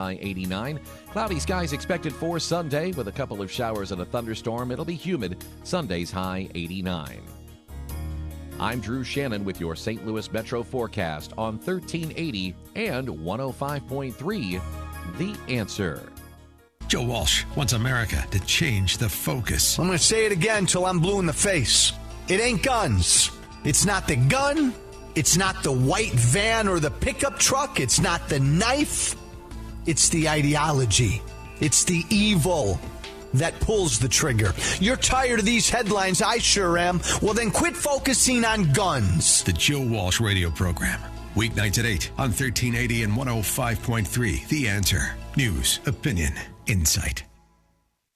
High 89. Cloudy skies expected for Sunday with a couple of showers and a thunderstorm. It'll be humid. Sunday's high 89. I'm Drew Shannon with your St. Louis Metro forecast on 1380 and 105.3 The Answer. Joe Walsh wants America to change the focus. I'm going to say it again till I'm blue in the face. It ain't guns. It's not the gun. It's not the white van or the pickup truck. It's not the knife. It's the ideology. It's the evil that pulls the trigger. You're tired of these headlines? I sure am. Well, then quit focusing on guns. The Joe Walsh radio program. Weeknights at 8 on 1380 and 105.3 The Answer. News, opinion, insight.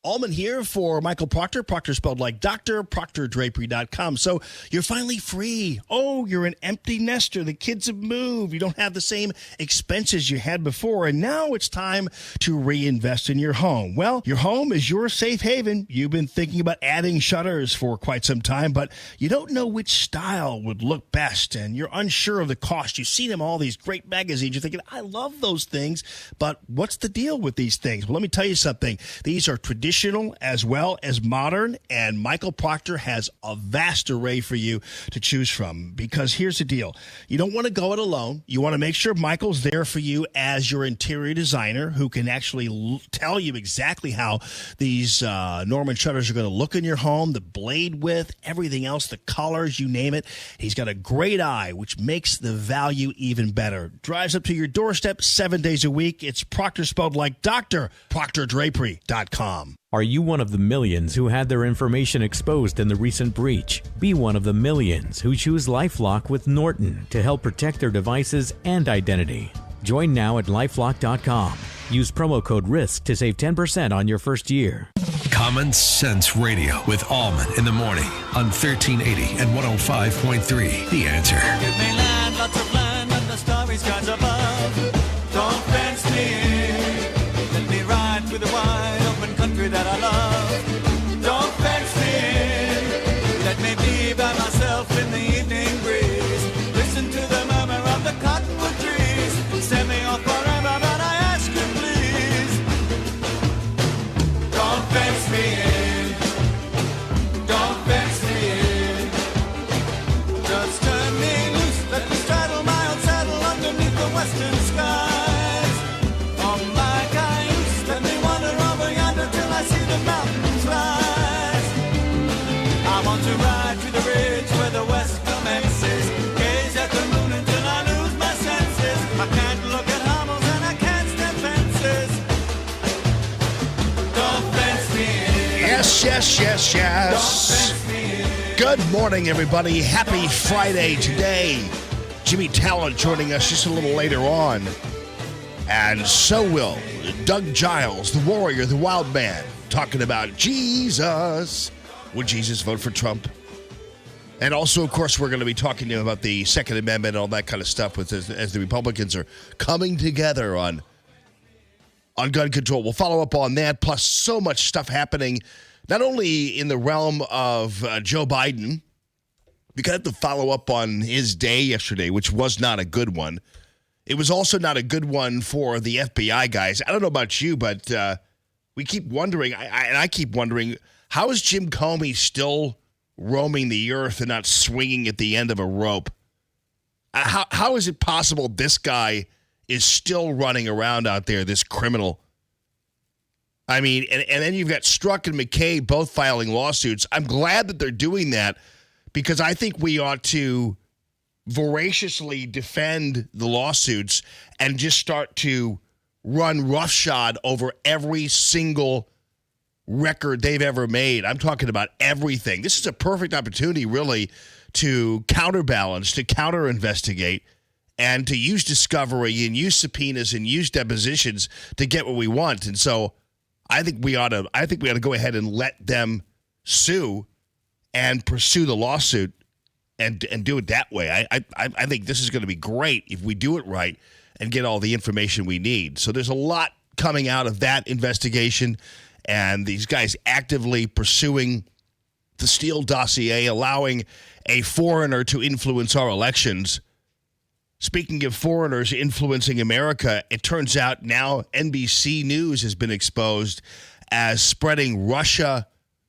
Allman here for Michael Proctor. Proctor spelled like doctor, proctordrapery.com. So you're finally free. Oh, you're an empty nester. The kids have moved. You don't have the same expenses you had before. And now it's time to reinvest in your home. Well, your home is your safe haven. You've been thinking about adding shutters for quite some time, but you don't know which style would look best, and you're unsure of the cost. You've seen them all these great magazines. You're thinking, I love those things, but what's the deal with these things? Well, let me tell you something. These are traditional as well as modern, and Michael Proctor has a vast array for you to choose from, because here's the deal. You don't want to go it alone. You want to make sure Michael's there for you as your interior designer who can actually tell you exactly how these Norman shutters are going to look in your home, the blade width, everything else, the colors, you name it. He's got a great eye, which makes the value even better. Drives up to your doorstep 7 days a week. It's Proctor spelled like doctor, proctordrapery.com. Are you one of the millions who had their information exposed in the recent breach? Be one of the millions who choose LifeLock with Norton to help protect their devices and identity. Join now at lifelock.com. Use promo code RISK to save 10% on your first year. Common Sense Radio with Allman in the morning on 1380 and 105.3 The Answer. Give me land, lots of land, and the starry skies above. Don't fence me in. Let me ride through the wide open country that I love. Don't fence me in. Let me be by myself in the evening breeze. Listen to the murmur of the cottonwood trees. Send me off forever, but I ask you please. Don't fence me in. Don't fence me in. Just turn me loose, let me straddle my old saddle underneath the western skies. On my cayuse, let me wander over yonder till I see the mountains rise. I want to ride to the ridge where the west commences, gaze at the moon until I lose my senses. I can't look at hovels and I can't step fences. Don't fence me in. Yes, yes, yes, yes. Don't fence me in. Good morning, everybody. Happy Friday today. Jimmy Talent joining us just a little later on. And so will Doug Giles, the warrior, the wild man, talking about Jesus. Would Jesus vote for Trump? And also, of course, we're going to be talking to him about the Second Amendment and all that kind of stuff as the Republicans are coming together on gun control. We'll follow up on that, plus so much stuff happening, not only in the realm of Joe Biden. We got to follow up on his day yesterday, which was not a good one. It was also not a good one for the FBI guys. I don't know about you, but we keep wondering, I keep wondering, how is Jim Comey still roaming the earth and not swinging at the end of a rope? How is it possible this guy is still running around out there, this criminal? I mean, and then you've got Strzok and McKay both filing lawsuits. I'm glad that they're doing that, because I think we ought to voraciously defend the lawsuits and just start to run roughshod over every single record they've ever made. I'm talking about everything. This is a perfect opportunity, really, to counterbalance, to counter-investigate, and to use discovery and use subpoenas and use depositions to get what we want. And so I think we ought to go ahead and let them sue and pursue the lawsuit and do it that way. I think this is going to be great if we do it right and get all the information we need. So there's a lot coming out of that investigation, and these guys actively pursuing the Steele dossier, allowing a foreigner to influence our elections. Speaking of foreigners influencing America, it turns out now NBC News has been exposed as spreading Russia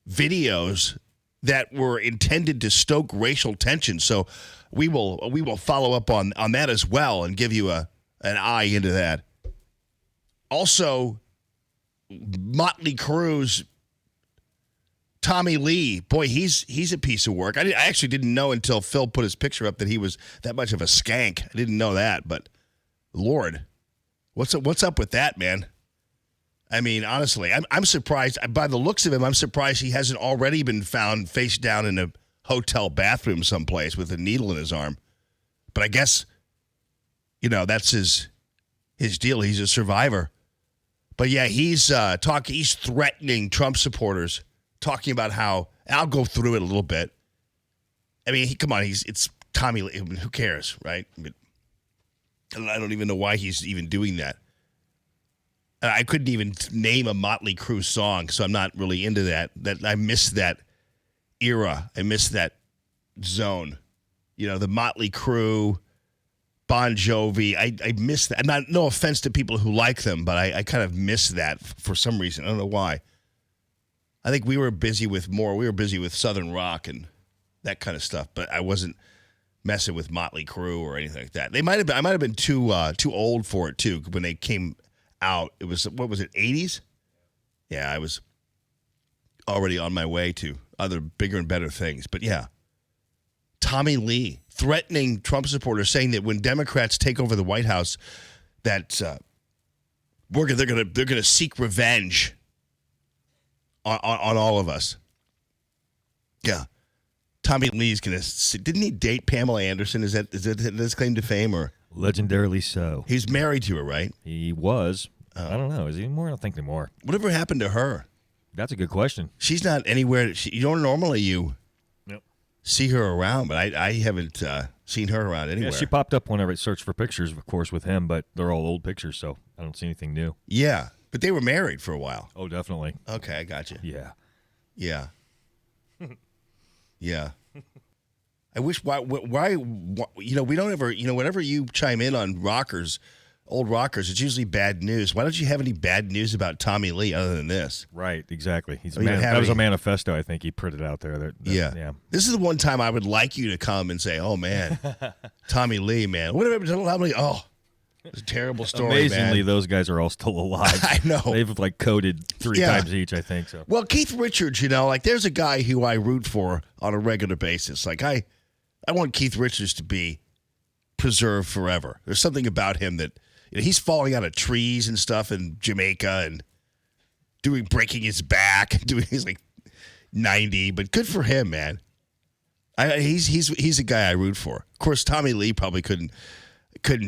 videos that were intended to stoke racial tension. So we will follow up on that as well and give you an eye into that. Also, Motley Crue's Tommy Lee, boy, he's a piece of work. I actually didn't know until Phil put his picture up that he was that much of a skank. I didn't know that, but Lord, what's up with that, man? I mean, honestly, I'm surprised. By the looks of him, I'm surprised he hasn't already been found face down in a hotel bathroom someplace with a needle in his arm. But I guess, that's his deal. He's a survivor. But yeah, he's threatening Trump supporters, talking about how, and I'll go through it a little bit. I mean, it's Tommy Lee. Who cares, right? I don't even know why he's even doing that. I couldn't even name a Motley Crue song, so I'm not really into that. I miss that era. I miss that zone. The Motley Crue, Bon Jovi. I miss that. No offense to people who like them, but I kind of miss that for some reason. I don't know why. I think we were busy with Southern rock and that kind of stuff, but I wasn't messing with Motley Crue or anything like that. I might have been too old for it too when they came out. It was, what was it, 80s? Yeah, I was already on my way to other bigger and better things. But yeah, Tommy Lee threatening Trump supporters, saying that when Democrats take over the White House, that they're gonna seek revenge on all of us. Yeah, Tommy Lee's didn't he date Pamela Anderson? Is that his claim to fame, or legendarily so? He's married to her, right? He was. I don't know. Is he anymore? I don't think anymore. Whatever happened to her? That's a good question. She's not anywhere. You don't normally Nope. see her around, but I haven't seen her around anywhere. Yeah, she popped up whenever I searched for pictures, of course, with him, but they're all old pictures, so I don't see anything new. Yeah, but they were married for a while. Oh, definitely. Okay, I got you. Yeah. Yeah. Yeah. I wish why we don't ever, whenever you chime in on old rockers, it's usually bad news. Why don't you have any bad news about Tommy Lee other than this? Right, exactly. That was a manifesto I think he printed out there. Yeah. This is the one time I would like you to come and say, oh, man, Tommy Lee, man. Whatever happened to Tommy Lee? Oh, it's a terrible story, Amazingly, man. those guys are all still alive. I know. They've coded 3 times each, I think. So. Well, Keith Richards, there's a guy who I root for on a regular basis. Like, I want Keith Richards to be preserved forever. There's something about him that he's falling out of trees and stuff in Jamaica and breaking his back. He's like 90, but good for him, man. He's a guy I root for. Of course, Tommy Lee probably couldn't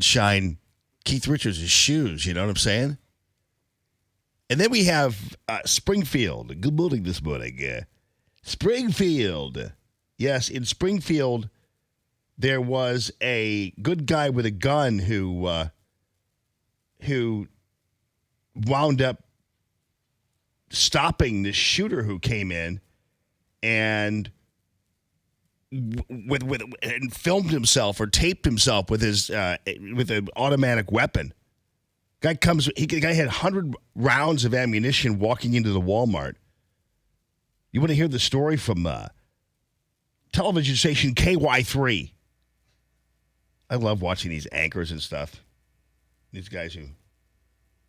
shine Keith Richards' shoes. You know what I'm saying? And then we have Springfield. Good morning this morning. Springfield. Yes, in Springfield, there was a good guy with a gun who wound up stopping the shooter who came in and and filmed himself or taped himself with his with an automatic weapon. Guy had 100 rounds of ammunition walking into the Walmart. You want to hear the story from television station KY3. I love watching these anchors and stuff. These guys who...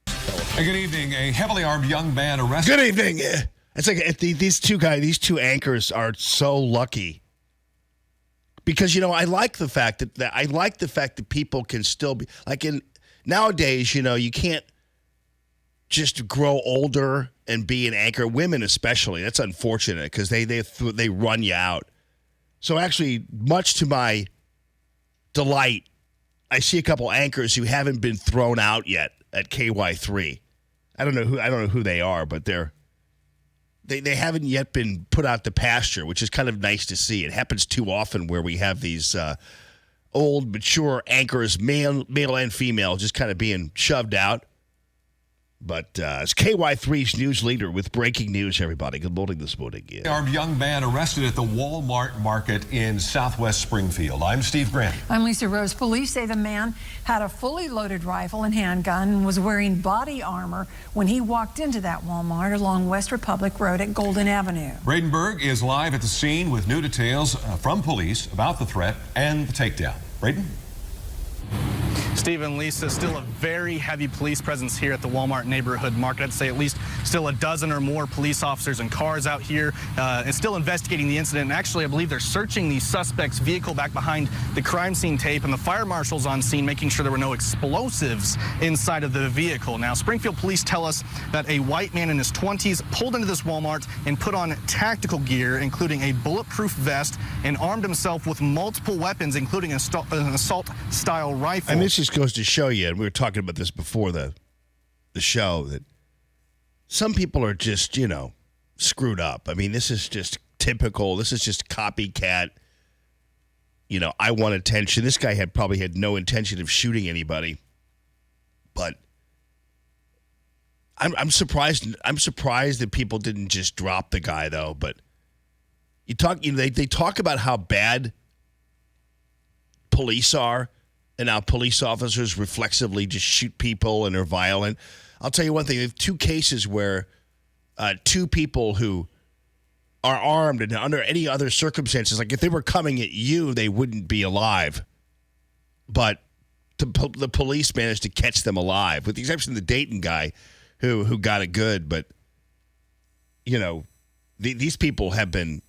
Hey, good evening. A heavily armed young man arrested... Good evening. It's like these two anchors are so lucky. Because, I like the fact that people can still be... Like nowadays, you can't just grow older and be an anchor. Women especially. That's unfortunate because they run you out. So actually, much to my delight, I see a couple anchors who haven't been thrown out yet at KY3. I don't know who they are, but they haven't yet been put out to pasture, which is kind of nice to see. It happens too often where we have these old, mature anchors, male and female, just kind of being shoved out. But it's KY3's news leader with breaking news, everybody. Good morning this morning. Yeah. Armed young man arrested at the Walmart market in southwest Springfield. I'm Steve Grant. I'm Lisa Rose. Police say the man had a fully loaded rifle and handgun and was wearing body armor when he walked into that Walmart along West Republic Road at Golden Avenue. Braden Berg is live at the scene with new details from police about the threat and the takedown. Braden? Steve and Lisa, still a very heavy police presence here at the Walmart neighborhood market. I'd say at least still a dozen or more police officers and cars out here and still investigating the incident. And actually, I believe they're searching the suspect's vehicle back behind the crime scene tape, and the fire marshal's on scene making sure there were no explosives inside of the vehicle. Now, Springfield police tell us that a white man in his 20s pulled into this Walmart and put on tactical gear, including a bulletproof vest, and armed himself with multiple weapons, including an assault-style rifle. And this just goes to show you, and we were talking about this before the show, that some people are just, screwed up. I mean, this is just typical. This is just copycat. I want attention. This guy probably had no intention of shooting anybody. But I'm surprised. I'm surprised that people didn't just drop the guy, though. But they talk about how bad police are, and how police officers reflexively just shoot people and are violent. I'll tell you one thing. They have two cases where two people who are armed and under any other circumstances, like if they were coming at you, they wouldn't be alive. But the police managed to catch them alive, with the exception of the Dayton guy who got it good. But, these people have been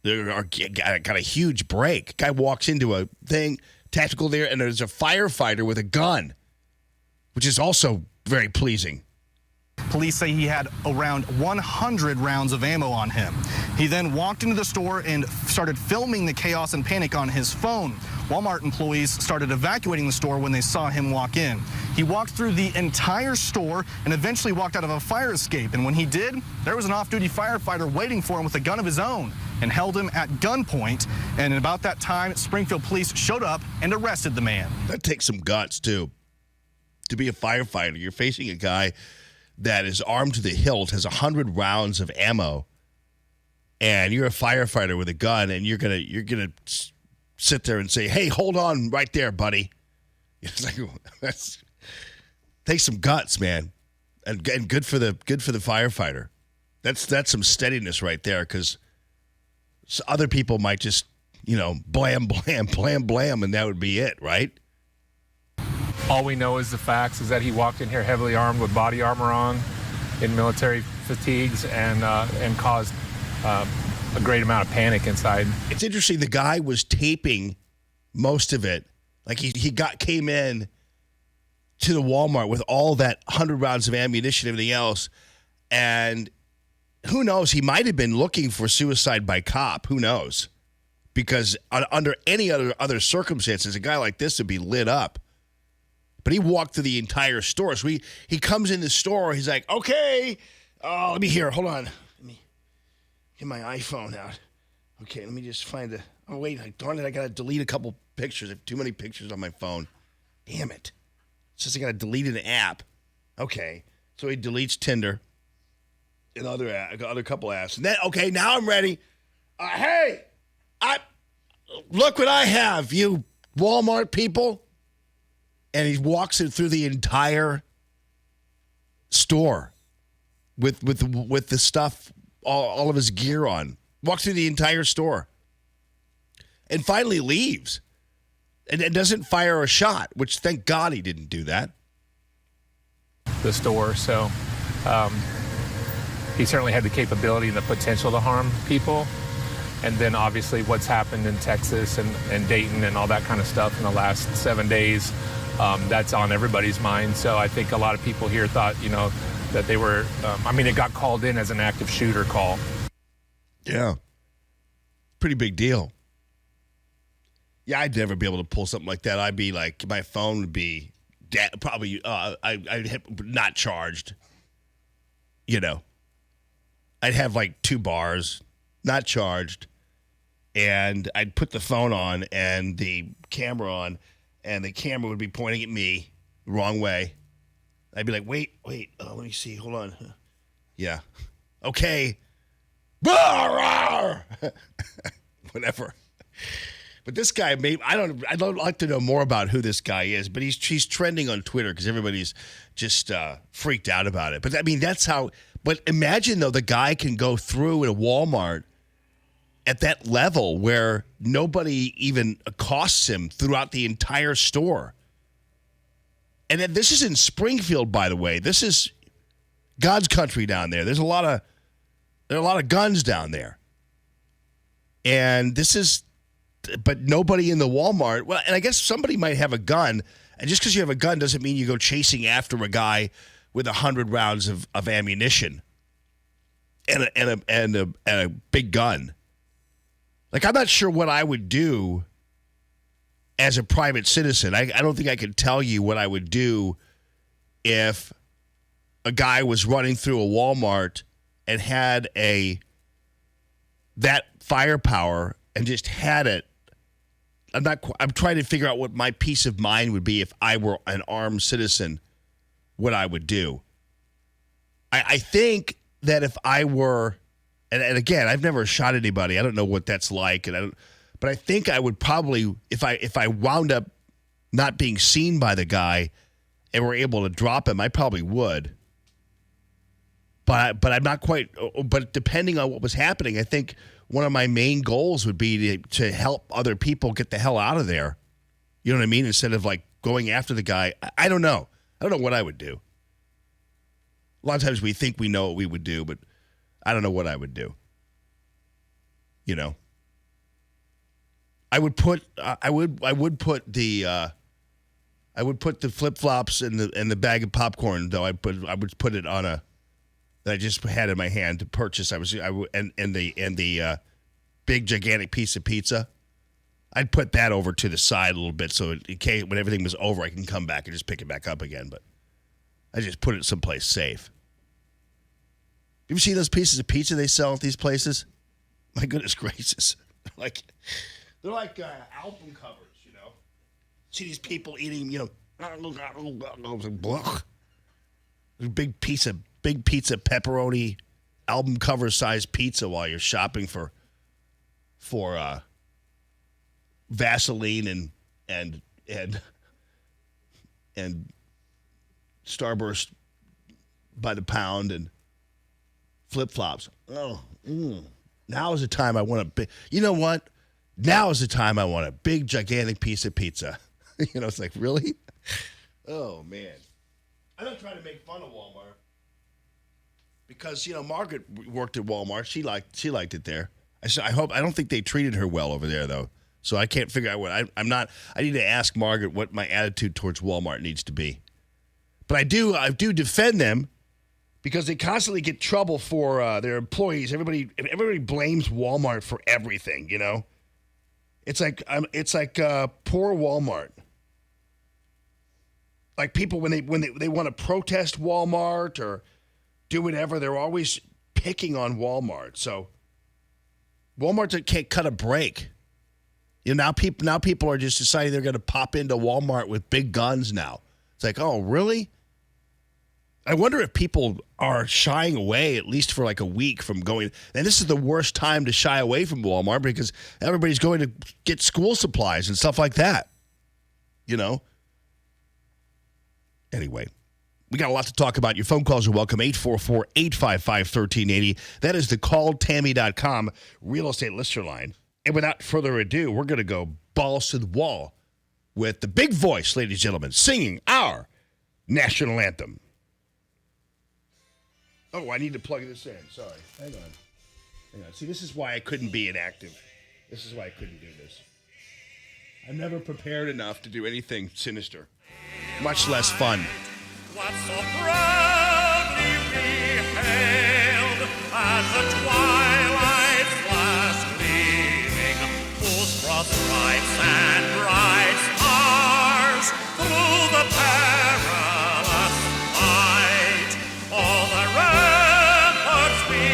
got a huge break. Guy walks into a thing, tactical there, and there's a firefighter with a gun, which is also very pleasing. Police say he had around 100 rounds of ammo on him. He then walked into the store and started filming the chaos and panic on his phone. Walmart employees started evacuating the store when they saw him walk in. He walked through the entire store and eventually walked out of a fire escape. And when he did, there was an off-duty firefighter waiting for him with a gun of his own and held him at gunpoint. And at about that time, Springfield police showed up and arrested the man. That takes some guts, too. To be a firefighter, you're facing a guy that is armed to the hilt, has 100 rounds of ammo, and you're a firefighter with a gun, and you're gonna sit there and say, "Hey, hold on right there, buddy." It's like, takes some guts, man, and good for the firefighter. That's some steadiness right there, because other people might just blam, blam, blam, blam, and that would be it, right? All we know is the facts is that he walked in here heavily armed with body armor on, in military fatigues, and caused a great amount of panic inside. It's interesting. The guy was taping most of it. Like he came in to the Walmart with all that 100 rounds of ammunition and everything else, and who knows? He might have been looking for suicide by cop. Who knows? Because under any other circumstances, a guy like this would be lit up. But he walked through the entire store. So he comes in the store. He's like, okay, let me hear. Hold on. Let me get my iPhone out. Okay, let me just find oh, wait. Darn it, I got to delete a couple pictures. I have too many pictures on my phone. Damn it. It's just I got to delete an app. Okay. So he deletes Tinder and other couple apps. And then, okay, now I'm ready. Hey, look what I have, you Walmart people. And he walks it through the entire store with the stuff, all of his gear on. Walks through the entire store. And finally leaves. And doesn't fire a shot, which thank God he didn't do that. The store, so he certainly had the capability and the potential to harm people. And then obviously what's happened in Texas and Dayton and all that kind of stuff in the last 7 days, that's on everybody's mind. So I think a lot of people here thought, that they were, it got called in as an active shooter call. Yeah. Pretty big deal. Yeah, I'd never be able to pull something like that. I'd be like, my phone would be probably, I'd hit not charged. I'd have like 2 bars, not charged. And I'd put the phone on and the camera on, and the camera would be pointing at me the wrong way. I'd be like, wait, let me see, hold on. Yeah. Okay. Whatever. But this guy, maybe I'd like to know more about who this guy is, but he's trending on Twitter because everybody's just freaked out about it. But I mean, that's how. But imagine though, the guy can go through in a Walmart at that level where nobody even accosts him throughout the entire store. And then this is in Springfield, by the way. This is God's country down there. There are a lot of guns down there. And but nobody in the Walmart. Well, and I guess somebody might have a gun. And just because you have a gun doesn't mean you go chasing after a guy with 100 rounds of ammunition and a big gun. Like, I'm not sure what I would do as a private citizen. I don't think I could tell you what I would do if a guy was running through a Walmart and had that firepower and just had it. I'm trying to figure out what my peace of mind would be if I were an armed citizen, what I would do. I think that if I were, and again, I've never shot anybody. I don't know what that's like, but I think I would probably, if I wound up not being seen by the guy and were able to drop him, I probably would. But I'm not quite. But depending on what was happening, I think one of my main goals would be to help other people get the hell out of there. You know what I mean? Instead of like going after the guy. I don't know. I don't know what I would do. A lot of times we think we know what we would do, but I don't know what I would do. You know, I would put the flip flops in the bag of popcorn. Though I would put it on that I just had in my hand to purchase. And the big gigantic piece of pizza. I'd put that over to the side a little bit so in case when everything was over, I can come back and just pick it back up again. But I just put it someplace safe. You ever see those pieces of pizza they sell at these places? My goodness gracious. They're like album covers, you know. See these people eating, you know, big pizza pepperoni album cover size pizza while you're shopping for Vaseline and Starburst by the pound and flip-flops. Now is the time I want you know what? Now is the time I want a big, gigantic piece of pizza. You know, it's like, really? Oh, man. I'm not trying to make fun of Walmart. Because, you know, Margaret worked at Walmart. She liked it there. I don't think they treated her well over there, though. So I can't figure out what I need to ask Margaret what my attitude towards Walmart needs to be. But I do defend them because they constantly get trouble for their employees. Everybody blames Walmart for everything, you know? It's like poor Walmart. Like people when they want to protest Walmart or do whatever, they're always picking on Walmart. So Walmart can't cut a break. You know, now people are just deciding they're going to pop into Walmart with big guns now. It's like, oh, really? I wonder if people are shying away at least for like a week from going. And this is the worst time to shy away from Walmart because everybody's going to get school supplies and stuff like that. You know? Anyway, we got a lot to talk about. Your phone calls are welcome. 844-855-1380. That is the calltammy.com real estate listener line. And without further ado, we're going to go balls to the wall with the big voice, ladies and gentlemen, singing our national anthem. Oh, I need to plug this in. Sorry. Hang on. See, this is why I couldn't be inactive. This is why I couldn't do this. I'm never prepared enough to do anything sinister, much less fun. What so proudly we hailed as the twilight's last gleaming, whose broad stripes and bright stars through the perilous fight, all the ramparts we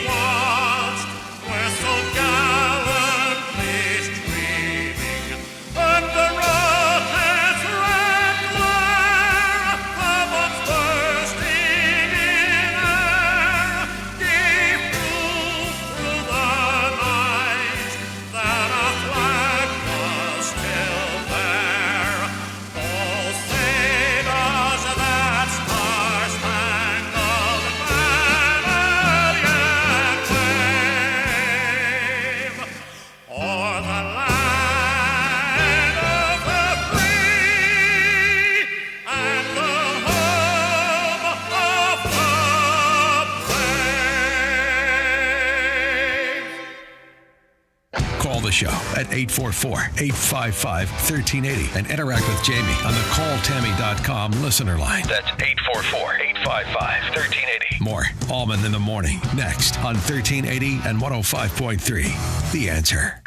watched were so gallantly streaming, and the rocket's red glare of its the show at 844-855-1380 and interact with Jamie on the calltammy.com listener line. That's 844-855-1380. More Allman in the Morning next on 1380 and 105.3. The Answer.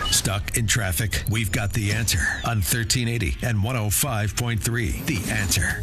Stuck in traffic? We've got the answer on 1380 and 105.3. The Answer.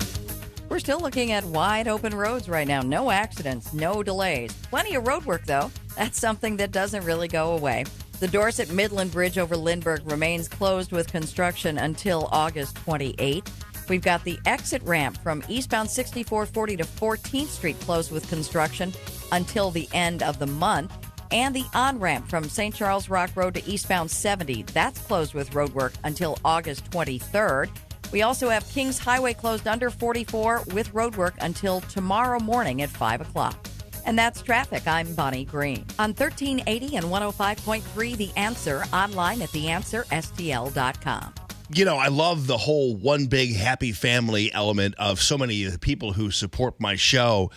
We're still looking at wide open roads right now. No accidents, no delays. Plenty of road work, though. That's something that doesn't really go away. The Dorset Midland Bridge over Lindbergh remains closed with construction until August 28th. We've got the exit ramp from eastbound 6440 to 14th Street closed with construction until the end of the month. And the on-ramp from St. Charles Rock Road to eastbound 70, that's closed with road work until August 23rd. We also have Kings Highway closed under 44 with road work until tomorrow morning at 5 o'clock. And that's traffic. I'm Bonnie Green. On 1380 and 105.3 The Answer, online at theanswerstl.com. You know, I love the whole one big happy family element of so many of the people who support my show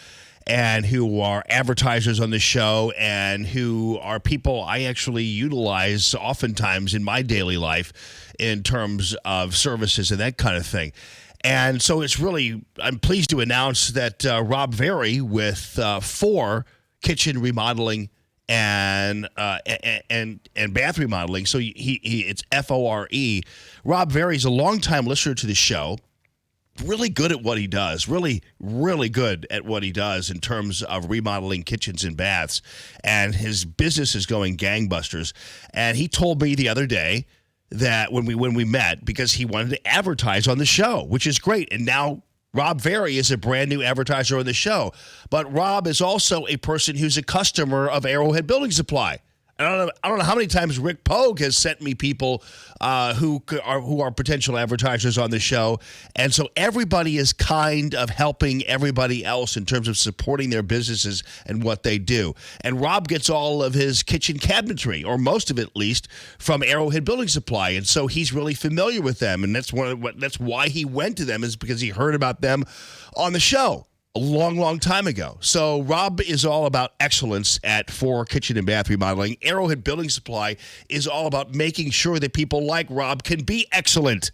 and who are advertisers on the show and who are people I actually utilize oftentimes in my daily life in terms of services and that kind of thing. And so it's really, I'm pleased to announce that Rob Very with 4 kitchen remodeling and bath remodeling. So it's FORE. Rob Very is a longtime listener to the show. Really good at what he does. Really, really good at what he does in terms of remodeling kitchens and baths. And his business is going gangbusters. And he told me the other day that when we met, because he wanted to advertise on the show, which is great. And now Rob Very is a brand new advertiser on the show. But Rob is also a person who's a customer of Arrowhead Building Supply. I don't know how many times Rick Pogue has sent me people who are potential advertisers on the show. And so everybody is kind of helping everybody else in terms of supporting their businesses and what they do. And Rob gets all of his kitchen cabinetry, or most of it at least, from Arrowhead Building Supply. And so he's really familiar with them. And that's why he went to them, is because he heard about them on the show a long, long time ago. So Rob is all about excellence at 4 kitchen and bath remodeling. Arrowhead Building Supply is all about making sure that people like Rob can be excellent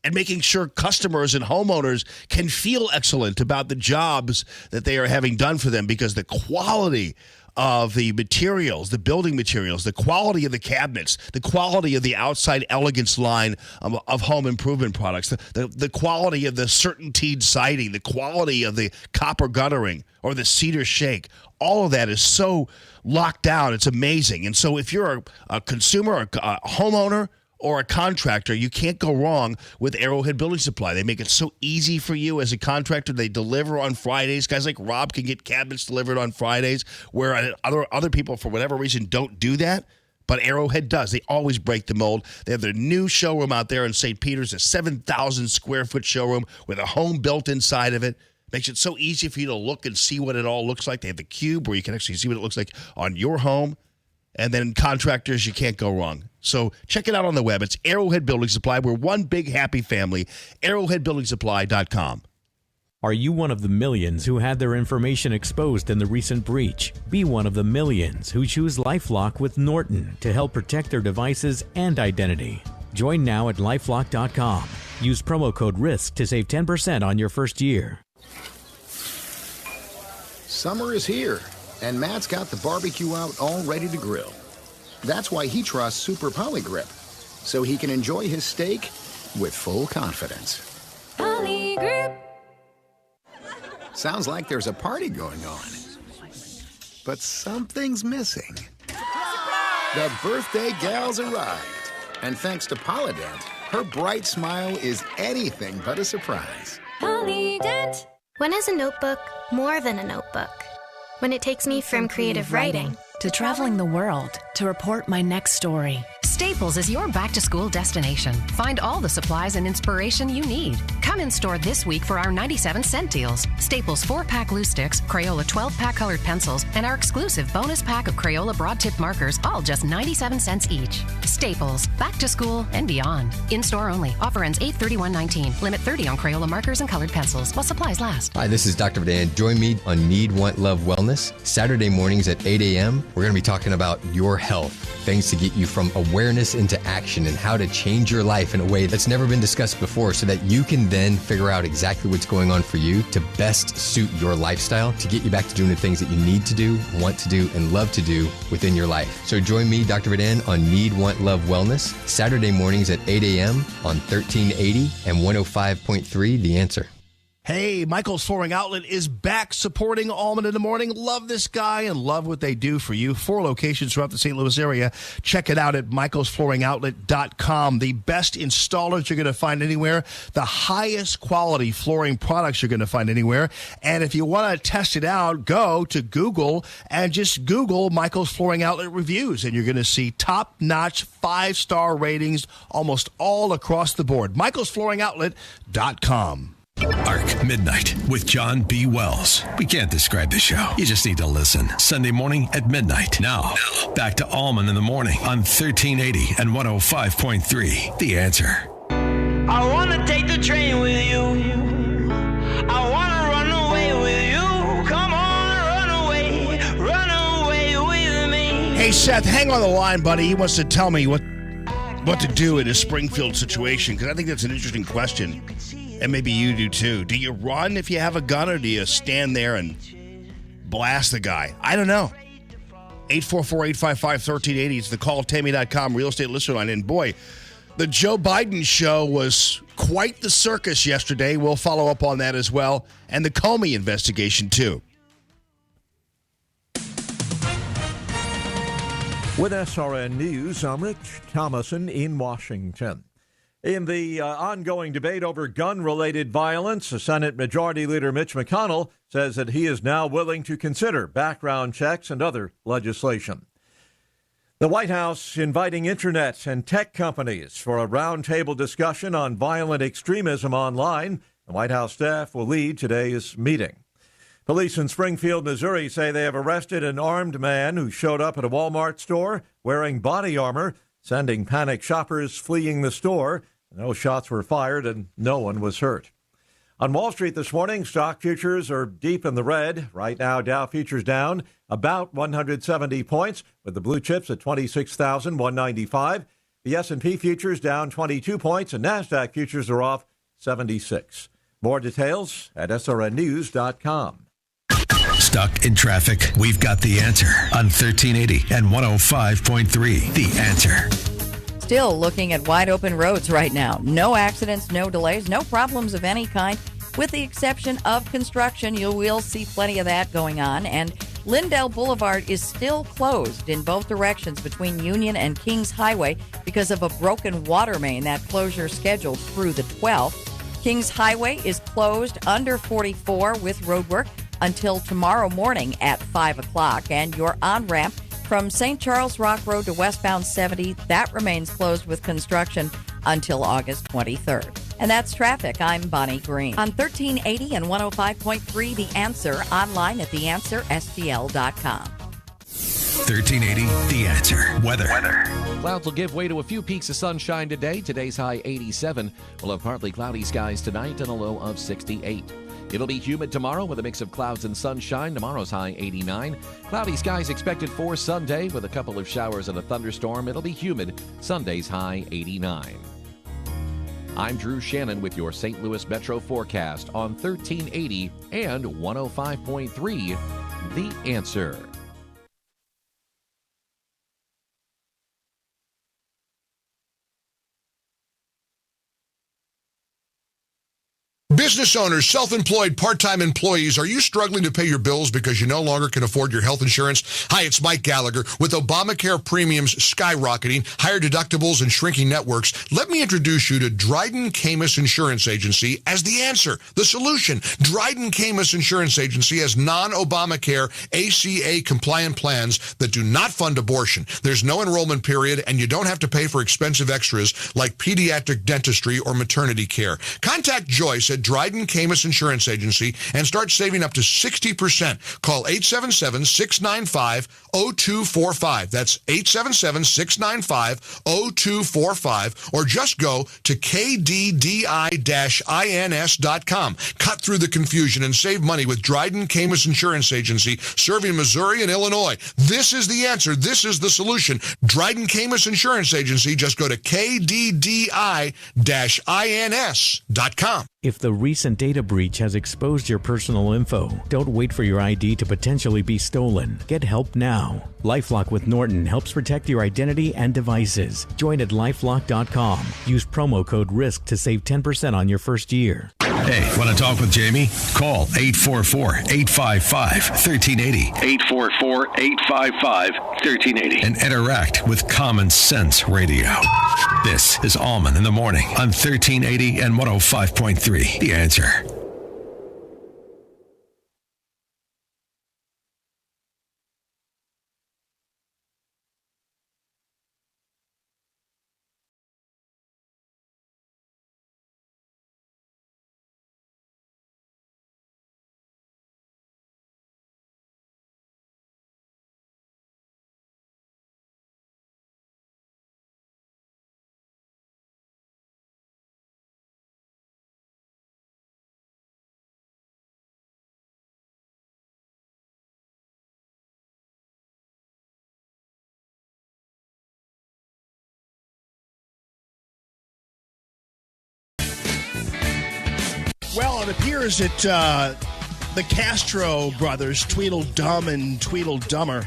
and making sure customers and homeowners can feel excellent about the jobs that they are having done for them, because the quality of the materials, the building materials, the quality of the cabinets, the quality of the outside elegance line of home improvement products, the quality of the CertainTeed siding, the quality of the copper guttering or the cedar shake, all of that is so locked down. It's amazing. And so if you're a consumer, a homeowner, or a contractor, you can't go wrong with Arrowhead Building Supply. They make it so easy for you as a contractor. They deliver on Fridays. Guys like Rob can get cabinets delivered on Fridays, where other people, for whatever reason, don't do that. But Arrowhead does. They always break the mold. They have their new showroom out there in St. Peter's, a 7,000 square foot showroom with a home built inside of it. Makes it so easy for you to look and see what it all looks like. They have the cube where you can actually see what it looks like on your home. And then contractors, you can't go wrong. So check it out on the web. It's Arrowhead Building Supply. We're one big happy family. ArrowheadBuildingSupply.com. Are you one of the millions who had their information exposed in the recent breach? Be one of the millions who choose LifeLock with Norton to help protect their devices and identity. Join now at LifeLock.com. Use promo code RISK to save 10% on your first year. Summer is here, and Matt's got the barbecue out all ready to grill. That's why he trusts Super Polygrip, so he can enjoy his steak with full confidence. Polygrip. Sounds like there's a party going on, but something's missing. The birthday gal's arrived, and thanks to Polydent, her bright smile is anything but a surprise. Polydent. When is a notebook more than a notebook? When it takes me from creative writing to traveling the world to report my next story. Staples is your back-to-school destination. Find all the supplies and inspiration you need. Come in store this week for our 97-cent deals. Staples 4-pack glue sticks, Crayola 12-pack colored pencils, and our exclusive bonus pack of Crayola broad-tip markers, all just 97 cents each. Staples, back to school and beyond. In-store only. Offer ends 8/31/19. Limit 30 on Crayola markers and colored pencils while supplies last. Hi, this is Dr. Vadan. Join me on Need, Want, Love, Wellness. Saturday mornings at 8 a.m. We're going to be talking about your health. Things to get you from awareness into action and how to change your life in a way that's never been discussed before so that you can then figure out exactly what's going on for you to best suit your lifestyle to get you back to doing the things that you need to do, want to do, and love to do within your life. So join me, Dr. Vadan, on Need, Want, Love, Wellness, Saturday mornings at 8 a.m. on 1380 and 105.3 The Answer. Hey, Michael's Flooring Outlet is back supporting Allman in the Morning. Love this guy and love what they do for you. 4 locations throughout the St. Louis area. Check it out at michaelsflooringoutlet.com. The best installers you're going to find anywhere. The highest quality flooring products you're going to find anywhere. And if you want to test it out, go to Google and just Google Michael's Flooring Outlet reviews. And you're going to see top-notch 5-star ratings almost all across the board. michaelsflooringoutlet.com. Arc Midnight with John B. Wells. We can't describe the show. You just need to listen. Sunday morning at midnight. Now, back to Allman in the Morning on 1380 and 105.3. The Answer. I want to take the train with you. I want to run away with you. Come on, run away with me. Hey, Seth, hang on the line, buddy. He wants to tell me what to do in a Springfield situation, because I think that's an interesting question. And maybe you do too. Do you run if you have a gun, or do you stand there and blast the guy? I don't know. 844-855-1380. It's the calltammy.com real estate listener line. And boy, the Joe Biden show was quite the circus yesterday. We'll follow up on that as well. And the Comey investigation too. With SRN News, I'm Rich Thomason in Washington. In the ongoing debate over gun-related violence, Senate Majority Leader Mitch McConnell says that he is now willing to consider background checks and other legislation. The White House inviting internet and tech companies for a roundtable discussion on violent extremism online. The White House staff will lead today's meeting. Police in Springfield, Missouri say they have arrested an armed man who showed up at a Walmart store wearing body armor, sending panicked shoppers fleeing the store. No shots were fired and no one was hurt. On Wall Street this morning, stock futures are deep in the red. Right now, Dow futures down about 170 points, with the blue chips at 26,195. The S&P futures down 22 points, and NASDAQ futures are off 76. More details at srnnews.com. Stuck in traffic? We've got the answer on 1380 and 105.3. The Answer. Still looking at wide open roads right now. No accidents, no delays, no problems of any kind. With the exception of construction, you will see plenty of that going on. And Lindell Boulevard is still closed in both directions between Union and Kings Highway because of a broken water main. That closure scheduled through the 12th. Kings Highway is closed under 44 with roadwork until tomorrow morning at 5 o'clock. And your on-ramp from St. Charles Rock Road to westbound 70, that remains closed with construction until August 23rd. And that's traffic. I'm Bonnie Green. On 1380 and 105.3 The Answer, online at theanswerstl.com. 1380 The Answer. Weather. Clouds will give way to a few peaks of sunshine today. Today's high 87. We'll have partly cloudy skies tonight and a low of 68. It'll be humid tomorrow with a mix of clouds and sunshine. Tomorrow's high 89. Cloudy skies expected for Sunday with a couple of showers and a thunderstorm. It'll be humid. Sunday's high 89. I'm Drew Shannon with your St. Louis Metro forecast on 1380 and 105.3 The Answer. Business owners, self-employed, part-time employees, are you struggling to pay your bills because you no longer can afford your health insurance? Hi, it's Mike Gallagher. With Obamacare premiums skyrocketing, higher deductibles, and shrinking networks, let me introduce you to Dryden Camus Insurance Agency as the answer, the solution. Dryden Camus Insurance Agency has non-Obamacare ACA compliant plans that do not fund abortion. There's no enrollment period, and you don't have to pay for expensive extras like pediatric dentistry or maternity care. Contact Joyce at Dryden Camus Insurance Agency and start saving up to 60%. Call 877-695-0245. That's 877-695-0245, or just go to kddi-ins.com. Cut through the confusion and save money with Dryden Camus Insurance Agency, serving Missouri and Illinois. This is the answer. This is the solution. Dryden Camus Insurance Agency. Just go to kddi-ins.com. If the recent data breach has exposed your personal info, don't wait for your ID to potentially be stolen. Get help now. LifeLock with Norton helps protect your identity and devices. Join at LifeLock.com. Use promo code RISK to save 10% on your first year. Hey, want to talk with Jamie? Call 844-855-1380. 844-855-1380. And interact with Common Sense Radio. This is Allman in the Morning on 1380 and 105.3. The Answer. Well, it appears that the Castro brothers, Tweedledum and Tweedledummer,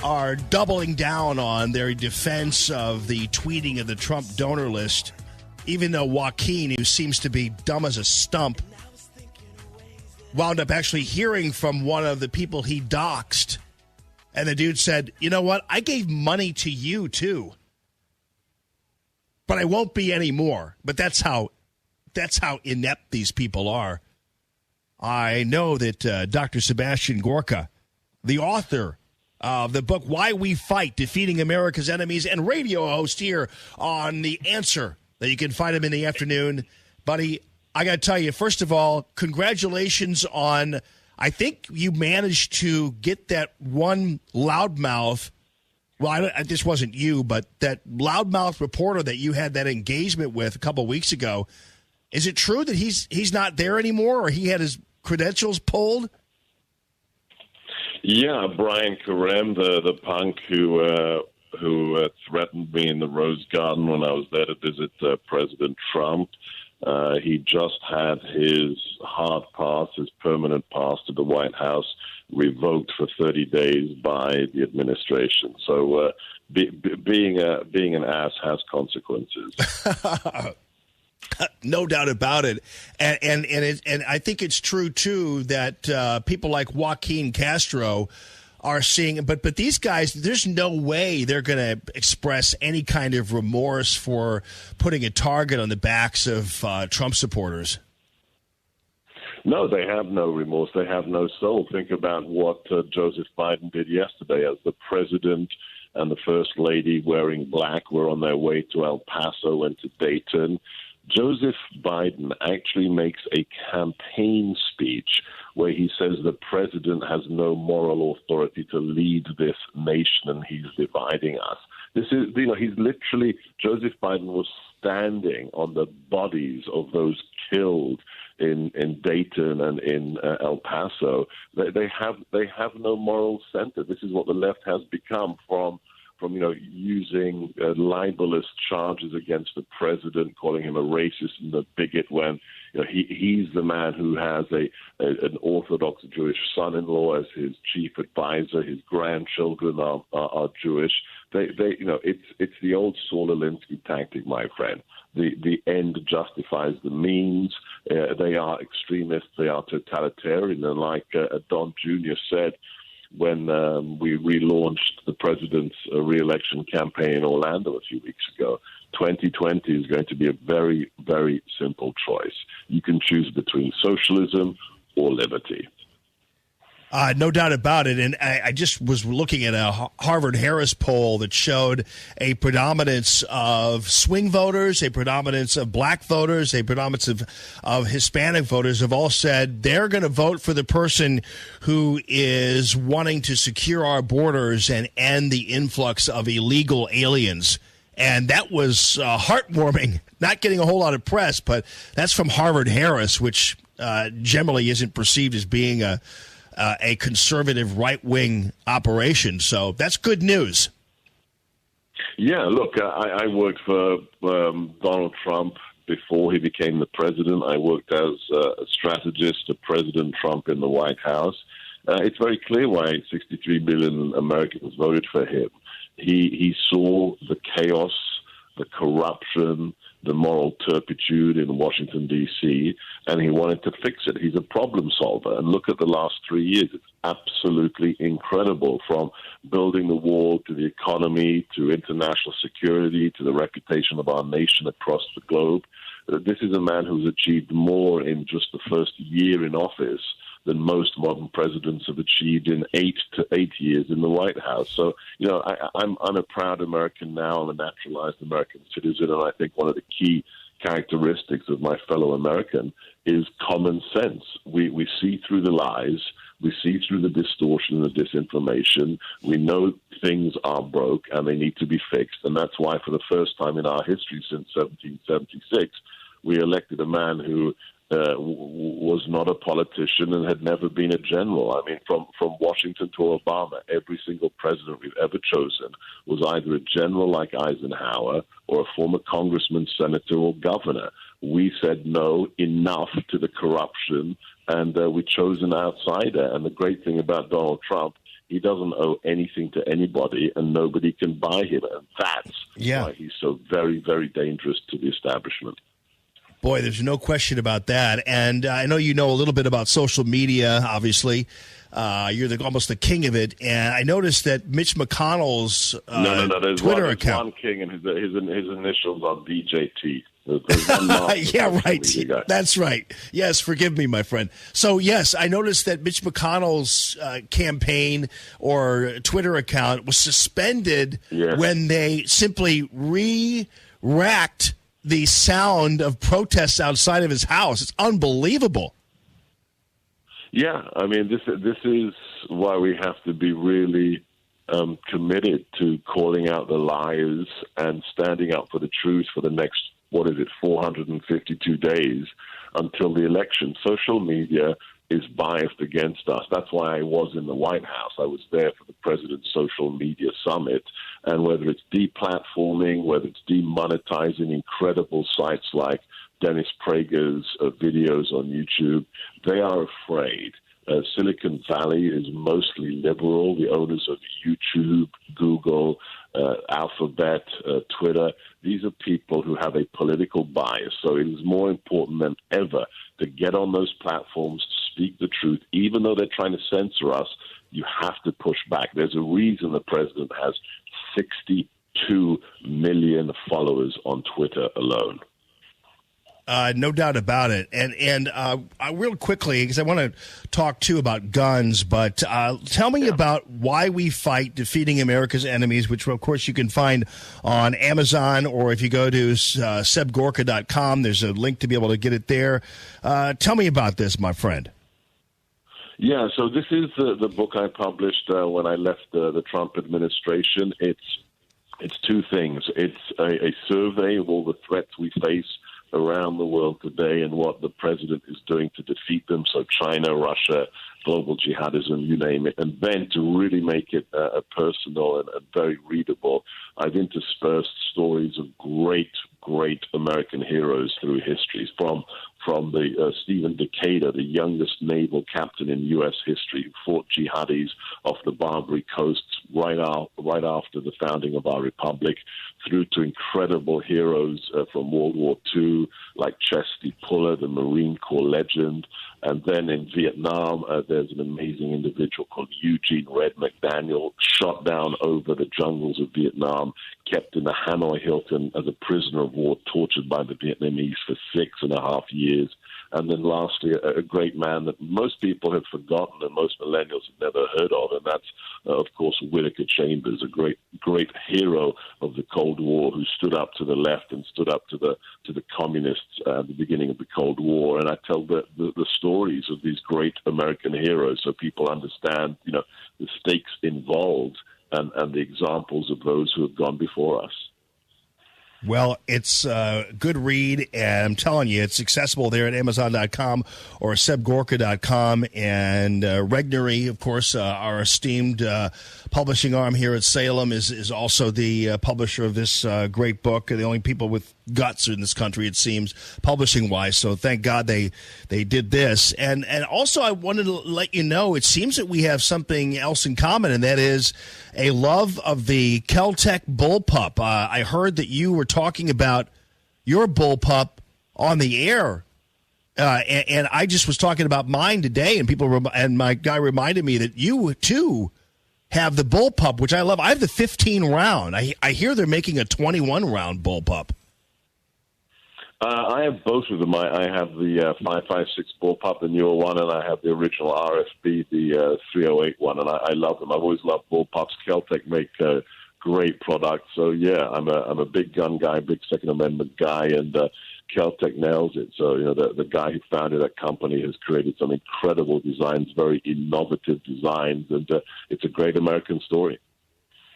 are doubling down on their defense of the tweeting of the Trump donor list, even though Joaquin, who seems to be dumb as a stump, wound up actually hearing from one of the people he doxed. And the dude said, you know what? I gave money to you, too. But I won't be anymore. But that's how inept these people are. I know that Dr. Sebastian Gorka, the author of the book Why We Fight, Defeating America's Enemies, and radio host here on The Answer, that you can find him in the afternoon. Buddy, I got to tell you, first of all, congratulations on, I think you managed to get that one loudmouth. Well, this wasn't you, but that loudmouth reporter that you had that engagement with a couple weeks ago. Is it true that he's not there anymore, or he had his credentials pulled? Yeah, Brian Karem, the punk who threatened me in the Rose Garden when I was there to visit President Trump. He just had his hard pass, his permanent pass to the White House, revoked for 30 days by the administration. So being an ass has consequences. No doubt about it, and I think it's true too that people like Joaquin Castro are seeing. But these guys, there's no way they're going to express any kind of remorse for putting a target on the backs of Trump supporters. No, they have no remorse. They have no soul. Think about what Joseph Biden did yesterday as the president and the first lady wearing black were on their way to El Paso and to Dayton. Joseph Biden actually makes a campaign speech where he says the president has no moral authority to lead this nation and he's dividing us. This is, he's literally, Joseph Biden was standing on the bodies of those killed in Dayton and in El Paso. They have no moral center. This is what the left has become from using libelous charges against the president, calling him a racist and a bigot when he's the man who has an Orthodox Jewish son-in-law as his chief advisor. His grandchildren are Jewish. It's the old Saul Alinsky tactic, my friend. The end justifies the means. They are extremists. They are totalitarian. And like Don Jr. said when we relaunched the president's re-election campaign in Orlando a few weeks ago, 2020 is going to be a very, very simple choice. You can choose between socialism or liberty. No doubt about it. And I just was looking at a Harvard-Harris poll that showed a predominance of swing voters, a predominance of black voters, a predominance of Hispanic voters have all said they're going to vote for the person who is wanting to secure our borders and end the influx of illegal aliens. And that was heartwarming. Not getting a whole lot of press, but that's from Harvard-Harris, which generally isn't perceived as being a conservative right-wing operation. So that's good news. Yeah, look, I worked for Donald Trump before he became the president. I worked as a strategist to President Trump in the White House. It's very clear why 63 million Americans voted for him. He saw the chaos, the corruption, the moral turpitude in Washington, D.C., and he wanted to fix it. He's a problem solver. And look at the last 3 years. It's absolutely incredible, from building the wall to the economy to international security to the reputation of our nation across the globe. This is a man who's achieved more in just the first year in office than most modern presidents have achieved in 8 years in the White House. So, I'm a proud American now. I'm a naturalized American citizen, and I think one of the key characteristics of my fellow American is common sense. We see through the lies. We see through the distortion and the disinformation. We know things are broke and they need to be fixed. And that's why, for the first time in our history since 1776, we elected a man who was not a politician and had never been a general. I mean, from Washington to Obama, every single president we've ever chosen was either a general like Eisenhower or a former congressman, senator, or governor. We said no, enough to the corruption, and we chose an outsider. And the great thing about Donald Trump, he doesn't owe anything to anybody, and nobody can buy him. And that's why he's so very, very dangerous to the establishment. Boy, there's no question about that. And I know you know a little bit about social media, obviously. You're almost the king of it. And I noticed that Mitch McConnell's There's Twitter one account. king, and his initials are DJT. There's one yeah, right. That's right. Yes, forgive me, my friend. So, yes, I noticed that Mitch McConnell's campaign or Twitter account was suspended when they simply re-racked the sound of protests outside of his house. It's unbelievable. Yeah, I mean, this is why we have to be really committed to calling out the lies and standing up for the truth for the next, 452 days until the election. Social media is biased against us. That's why I was in the White House. I was there for the President's Social Media Summit. And whether it's deplatforming, whether it's demonetizing incredible sites like Dennis Prager's videos on YouTube, they are afraid. Silicon Valley is mostly liberal. The owners of YouTube, Google, Alphabet, Twitter, these are people who have a political bias. So it is more important than ever to get on those platforms, to speak the truth. Even though they're trying to censor us, you have to push back. There's a reason the president has 62 million followers on Twitter alone. No doubt about it. And real quickly, because I want to talk, too, about guns, but tell me about Why We Fight, Defeating America's Enemies, which, of course, you can find on Amazon, or if you go to sebgorka.com, there's a link to be able to get it there. Tell me about this, my friend. Yeah, so this is the book I published when I left the Trump administration. It's two things. It's a survey of all the threats we face around the world today and what the president is doing to defeat them. So China, Russia, global jihadism, you name it. And then to really make it personal and very readable, I've interspersed stories of great American heroes through history, from the Stephen Decatur, the youngest naval captain in U.S. history, who fought jihadis off the Barbary coasts right after the founding of our republic, through to incredible heroes from World War II, like Chesty Puller, the Marine Corps legend. And then in Vietnam, there's an amazing individual called Eugene Red McDaniel, shot down over the jungles of Vietnam, kept in the Hanoi Hilton as a prisoner of war, tortured by the Vietnamese for 6.5 years. And then lastly, a great man that most people have forgotten and most millennials have never heard of, and that's, of course, Whittaker Chambers, a great hero of the Cold War who stood up to the left and stood up to the communists at the beginning of the Cold War. And I tell the stories of these great American heroes so people understand, the stakes involved and the examples of those who have gone before us. Well, it's a good read, and I'm telling you, it's accessible there at Amazon.com or SebGorka.com. And Regnery, of course, our esteemed publishing arm here at Salem, is also the publisher of this great book. The only people with guts in this country, it seems, publishing-wise. So thank God they did this. And also, I wanted to let you know, it seems that we have something else in common, and that is a love of the Kel-Tec bullpup. I heard that you were talking about your bullpup on the air, and I just was talking about mine today, and my guy reminded me that you too have the bullpup, which I love. I have the 15 round. I hear they're making a 21 round bullpup. I have both of them. I have the 5.56 bullpup, the newer one, and I have the original RFB, the 308 one, and I love them. I've always loved bullpups. Kel-Tec make great products. So yeah, I'm a big gun guy, big Second Amendment guy, and Kel-Tec nails it. So the guy who founded that company has created some incredible designs, very innovative designs, and it's a great American story.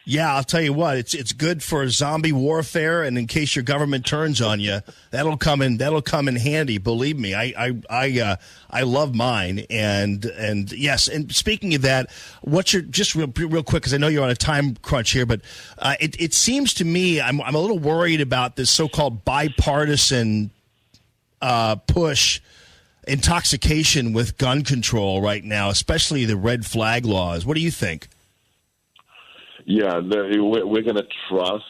Yeah, I'll tell you what, it's good for zombie warfare, and in case your government turns on you, that'll come in handy. Believe me, I love mine, and yes. And speaking of that, what's your just real quick, because I know you're on a time crunch here, but it seems to me I'm a little worried about this so-called bipartisan push. Intoxication with gun control right now, especially the red flag laws. What do you think? Yeah, we're going to trust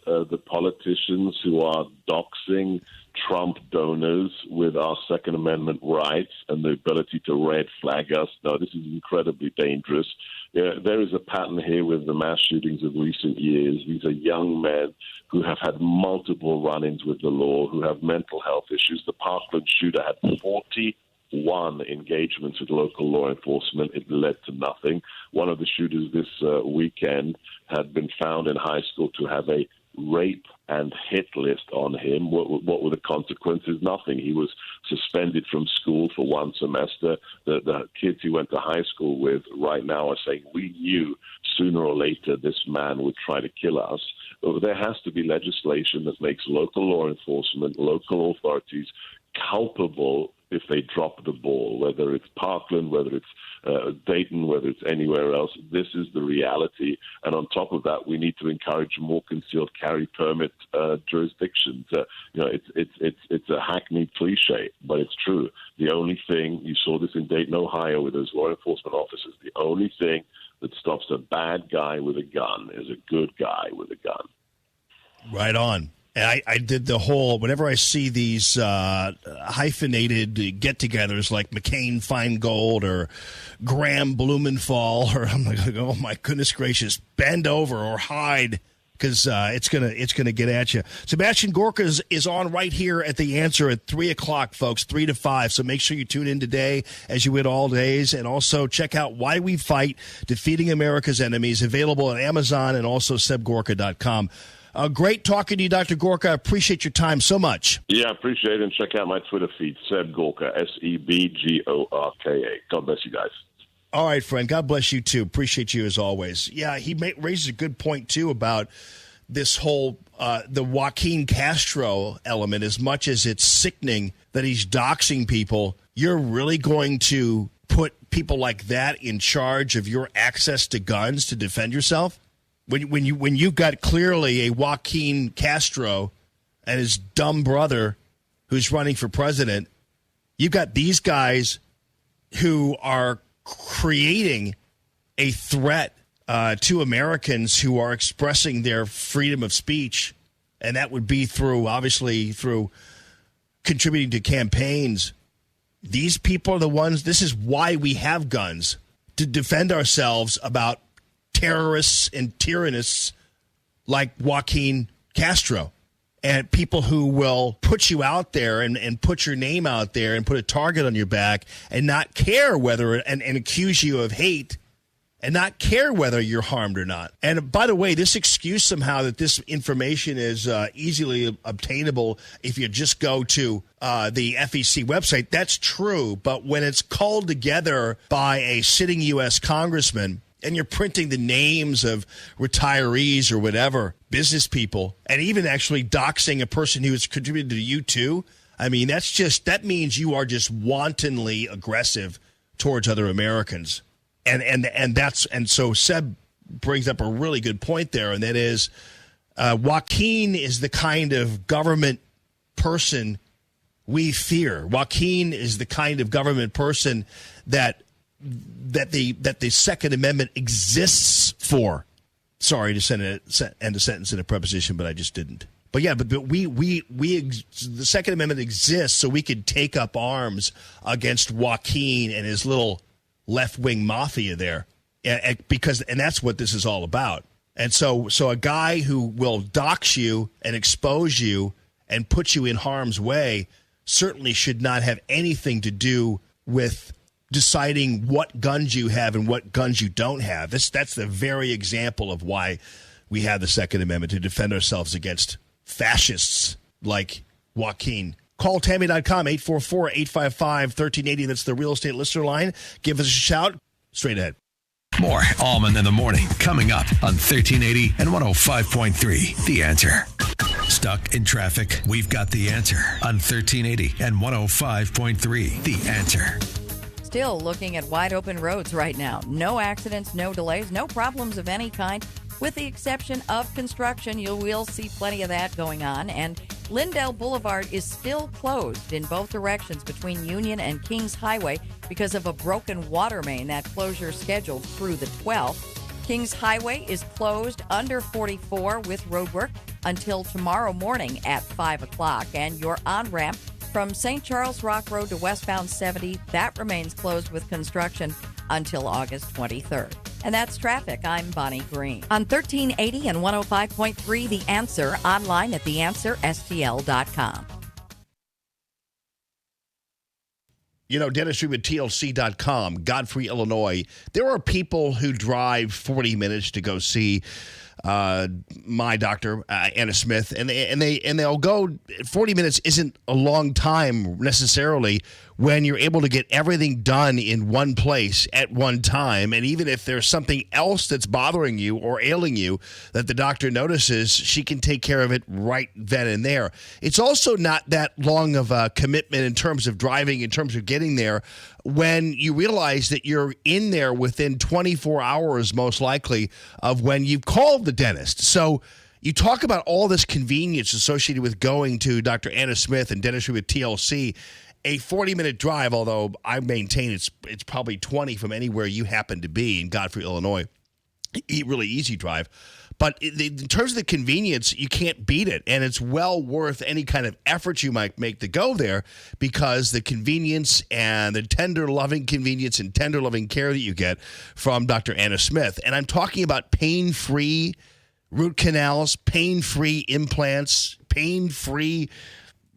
the politicians who are doxing Trump donors with our Second Amendment rights and the ability to red flag us. No, this is incredibly dangerous. There is a pattern here with the mass shootings of recent years. These are young men who have had multiple run-ins with the law, who have mental health issues. The Parkland shooter had 41 engagements with local law enforcement. It led to nothing. One of the shooters this weekend had been found in high school to have a rape and hit list on him. What were the consequences? Nothing. He was suspended from school for one semester. The kids he went to high school with right now are saying, we knew sooner or later this man would try to kill us. There has to be legislation that makes local law enforcement, local authorities culpable if they drop the ball, whether it's Parkland, whether it's Dayton, whether it's anywhere else. This is the reality. And on top of that, we need to encourage more concealed carry permit jurisdictions. It's a hackneyed cliche, but it's true. The only thing, you saw this in Dayton, Ohio, with those law enforcement officers, the only thing that stops a bad guy with a gun is a good guy with a gun. Right on. And I did the whole, whenever I see these hyphenated get-togethers like McCain-Feingold or Graham Blumenthal, or I'm like, oh my goodness gracious, bend over or hide, because it's gonna get at you. Sebastian Gorka is on right here at The Answer at 3 o'clock, folks, 3 to 5. So make sure you tune in today, as you would all days, and also check out Why We Fight: Defeating America's Enemies, available at Amazon and also SebGorka.com. Great talking to you, Dr. Gorka. I appreciate your time so much. Yeah, I appreciate it. And check out my Twitter feed, Seb Gorka, SEBGORKA. God bless you guys. All right, friend. God bless you, too. Appreciate you as always. Yeah, he raises a good point, too, about this whole the Joaquin Castro element. As much as it's sickening that he's doxing people, you're really going to put people like that in charge of your access to guns to defend yourself? When you've got clearly a Joaquin Castro and his dumb brother who's running for president, you've got these guys who are creating a threat to Americans who are expressing their freedom of speech, and that would be through contributing to campaigns. These people are the ones, this is why we have guns, to defend ourselves about terrorists and tyrannists like Joaquin Castro. And people who will put you out there and put your name out there and put a target on your back and not care whether, and accuse you of hate and not care whether you're harmed or not. And by the way, this excuse somehow that this information is easily obtainable if you just go to the FEC website, that's true. But when it's called together by a sitting U.S. congressman, and you're printing the names of retirees or whatever, business people, and even actually doxing a person who has contributed to you too, I mean, that means you are just wantonly aggressive towards other Americans. And so Seb brings up a really good point there, and that is Joaquin is the kind of government person we fear. Joaquin is the kind of government person that the Second Amendment exists for. Sorry to end a sentence in a preposition, but I just didn't. But yeah, but the Second Amendment exists so we could take up arms against Joaquin and his little left-wing mafia there, and that's what this is all about. And so a guy who will dox you and expose you and put you in harm's way certainly should not have anything to do with deciding what guns you have and what guns you don't have. That's the very example of why we have the Second Amendment, to defend ourselves against fascists like Joaquin. Call Tammy.com, 844-855-1380. That's the real estate listener line. Give us a shout. Straight ahead. More Allman in the morning coming up on 1380 and 105.3. The Answer. Stuck in traffic? We've got the answer on 1380 and 105.3. The Answer. Still looking at wide open roads right now. No accidents, no delays, no problems of any kind. With the exception of construction, you will see plenty of that going on. And Lindell Boulevard is still closed in both directions between Union and Kings Highway because of a broken water main. That closure is scheduled through the 12th. Kings Highway is closed under 44 with roadwork until tomorrow morning at 5 o'clock. And your on-ramp from St. Charles Rock Road to westbound 70, that remains closed with construction until August 23rd. And that's traffic. I'm Bonnie Green. On 1380 and 105.3, The Answer, online at theanswerstl.com. You know, dentistry with TLC.com, Godfrey, Illinois. There are people who drive 40 minutes to go see my doctor, Anna Smith, and they'll go. 40 minutes isn't a long time necessarily when you're able to get everything done in one place at one time. And even if there's something else that's bothering you or ailing you that the doctor notices, she can take care of it right then and there. It's also not that long of a commitment in terms of driving, in terms of getting there, when you realize that you're in there within 24 hours, most likely, of when you called the dentist. So you talk about all this convenience associated with going to Dr. Anna Smith and dentistry with TLC. A 40-minute drive, although I maintain it's probably 20 from anywhere you happen to be in Godfrey, Illinois. Really easy drive. But in terms of the convenience, you can't beat it. And it's well worth any kind of effort you might make to go there, because the convenience and the tender, loving convenience and tender, loving care that you get from Dr. Anna Smith. And I'm talking about pain-free root canals, pain-free implants, pain-free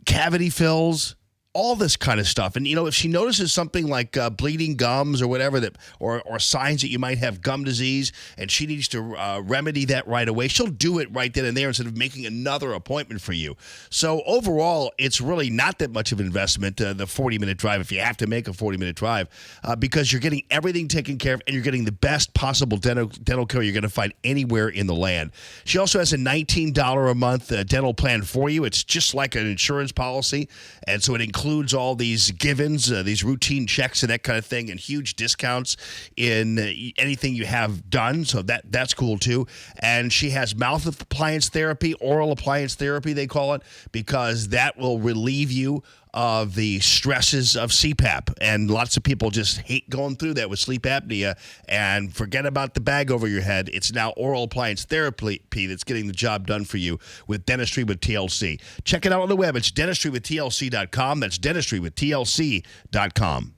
cavity fills, all this kind of stuff. And, you know, if she notices something like bleeding gums or whatever, that or signs that you might have gum disease and she needs to remedy that right away, she'll do it right then and there instead of making another appointment for you. So overall, it's really not that much of an investment, the 40-minute drive, if you have to make a 40-minute drive, because you're getting everything taken care of and you're getting the best possible dental care you're going to find anywhere in the land. She also has a $19 a month dental plan for you. It's just like an insurance policy, and so it includes all these givens, these routine checks and that kind of thing, and huge discounts in anything you have done. So that's cool too. And she has mouth appliance therapy, oral appliance therapy, they call it, because that will relieve you of the stresses of CPAP. And lots of people just hate going through that with sleep apnea and forget about the bag over your head. It's now oral appliance therapy that's getting the job done for you with Dentistry with TLC. Check it out on the web. It's dentistrywithtlc.com. That's dentistrywithtlc.com.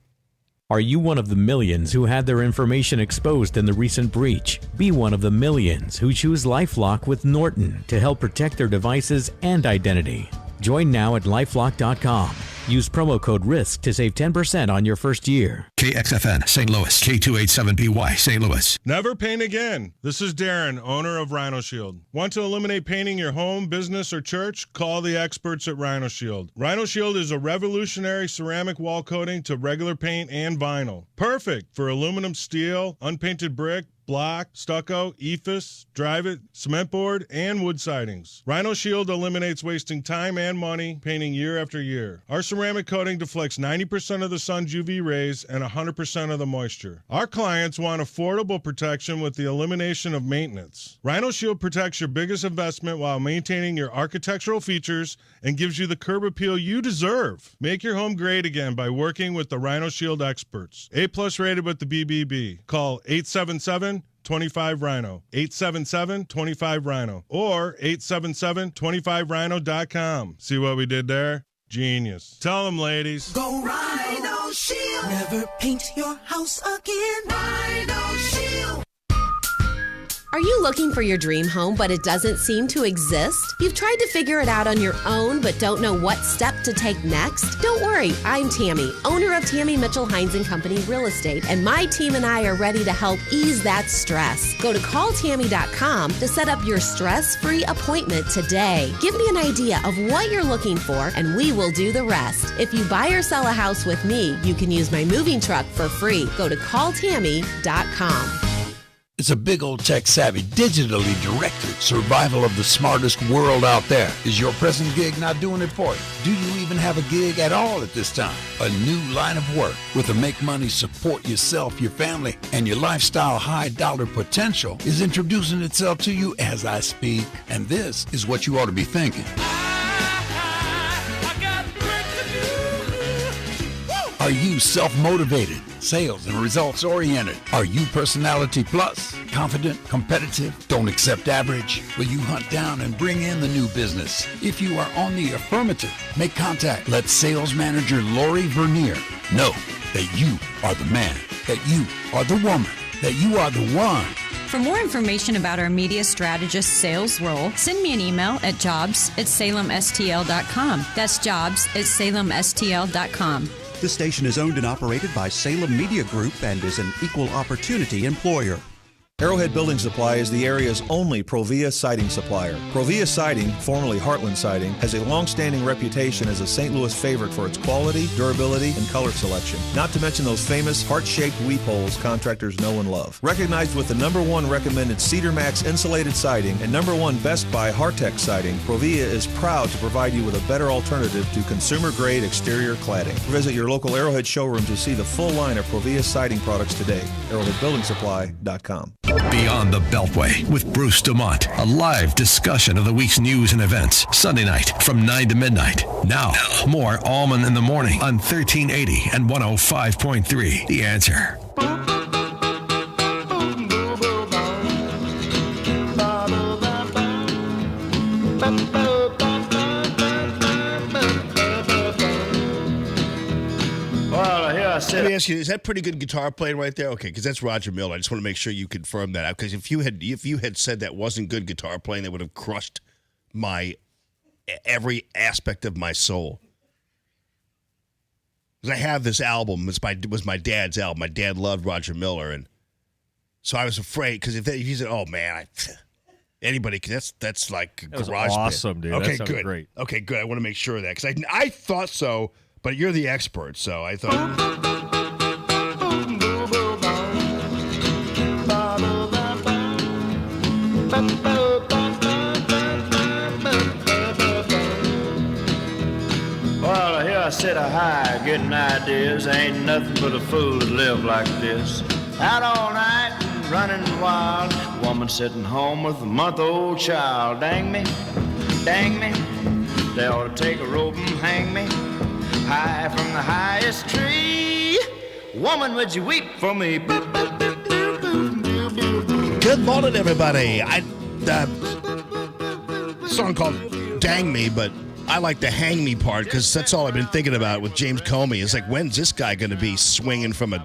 Are you one of the millions who had their information exposed in the recent breach? Be one of the millions who choose LifeLock with Norton to help protect their devices and identity. Join now at lifelock.com. Use promo code RISK to save 10% on your first year. KXFN, St. Louis, K287BY, St. Louis. Never paint again. This is Darren, owner of Rhino Shield. Want to eliminate painting your home, business, or church? Call the experts at Rhino Shield. Rhino Shield is a revolutionary ceramic wall coating to regular paint and vinyl. Perfect for aluminum, steel, unpainted brick, block, stucco, ephes, drive-it, cement board, and wood sidings. Rhino Shield eliminates wasting time and money painting year after year. Our ceramic coating deflects 90% of the sun's UV rays and 100% of the moisture. Our clients want affordable protection with the elimination of maintenance. Rhino Shield protects your biggest investment while maintaining your architectural features and gives you the curb appeal you deserve. Make your home great again by working with the Rhino Shield experts. A+ rated with the BBB. Call 877-25-RHINO, 877-25-RHINO, or 877-25rhino.com. See what we did there? Genius. Tell them, ladies. Go Rhino Shield. Never paint your house again. Rhino Shield. Are you looking for your dream home, but it doesn't seem to exist? You've tried to figure it out on your own, but don't know what step to take next? Don't worry, I'm Tammy, owner of Tammy Mitchell Hines & Company Real Estate, and my team and I are ready to help ease that stress. Go to calltammy.com to set up your stress-free appointment today. Give me an idea of what you're looking for, and we will do the rest. If you buy or sell a house with me, you can use my moving truck for free. Go to calltammy.com. It's a big old tech-savvy, digitally directed survival of the smartest world out there. Is your present gig not doing it for you? Do you even have a gig at all at this time? A new line of work with a make money, support yourself, your family, and your lifestyle high-dollar potential is introducing itself to you as I speak. And this is what you ought to be thinking. Are you self-motivated, sales and results-oriented? Are you personality plus, confident, competitive, don't accept average? Will you hunt down and bring in the new business? If you are on the affirmative, make contact. Let sales manager Lori Vernier know that you are the man, that you are the woman, that you are the one. For more information about our media strategist sales role, send me an email at jobs@salemstl.com. That's jobs@salemstl.com. This station is owned and operated by Salem Media Group and is an equal opportunity employer. Arrowhead Building Supply is the area's only Provia siding supplier. Provia Siding, formerly Heartland Siding, has a long-standing reputation as a St. Louis favorite for its quality, durability, and color selection. Not to mention those famous heart-shaped weep holes contractors know and love. Recognized with the #1 recommended Cedar Max insulated siding and #1 Best Buy Hartex siding, Provia is proud to provide you with a better alternative to consumer-grade exterior cladding. Visit your local Arrowhead showroom to see the full line of Provia siding products today. ArrowheadBuildingSupply.com. Beyond the Beltway with Bruce Dumont. A live discussion of the week's news and events. Sunday night from 9 to midnight. Now, more Allman in the Morning on 1380 and 105.3. The Answer. Let me ask you, is that pretty good guitar playing right there? Okay, because that's Roger Miller. I just want to make sure you confirm that. Because if you had said that wasn't good guitar playing, that would have crushed my every aspect of my soul. Because I have this album. It was my dad's album. My dad loved Roger Miller, and so I was afraid because if he said, "Oh man, anybody," that's like that was garage awesome, band. Dude. Okay, that good. Great. Okay, good. I want to make sure of that because I thought so. But you're the expert, so I thought. Well, here I sit high, getting ideas. Ain't nothing but a fool to live like this. Out all night, running wild. Woman sitting home with a month-old child. Dang me, they ought to take a rope and hang me. high from the highest tree. Woman, would you weep for me? Good morning, everybody. Song called Dang Me, but I like the hang me part because that's all I've been thinking about with James Comey. It's like, when's this guy going to be swinging from a...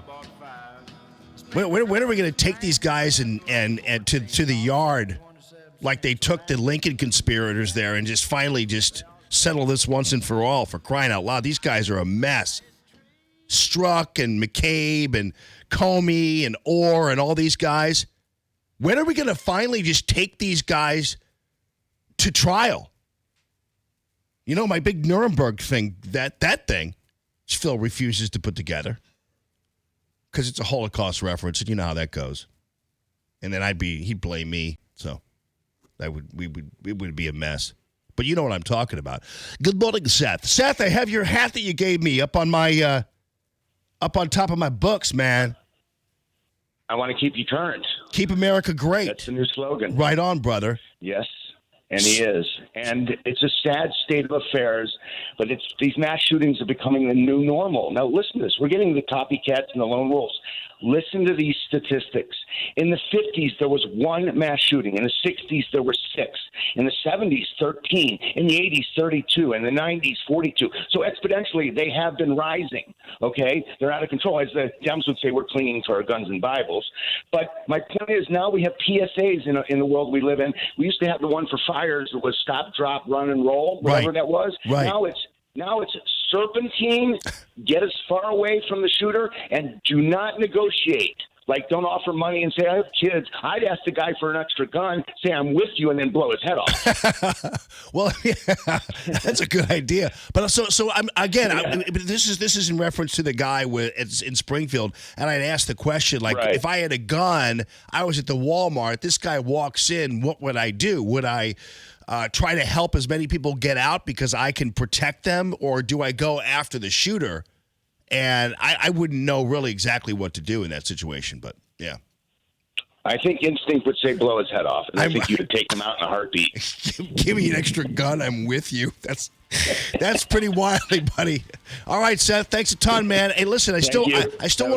When are we going to take these guys and to the yard like they took the Lincoln conspirators there and just finally just settle this once and for all, for crying out loud? These guys are a mess. Strzok and McCabe and Comey and Orr and all these guys. When are we going to finally just take these guys to trial? You know, my big Nuremberg thing, that thing, Phil refuses to put together because it's a Holocaust reference, and you know how that goes. And then he'd blame me, so it would be a mess. But you know what I'm talking about. Good morning, Seth. Seth, I have your hat that you gave me up on my up on top of my books, man. I want to keep you current. Keep America great. That's the new slogan. Right on, brother. Yes. And he is. And it's a sad state of affairs, but these mass shootings are becoming the new normal. Now, listen to this. We're getting the copycats and the lone wolves. Listen to these statistics. In the 50s, there was one mass shooting. In the 60s, there were 6. In the 70s, 13. In the 80s, 32. In the 90s, 42. So exponentially, they have been rising, okay? They're out of control. As the Dems would say, we're clinging to our guns and Bibles. But my point is now we have PSAs in the world we live in. We used to have the one for fires that was stop, drop, run, and roll, whatever that was. Right. Now it's serpentine, get as far away from the shooter, and do not negotiate. Like, don't offer money and say, I have kids. I'd ask the guy for an extra gun, say, I'm with you, and then blow his head off. Well, yeah, that's a good idea. But so I'm again, this is in reference to the guy in Springfield, and I'd asked the question, like, if I had a gun, I was at the Walmart, this guy walks in, what would I do? Would I try to help as many people get out because I can protect them, or do I go after the shooter? And I wouldn't know really exactly what to do in that situation, but yeah. I think instinct would say blow his head off, and I think you would take him out in a heartbeat. Give me an extra gun, I'm with you. That's pretty wily, buddy. All right, Seth, thanks a ton, man. Hey, listen, I still want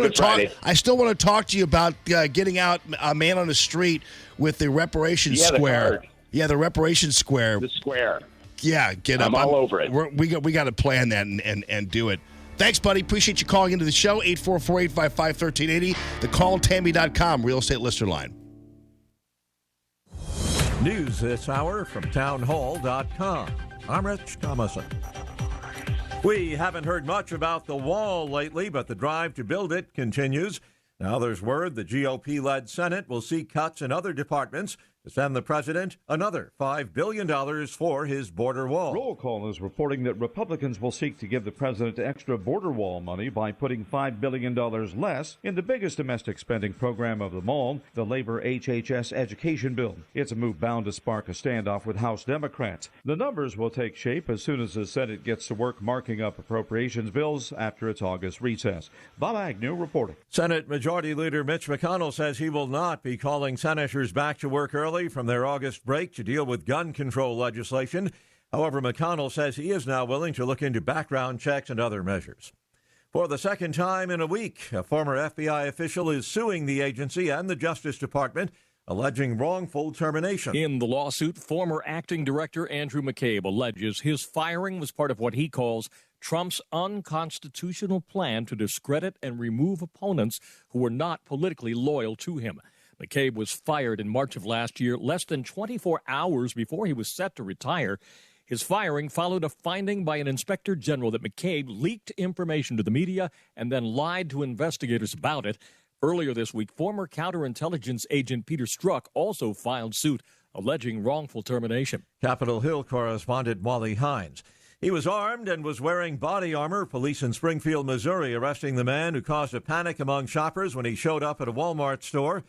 to talk. I still want to talk to you about getting out a man on the street with the reparations square. The reparations square. The square. Yeah, get up. I'm all over it. We got to plan that and do it. Thanks, buddy. Appreciate you calling into the show. 844-855-1380. The calltammy.com real estate listener line. News this hour from townhall.com. I'm Rich Thomason. We haven't heard much about the wall lately, but the drive to build it continues. Now there's word the GOP-led Senate will see cuts in other departments to send the president another $5 billion for his border wall. Roll Call is reporting that Republicans will seek to give the president extra border wall money by putting $5 billion less in the biggest domestic spending program of them all, the labor HHS education bill. It's a move bound to spark a standoff with House Democrats. The numbers will take shape as soon as the Senate gets to work marking up appropriations bills after its August recess. Bob Agnew reporting. Senate Majority Leader Mitch McConnell says he will not be calling senators back to work early from their August break to deal with gun control legislation. However, McConnell says he is now willing to look into background checks and other measures. For the second time in a week, a former FBI official is suing the agency and the Justice Department, alleging wrongful termination. In the lawsuit, former acting director Andrew McCabe alleges his firing was part of what he calls Trump's unconstitutional plan to discredit and remove opponents who were not politically loyal to him. McCabe was fired in March of last year, less than 24 hours before he was set to retire. His firing followed a finding by an inspector general that McCabe leaked information to the media and then lied to investigators about it. Earlier this week, former counterintelligence agent Peter Strzok also filed suit, alleging wrongful termination. Capitol Hill correspondent Wally Hines. He was armed and was wearing body armor. Police in Springfield, Missouri, arresting the man who caused a panic among shoppers when he showed up at a Walmart store.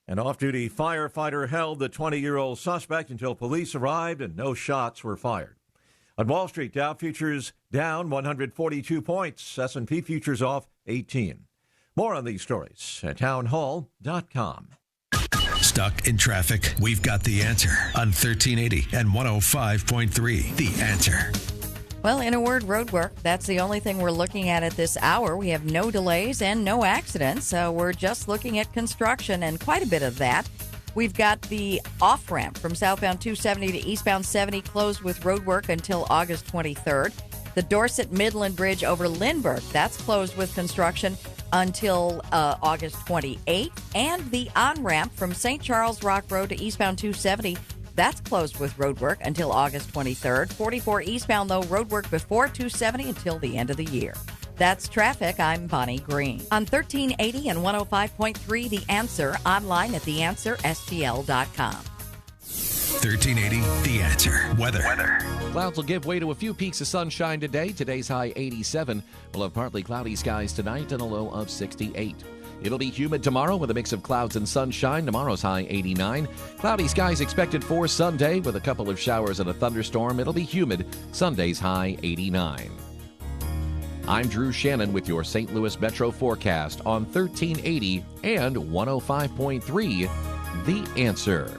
An off-duty firefighter held the 20-year-old suspect until police arrived and no shots were fired. On Wall Street, Dow futures down 142 points. S&P futures off 18. More on these stories at townhall.com. Stuck in traffic? We've got the answer on 1380 and 105.3. The Answer. Well, in a word, road work. That's the only thing we're looking at this hour. We have no delays and no accidents. We're just looking at construction and quite a bit of that. We've got the off-ramp from southbound 270 to eastbound 70 closed with road work until August 23rd. The Dorset-Midland Bridge over Lindbergh, that's closed with construction until August 28th. And the on-ramp from St. Charles Rock Road to eastbound 270, that's closed with road work until August 23rd. 44 eastbound, though, road work before 270 until the end of the year. That's traffic. I'm Bonnie Green. On 1380 and 105.3, The Answer, online at theanswerstl.com. 1380, The Answer. Weather. Clouds will give way to a few peaks of sunshine today. Today's high 87. We'll have partly cloudy skies tonight and a low of 68. It'll be humid tomorrow with a mix of clouds and sunshine. Tomorrow's high 89. Cloudy skies expected for Sunday with a couple of showers and a thunderstorm. It'll be humid. Sunday's high 89. I'm Drew Shannon with your St. Louis Metro forecast on 1380 and 105.3 The Answer.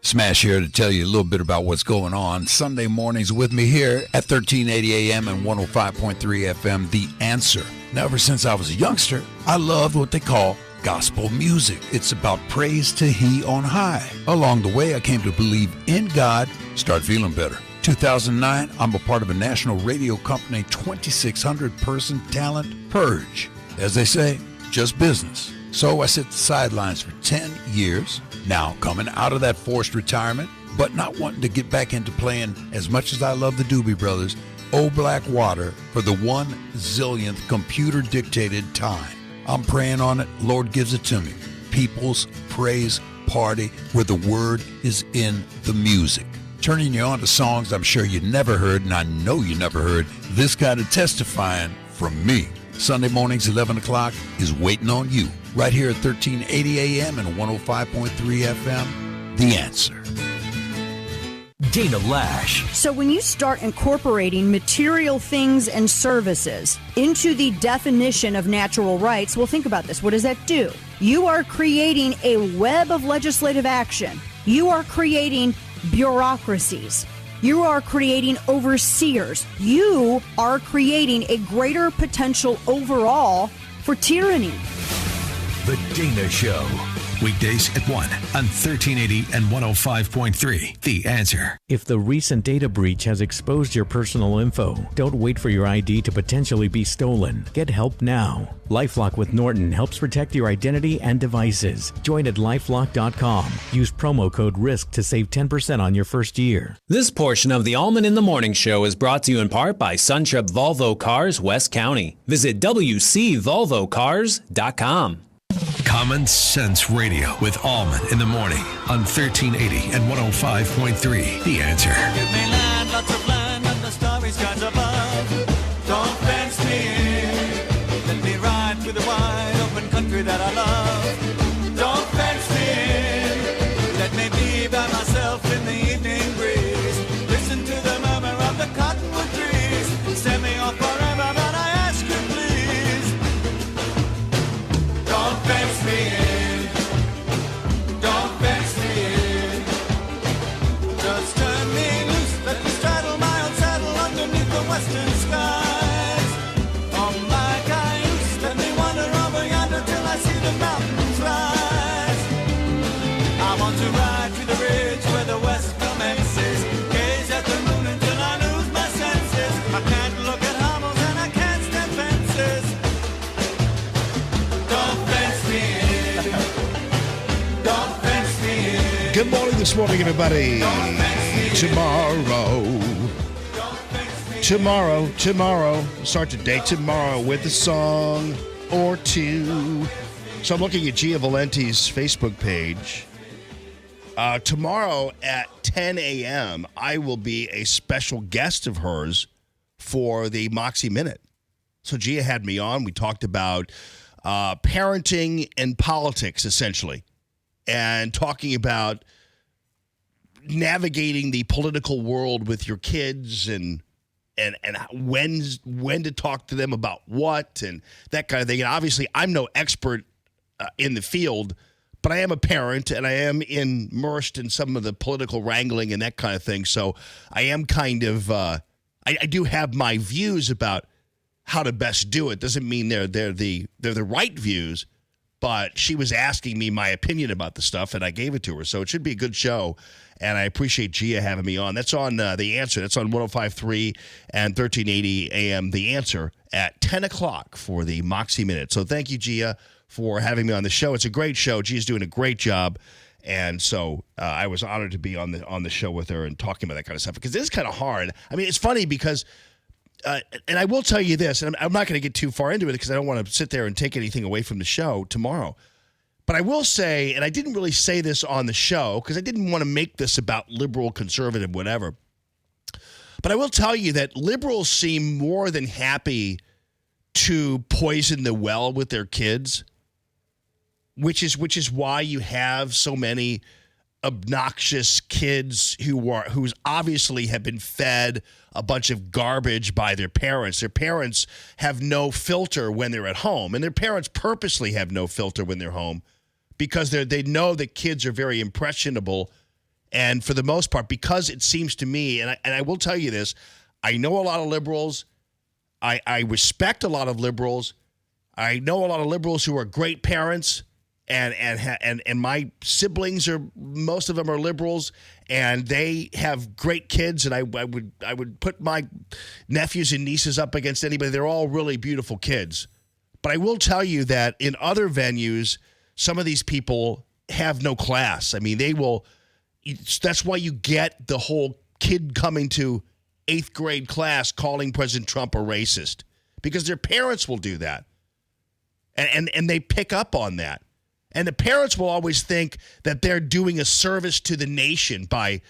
Smash here to tell you a little bit about what's going on Sunday mornings with me here at 1380 AM and 105.3 FM, The Answer. Now, ever since I was a youngster, I loved what they call gospel music. It's about praise to He on high. Along the way, I came to believe in God, start feeling better. 2009, I'm a part of a national radio company, 2,600-person talent purge. As they say, just business. So I sit the sidelines for 10 years. Now, coming out of that forced retirement, but not wanting to get back into playing as much as I love the Doobie Brothers, Old Black Water for the 1,000,000th computer-dictated time. I'm praying on it. Lord gives it to me. People's Praise Party, where the word is in the music. Turning you on to songs I'm sure you never heard, and I know you never heard, this kind of testifying from me. Sunday mornings, 11 o'clock, is waiting on you. Right here at 1380 AM and 105.3 FM, The Answer. Dana Lash. So when you start incorporating material things and services into the definition of natural rights, well, think about this. What does that do? You are creating a web of legislative action. You are creating bureaucracies. You are creating overseers. You are creating a greater potential overall for tyranny. The Dana Show. Weekdays at 1 on 1380 and 105.3. The Answer. If the recent data breach has exposed your personal info, don't wait for your ID to potentially be stolen. Get help now. LifeLock with Norton helps protect your identity and devices. Join at lifelock.com. Use promo code RISK to save 10% on your first year. This portion of the Allman in the Morning Show is brought to you in part by Suntrip Volvo Cars, West County. Visit WCVolvoCars.com. Common Sense Radio with Allman in the morning on 1380 and 105.3. The Answer. Give me land, lots of land, and the starry skies above. Don't fence me in. Let me ride through the wide open country that I love. Don't fence me in. Let me be by myself in the evening breeze. Listen to the murmur of the cottonwood trees. Send me off forever, but I ask you please. Don't fence me in. Don't fence me in. Just turn me loose. Let me straddle my old saddle underneath the western skies. On my cayuse, let me wander over yonder till I see the mountains rise. I want to ride to the ridge where the west commences. Gaze at the moon until I lose my senses. I can't look at hovels and I can't stand fences. Don't fence me in. Don't fence me in. Good morning this morning, everybody. Tomorrow. Start the day tomorrow with a song or two. So I'm looking at Gia Valenti's Facebook page. Tomorrow at 10 a.m., I will be a special guest of hers for the Moxie Minute. So Gia had me on. We talked about parenting and politics, essentially, and talking about navigating the political world with your kids and when to talk to them about what and that kind of thing. And obviously, I'm no expert in the field, but I am a parent and I am immersed in some of the political wrangling and that kind of thing. So I am kind of I do have my views about how to best do it. Doesn't mean they're the right views, but she was asking me my opinion about the stuff, and I gave it to her. So it should be a good show, and I appreciate Gia having me on. That's on The Answer. That's on 105.3 and 1380 AM The Answer at 10 o'clock for the Moxie Minute. So thank you, Gia, for having me on the show. It's a great show. Gia's doing a great job. And so I was honored to be on the show with her and talking about that kind of stuff, because it is kind of hard. I mean, it's funny because, and I will tell you this, and I'm not going to get too far into it because I don't want to sit there and take anything away from the show tomorrow. But I will say, and I didn't really say this on the show because I didn't want to make this about liberal, conservative, whatever. But I will tell you that liberals seem more than happy to poison the well with their kids, which is why you have so many obnoxious kids who's obviously have been fed a bunch of garbage by their parents. Their parents have no filter when they're at home, and their parents purposely have no filter when they're home because they know that kids are very impressionable. And for the most part, because it seems to me, and I will tell you this, I know a lot of liberals. I respect a lot of liberals. I know a lot of liberals who are great parents. And my siblings most of them are liberals, and they have great kids, and I would put my nephews and nieces up against anybody. They're all really beautiful kids. But I will tell you that in other venues, some of these people have no class. I mean, that's why you get the whole kid coming to 8th grade class calling President Trump a racist, because their parents will do that. And they pick up on that. And the parents will always think that they're doing a service to the nation by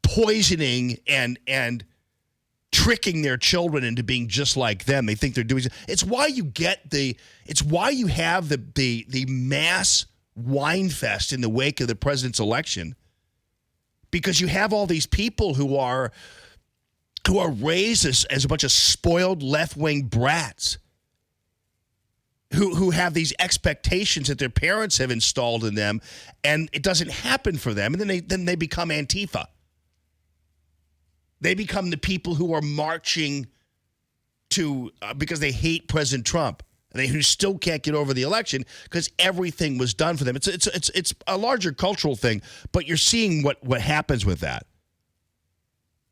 poisoning and tricking their children into being just like them. They think they're doing. It's why you have the mass wine fest in the wake of the president's election, because you have all these people who are raised as a bunch of spoiled left-wing brats. Who have these expectations that their parents have installed in them, and it doesn't happen for them, and then they become Antifa. They become the people who are marching to because they hate President Trump, and who still can't get over the election because everything was done for them. It's a larger cultural thing, but you're seeing what happens with that.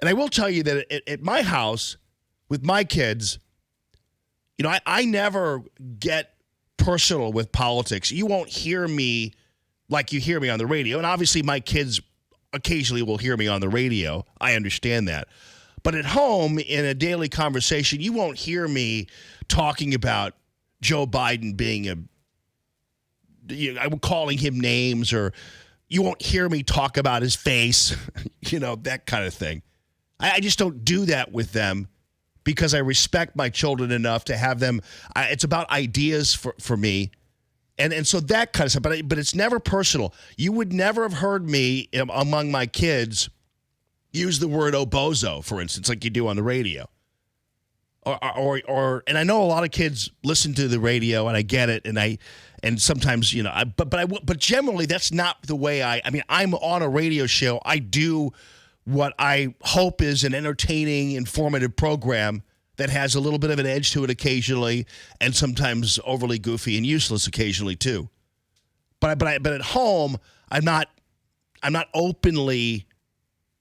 And I will tell you that at my house with my kids, you know, I never get personal with politics. You won't hear me like you hear me on the radio. And obviously my kids occasionally will hear me on the radio. I understand that. But at home, in a daily conversation, you won't hear me talking about Joe Biden being I'm calling him names, or you won't hear me talk about his face, that kind of thing. I just don't do that with them, because I respect my children enough to have them. It's about ideas for me. And so that kind of stuff. But it's never personal. You would never have heard me among my kids use the word obozo, for instance, like you do on the radio. And I know a lot of kids listen to the radio, and I get it. And sometimes, but generally that's not the way I'm on a radio show. I do what I hope is an entertaining, informative program that has a little bit of an edge to it occasionally, and sometimes overly goofy and useless occasionally too. But at home, I'm not openly.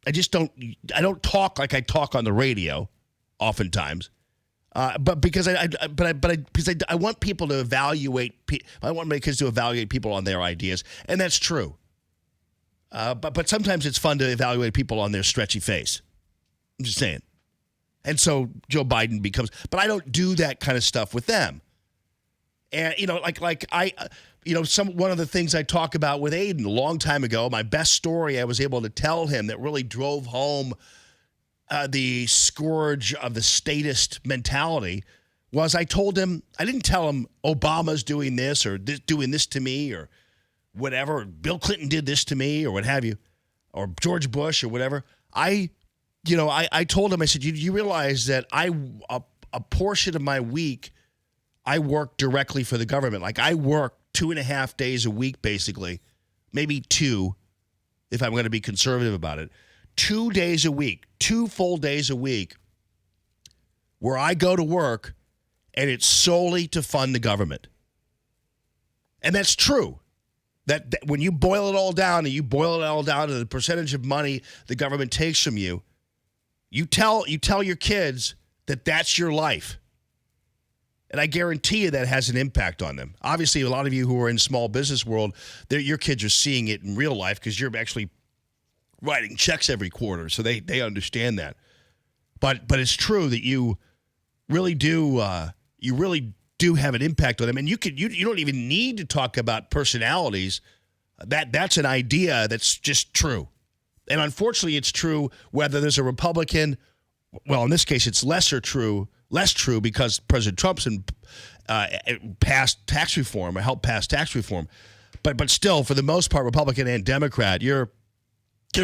I don't talk like I talk on the radio, oftentimes. But because I want people to evaluate. I want my kids to evaluate people on their ideas, and that's true. But sometimes it's fun to evaluate people on their stretchy face. I'm just saying. And so Joe Biden becomes, but I don't do that kind of stuff with them. And one of the things I talk about with Aiden a long time ago, my best story I was able to tell him that really drove home the scourge of the statist mentality was I didn't tell him Obama's doing this or doing this to me or whatever, Bill Clinton did this to me or what have you, or George Bush or whatever. I told him, I said, you realize that a portion of my week, I work directly for the government. Like I work 2.5 days a week, basically, maybe 2, if I'm going to be conservative about it. 2 days a week, 2 full days a week where I go to work and it's solely to fund the government. And that's true. That when you boil it all down and you boil it all down to the percentage of money the government takes from you, you tell your kids that that's your life. And I guarantee you that has an impact on them. Obviously, a lot of you who are in small business world, your kids are seeing it in real life because you're actually writing checks every quarter, so they understand that. But it's true that you really do have an impact on them, and you don't even need to talk about personalities. That's an idea that's just true, and unfortunately, it's true whether there's a Republican. Well, in this case, it's less true because President Trump's passed tax reform or helped pass tax reform, but still, for the most part, Republican and Democrat, you're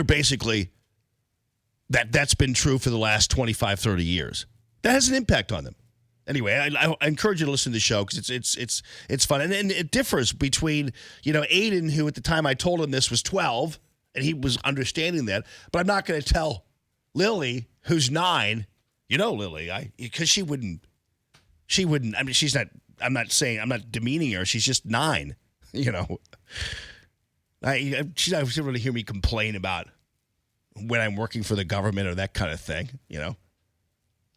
basically that's been true for the last 25, 30 years. That has an impact on them. Anyway, I encourage you to listen to the show because it's fun. And it differs between, Aiden, who at the time I told him this was 12, and he was understanding that. But I'm not going to tell Lily, who's 9, Lily, because she wouldn't, I mean, she's not, I'm not demeaning her. She's just 9, She doesn't really hear me complain about when I'm working for the government or that kind of thing,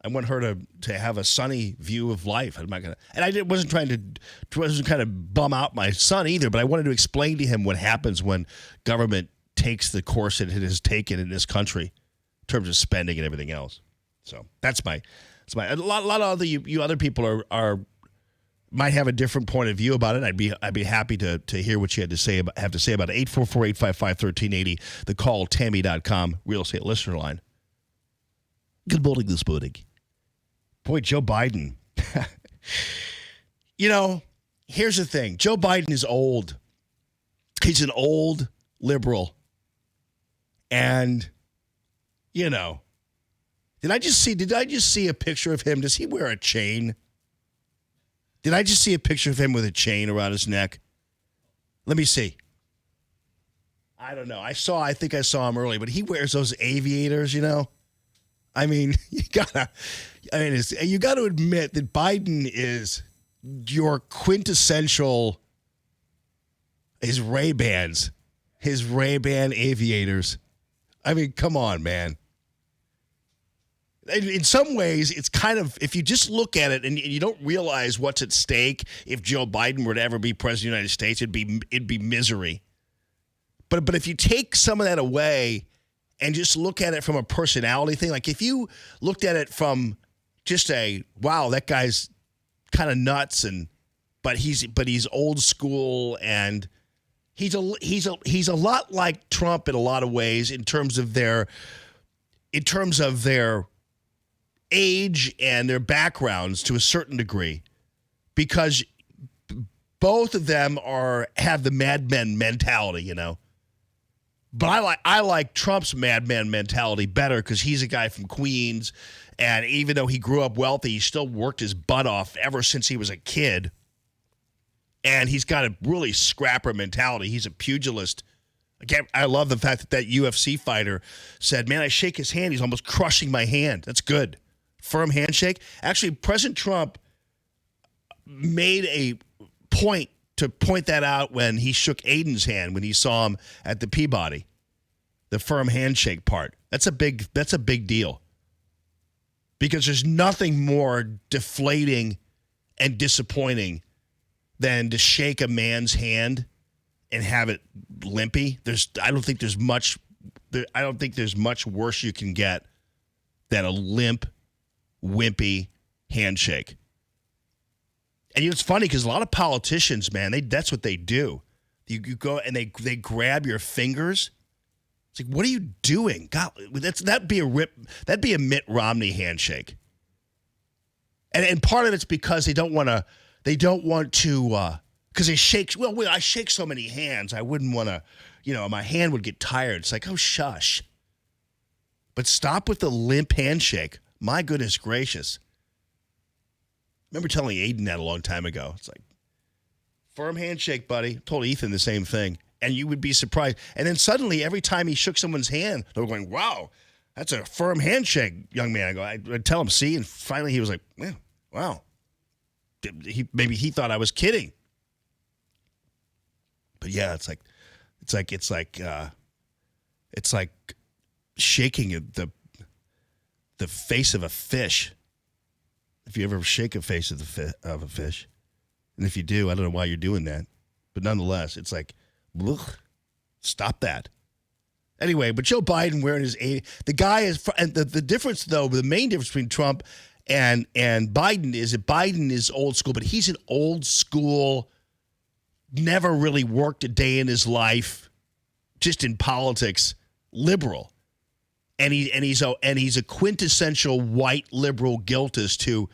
I want her to have a sunny view of life. I'm not gonna, and I wasn't trying to bum out my son either, but I wanted to explain to him what happens when government takes the course that it has taken in this country in terms of spending and everything else. So that's a lot of you other people are might have a different point of view about it. I'd be happy to hear what you have to say about it. 844-855-1380. The call, Tammy.com, real estate listener line. Good morning this morning. Boy, Joe Biden. Here's the thing. Joe Biden is old. He's an old liberal. And, did I just see a picture of him? Does he wear a chain? Did I just see a picture of him with a chain around his neck? Let me see. I don't know. I think I saw him early, but he wears those aviators, I mean, you gotta admit that Biden is your quintessential, his Ray-Ban aviators. I mean, come on, man. In some ways, it's kind of, if you just look at it and you don't realize what's at stake, if Joe Biden were to ever be president of the United States, it'd be misery. But if you take some of that away and just look at it from a personality thing, like if you looked at it from just wow, that guy's kind of nuts, but he's old school, and he's a lot like Trump in a lot of ways in terms of their age and their backgrounds to a certain degree, because both of them have the madmen mentality, But I like Trump's madman mentality better because he's a guy from Queens, and even though he grew up wealthy, he still worked his butt off ever since he was a kid. And he's got a really scrapper mentality. He's a pugilist. Again, I love the fact that UFC fighter said, "Man, I shake his hand. He's almost crushing my hand." That's good. Firm handshake. Actually, President Trump made a point to point that out when he shook Aiden's hand when he saw him at the Peabody. The firm handshake part. That's a big deal. Because there's nothing more deflating and disappointing than to shake a man's hand and have it limpy. I don't think there's much worse you can get than a limp, wimpy handshake. And it's funny because a lot of politicians, man, that's what they do. You go and they grab your fingers. It's like, what are you doing? God, that'd be a Mitt Romney handshake. And part of it's because they don't want to, because they shake. Well, I shake so many hands, I wouldn't want to, my hand would get tired. It's like, oh, shush. But stop with the limp handshake. My goodness gracious. I remember telling Aiden that a long time ago. It's like, firm handshake, buddy. Told Ethan the same thing. And you would be surprised. And then suddenly, every time he shook someone's hand, they were going, wow, That's a firm handshake, young man. I tell him, see? And finally he was like, yeah, wow. Maybe he thought I was kidding. But yeah, it's like shaking the face of a fish. If you ever shake a face of a fish, and if you do, I don't know why you're doing that, but nonetheless, it's like, ugh, stop that. Anyway, but Joe Biden wearing his the guy is, and the difference though, the main difference between Trump and Biden is that Biden is old school, but he's an old school, never really worked a day in his life, just in politics, liberal. And he's a quintessential white liberal guiltist who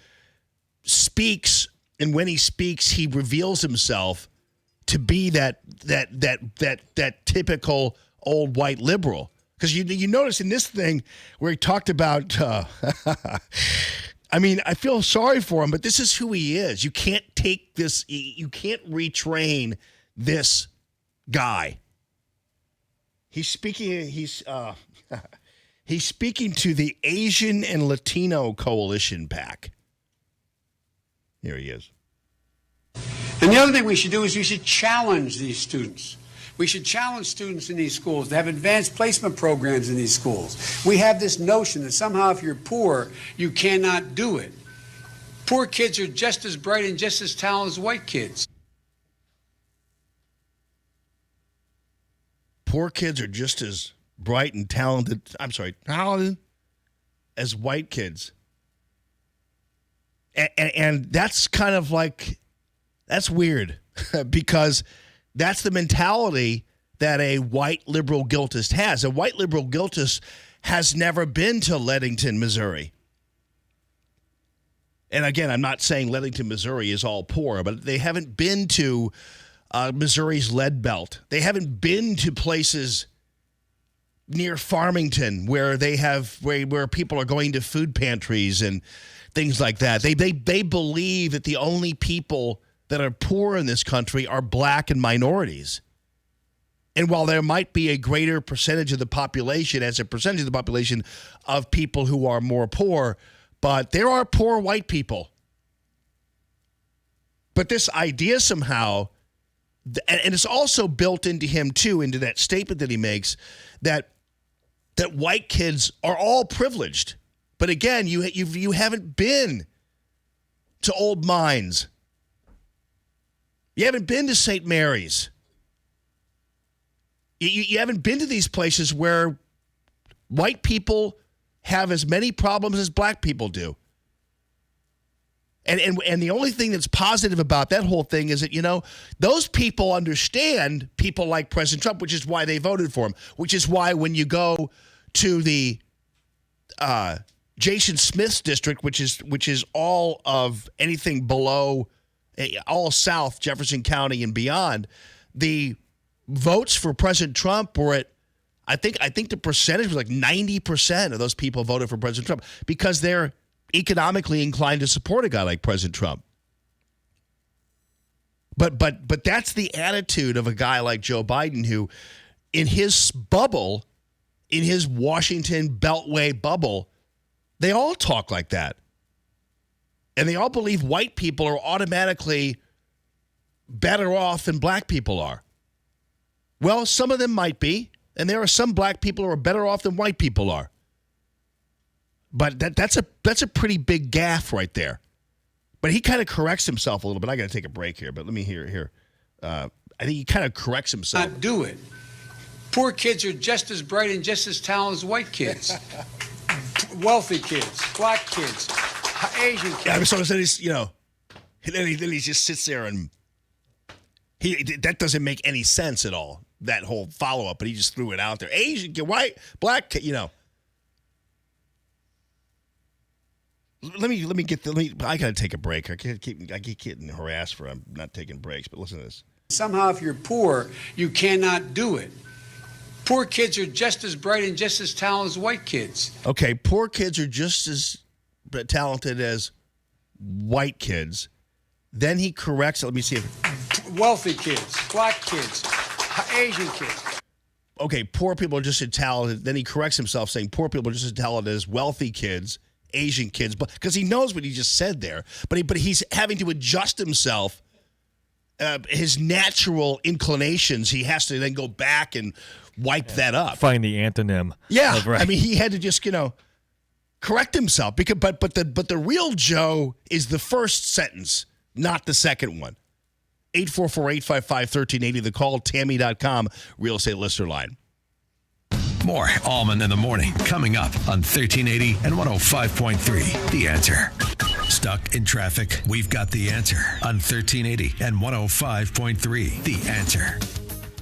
speaks, and when he speaks, he reveals himself to be that typical old white liberal. Because you notice in this thing where he talked about, I mean, I feel sorry for him, but this is who he is. You can't take this, you can't retrain this guy. He's speaking to the Asian and Latino Coalition PAC. Here he is. And the other thing we should do is we should challenge these students. We should challenge students in these schools to have advanced placement programs in these schools. We have this notion that somehow if you're poor, you cannot do it. Poor kids are just as bright and just as talented as white kids. Poor kids are just as bright and talented as white kids. And that's kind of like, that's weird because that's the mentality that a white liberal guiltist has. A white liberal guiltist has never been to Leadington, Missouri. And again, I'm not saying Leadington, Missouri is all poor, but they haven't been to Missouri's lead belt. They haven't been to places near Farmington where they have where people are going to food pantries and things like that. They believe that the only people that are poor in this country are black and minorities. And while there might be a greater percentage of the population as a percentage of the population of people who are more poor, but there are poor white people. But this idea somehow, and it's also built into him too, into that statement that he makes, that white kids are all privileged. But again, you haven't been to Old Mines. You haven't been to St. Mary's. You haven't been to these places where white people have as many problems as black people do. And the only thing that's positive about that whole thing is that, you know, those people understand people like President Trump, which is why they voted for him, which is why when you go to the Jason Smith's district, which is all of anything below, all South Jefferson County and beyond, the votes for President Trump were at, I think the percentage was like 90% of those people voted for President Trump because they're economically inclined to support a guy like President Trump. But that's the attitude of a guy like Joe Biden, who in his bubble, in his Washington Beltway bubble, they all talk like that. And they all believe white people are automatically better off than black people are. Well, some of them might be, and there are some black people who are better off than white people are. But that's a pretty big gaffe right there. But he kind of corrects himself a little bit. I got to take a break here, but let me hear here. I think he kind of corrects himself. Not do it. Poor kids are just as bright and just as talented as white kids. Wealthy kids, black kids, Asian kids. Yeah, so he's, you know, then he just sits there and that doesn't make any sense at all, that whole follow-up, but he just threw it out there. Asian kid, white, black kid, you know. I got to take a break. I keep getting harassed for I'm not taking breaks, but listen to this. Somehow if you're poor, you cannot do it. Poor kids are just as bright and just as talented as white kids. Okay, poor kids are just as talented as white kids. Then he corrects it. Let me see if... Wealthy kids, black kids, Asian kids. okay, poor people are just as talented. Then he corrects himself saying poor people are just as talented as wealthy kids, Asian kids, but because he knows what he just said there. But he's having to adjust himself, his natural inclinations. He has to then go back and wipe that up. Find the antonym. Yeah, right. I mean, he had to just correct himself because but the real Joe is the first sentence, not the second one. 844-855-1380, the call, Tammy.com, real estate listener line. More Allman in the Morning coming up on 1380 and 105.3. The Answer. Stuck in traffic? We've got the answer on 1380 and 105.3. The Answer.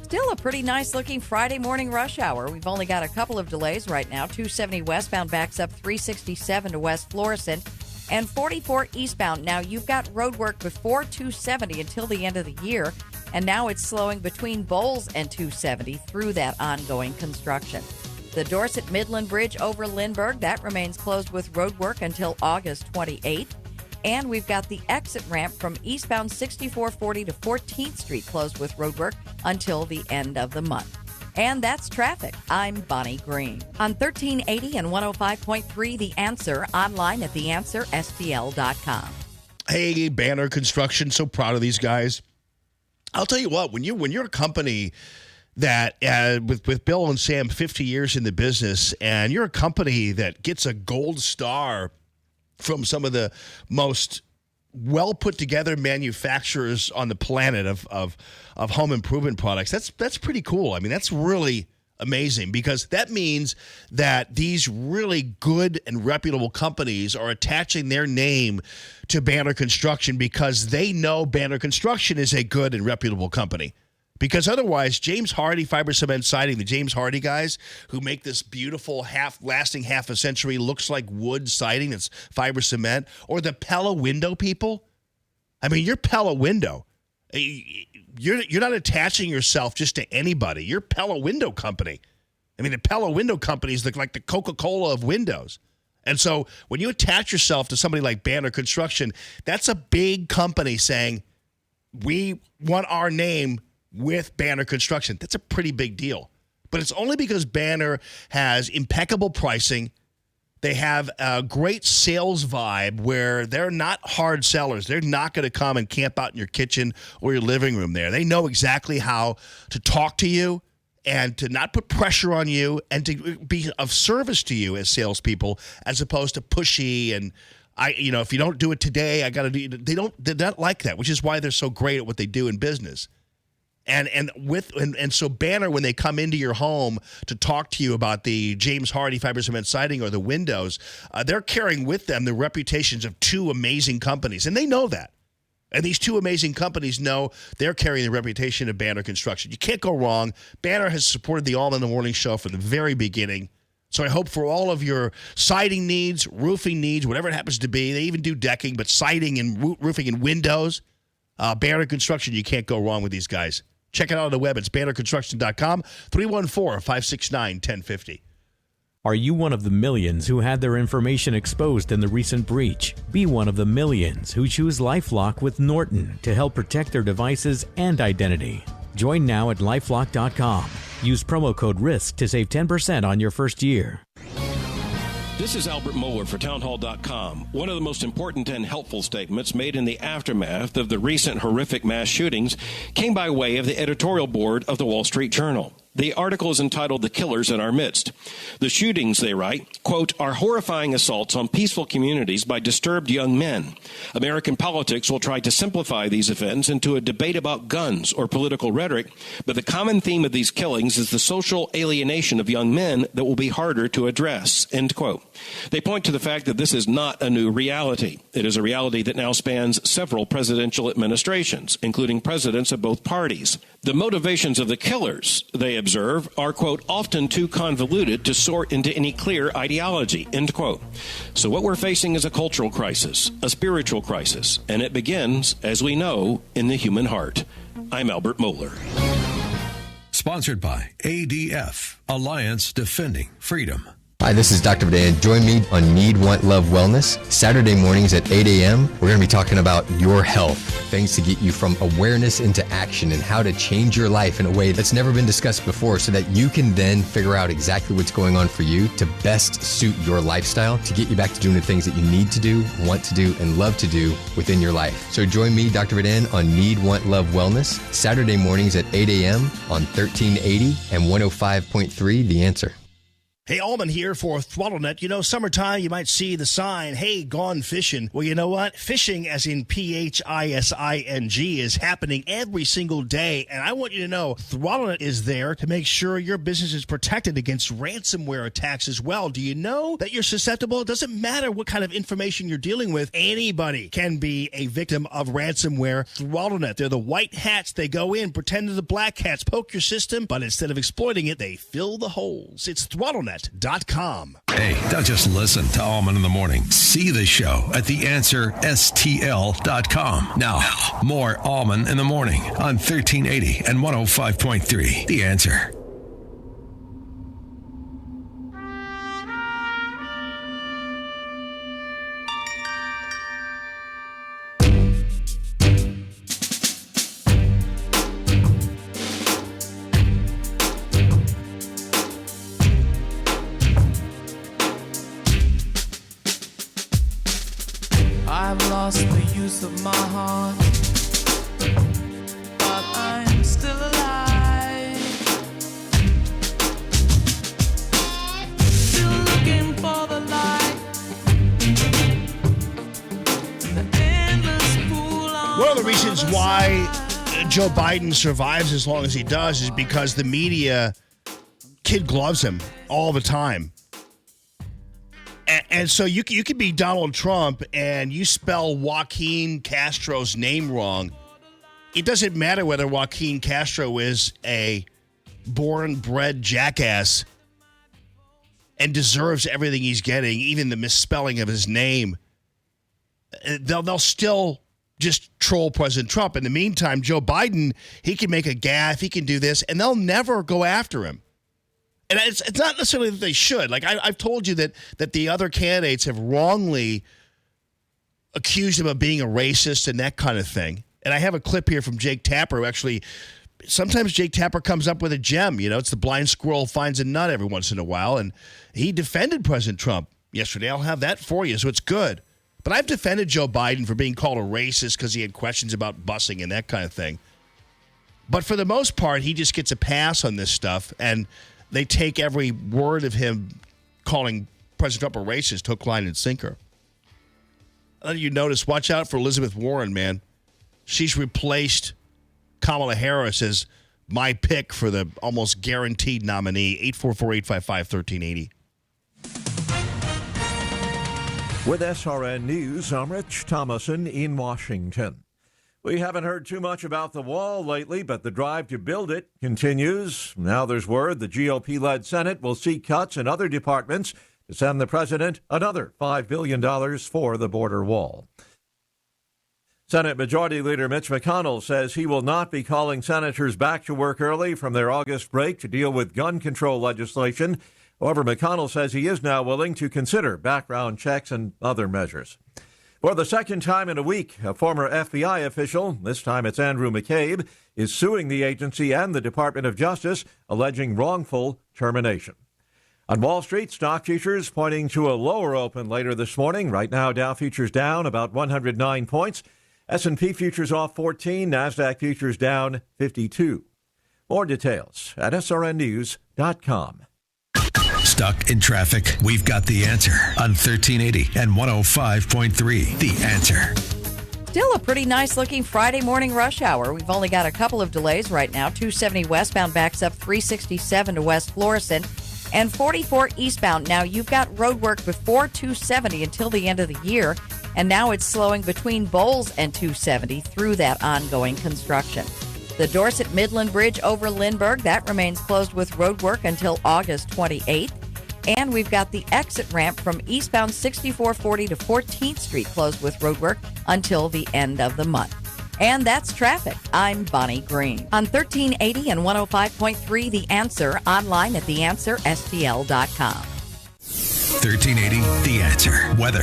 Still a pretty nice looking Friday morning rush hour. We've only got a couple of delays right now. 270 westbound backs up 367 to West Florissant and 44 eastbound. Now you've got road work before 270 until the end of the year, and now it's slowing between Bowles and 270 through that ongoing construction. The Dorset Midland Bridge over Lindbergh, that remains closed with road work until August 28th. And we've got the exit ramp from eastbound 6440 to 14th Street closed with roadwork until the end of the month. And that's traffic. I'm Bonnie Green. On 1380 and 105.3, The Answer, online at theanswerstl.com. Hey, Banner Construction, so proud of these guys. I'll tell you what, when you're a company that, with Bill and Sam, 50 years in the business, and you're a company that gets a gold star from some of the most well put together manufacturers on the planet of home improvement products. That's pretty cool. I mean, that's really amazing because that means that these really good and reputable companies are attaching their name to Banner Construction because they know Banner Construction is a good and reputable company. Because otherwise, James Hardy Fiber Cement Siding, the James Hardy guys who make this beautiful lasting half a century, looks like wood siding that's fiber cement, or the Pella Window people. I mean, you're Pella Window. You're not attaching yourself just to anybody. You're Pella Window Company. I mean, the Pella Window companies look like the Coca-Cola of windows. And so when you attach yourself to somebody like Banner Construction, that's a big company saying, we want our name with Banner Construction. That's a pretty big deal. But it's only because Banner has impeccable pricing. They have a great sales vibe where they're not hard sellers. They're not going to come and camp out in your kitchen or your living room there. They know exactly how to talk to you and to not put pressure on you and to be of service to you as salespeople as opposed to pushy and if you don't do it today, I got to do it. They're not like that, which is why they're so great at what they do in business. And so Banner, when they come into your home to talk to you about the James Hardy Fiber Cement Siding or the windows, they're carrying with them the reputations of two amazing companies, and they know that. And these two amazing companies know they're carrying the reputation of Banner Construction. You can't go wrong. Banner has supported the All in the Morning show from the very beginning. So I hope for all of your siding needs, roofing needs, whatever it happens to be, they even do decking, but siding and roofing and windows, Banner Construction, you can't go wrong with these guys. Check it out on the web. It's bannerconstruction.com, 314-569-1050. Are you one of the millions who had their information exposed in the recent breach? Be one of the millions who choose LifeLock with Norton to help protect their devices and identity. Join now at lifelock.com. Use promo code RISK to save 10% on your first year. This is Albert Mohler for townhall.com. One of the most important and helpful statements made in the aftermath of the recent horrific mass shootings came by way of the editorial board of the Wall Street Journal. The article is entitled "The Killers in Our Midst." The shootings, they write, quote, are horrifying assaults on peaceful communities by disturbed young men. American politics will try to simplify these events into a debate about guns or political rhetoric, but the common theme of these killings is the social alienation of young men that will be harder to address, end quote. They point to the fact that this is not a new reality. It is a reality that now spans several presidential administrations, including presidents of both parties. The motivations of the killers, they observe, are, quote, often too convoluted to sort into any clear ideology, end quote. So what we're facing is a cultural crisis, a spiritual crisis, and it begins, as we know, in the human heart. I'm Albert Mohler. Sponsored by ADF, Alliance Defending Freedom. Hi, this is Dr. Dan. Join me on Need, Want, Love, Wellness. Saturday mornings at 8 a.m. We're going to be talking about your health, things to get you from awareness into action and how to change your life in a way that's never been discussed before so that you can then figure out exactly what's going on for you to best suit your lifestyle to get you back to doing the things that you need to do, want to do, and love to do within your life. So join me, Dr. Dan, on Need, Want, Love, Wellness, Saturday mornings at 8 a.m. on 1380 and 105.3 The Answer. Hey, Allman here for ThrottleNet. You know, summertime, you might see the sign, hey, gone fishing. Well, you know what? Fishing, as in P-H-I-S-I-N-G, is happening every single day. And I want you to know ThrottleNet is there to make sure your business is protected against ransomware attacks as well. Do you know that you're susceptible? It doesn't matter what kind of information you're dealing with. Anybody can be a victim of ransomware. ThrottleNet, they're the white hats. They go in, pretend they're the black hats, poke your system, but instead of exploiting it, they fill the holes. It's ThrottleNet.com. Hey, don't just listen to Allman in the Morning. See the show at theanswerstl.com. Now, more Allman in the Morning on 1380 and 105.3 The Answer. I've lost the use of my heart, but I'm still alive. Still looking for the light. The endless pool on One of the reasons why Joe Biden survives as long as he does is because the media kid gloves him all the time. And so you could be Donald Trump and you spell Joaquin Castro's name wrong. It doesn't matter whether Joaquin Castro is a born-bred jackass and deserves everything he's getting, even the misspelling of his name. They'll still just troll President Trump. In the meantime, Joe Biden, he can make a gaffe, he can do this, and they'll never go after him. And it's not necessarily that they should. Like, I've told you that the other candidates have wrongly accused him of being a racist and that kind of thing. And I have a clip here from Jake Tapper, who actually, sometimes Jake Tapper comes up with a gem. You know, it's the blind squirrel finds a nut every once in a while. And he defended President Trump yesterday. I'll have that for you, so it's good. But I've defended Joe Biden for being called a racist because he had questions about busing and that kind of thing. But for the most part, he just gets a pass on this stuff. And they take every word of him calling President Trump a racist, hook, line, and sinker. You notice, watch out for Elizabeth Warren, man. She's replaced Kamala Harris as my pick for the almost guaranteed nominee. 844-855-1380. With SRN News, I'm Rich Thomason in Washington. We haven't heard too much about the wall lately, but the drive to build it continues. Now there's word the GOP-led Senate will seek cuts in other departments to send the president another $5 billion for the border wall. Senate Majority Leader Mitch McConnell says he will not be calling senators back to work early from their August break to deal with gun control legislation. However, McConnell says he is now willing to consider background checks and other measures. For the second time in a week, a former FBI official, this time it's Andrew McCabe, is suing the agency and the Department of Justice, alleging wrongful termination. On Wall Street, stock futures pointing to a lower open later this morning. Right now, Dow futures down about 109 points. S&P futures off 14, NASDAQ futures down 52. More details at srnnews.com. Stuck in traffic? We've got the answer on 1380 and 105.3 The Answer. Still a pretty nice looking Friday morning rush hour. We've only got a couple of delays right now. 270 westbound backs up 367 to West Florissant and 44 eastbound. Now you've got road work before 270 until the end of the year, and now it's slowing between Bowles and 270 through that ongoing construction. The Dorset Midland Bridge over Lindbergh, that remains closed with road work until August 28th. And we've got the exit ramp from eastbound 6440 to 14th Street closed with roadwork until the end of the month. And that's traffic. I'm Bonnie Green. On 1380 and 105.3 The Answer, online at theanswerstl.com. 1380, The Answer. Weather.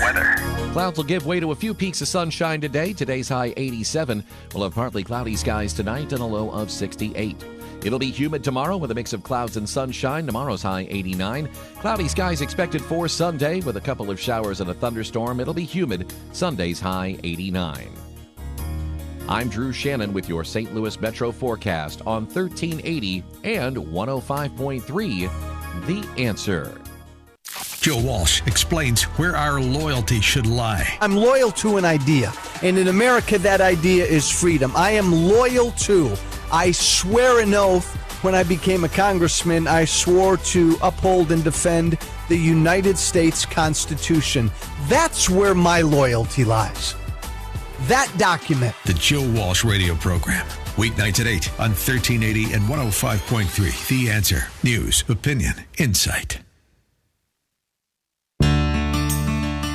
Clouds will give way to a few peaks of sunshine today. Today's high 87. We'll have partly cloudy skies tonight and a low of 68. It'll be humid tomorrow with a mix of clouds and sunshine. Tomorrow's high 89. Cloudy skies expected for Sunday with a couple of showers and a thunderstorm. It'll be humid. Sunday's high 89. I'm Drew Shannon with your St. Louis Metro forecast on 1380 and 105.3 The Answer. Joe Walsh explains where our loyalty should lie. I'm loyal to an idea, and in America, that idea is freedom. I am loyal to. I swear an oath. When I became a congressman, I swore to uphold and defend the United States Constitution. That's where my loyalty lies. That document. The Joe Walsh radio program. Weeknights at 8 on 1380 and 105.3. The Answer. News, opinion, insight.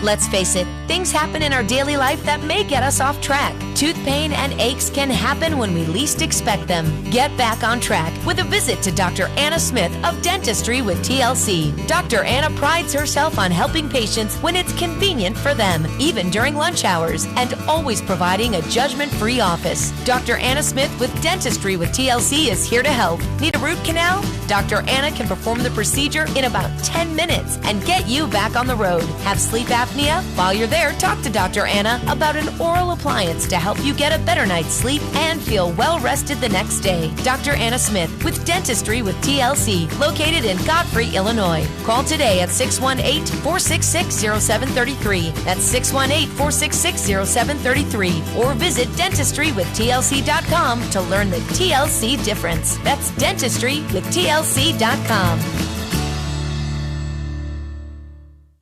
Let's face it, things happen in our daily life that may get us off track. Tooth pain and aches can happen when we least expect them. Get back on track with a visit to Dr. Anna Smith of Dentistry with TLC. Dr. Anna prides herself on helping patients when it's convenient for them, even during lunch hours, and always providing a judgment-free office. Dr. Anna Smith with Dentistry with TLC is here to help. Need a root canal? Dr. Anna can perform the procedure in about 10 minutes and get you back on the road. Have sleep apnea? While you're there, talk to Dr. Anna about an oral appliance to help you get a better night's sleep and feel well rested the next day. Dr. Anna Smith with Dentistry with TLC, located in Godfrey, Illinois. Call today at 618-466-0733. That's 618-466-0733. Or visit dentistry-with-tlc.com to learn the TLC difference. That's dentistry-with-tlc.com.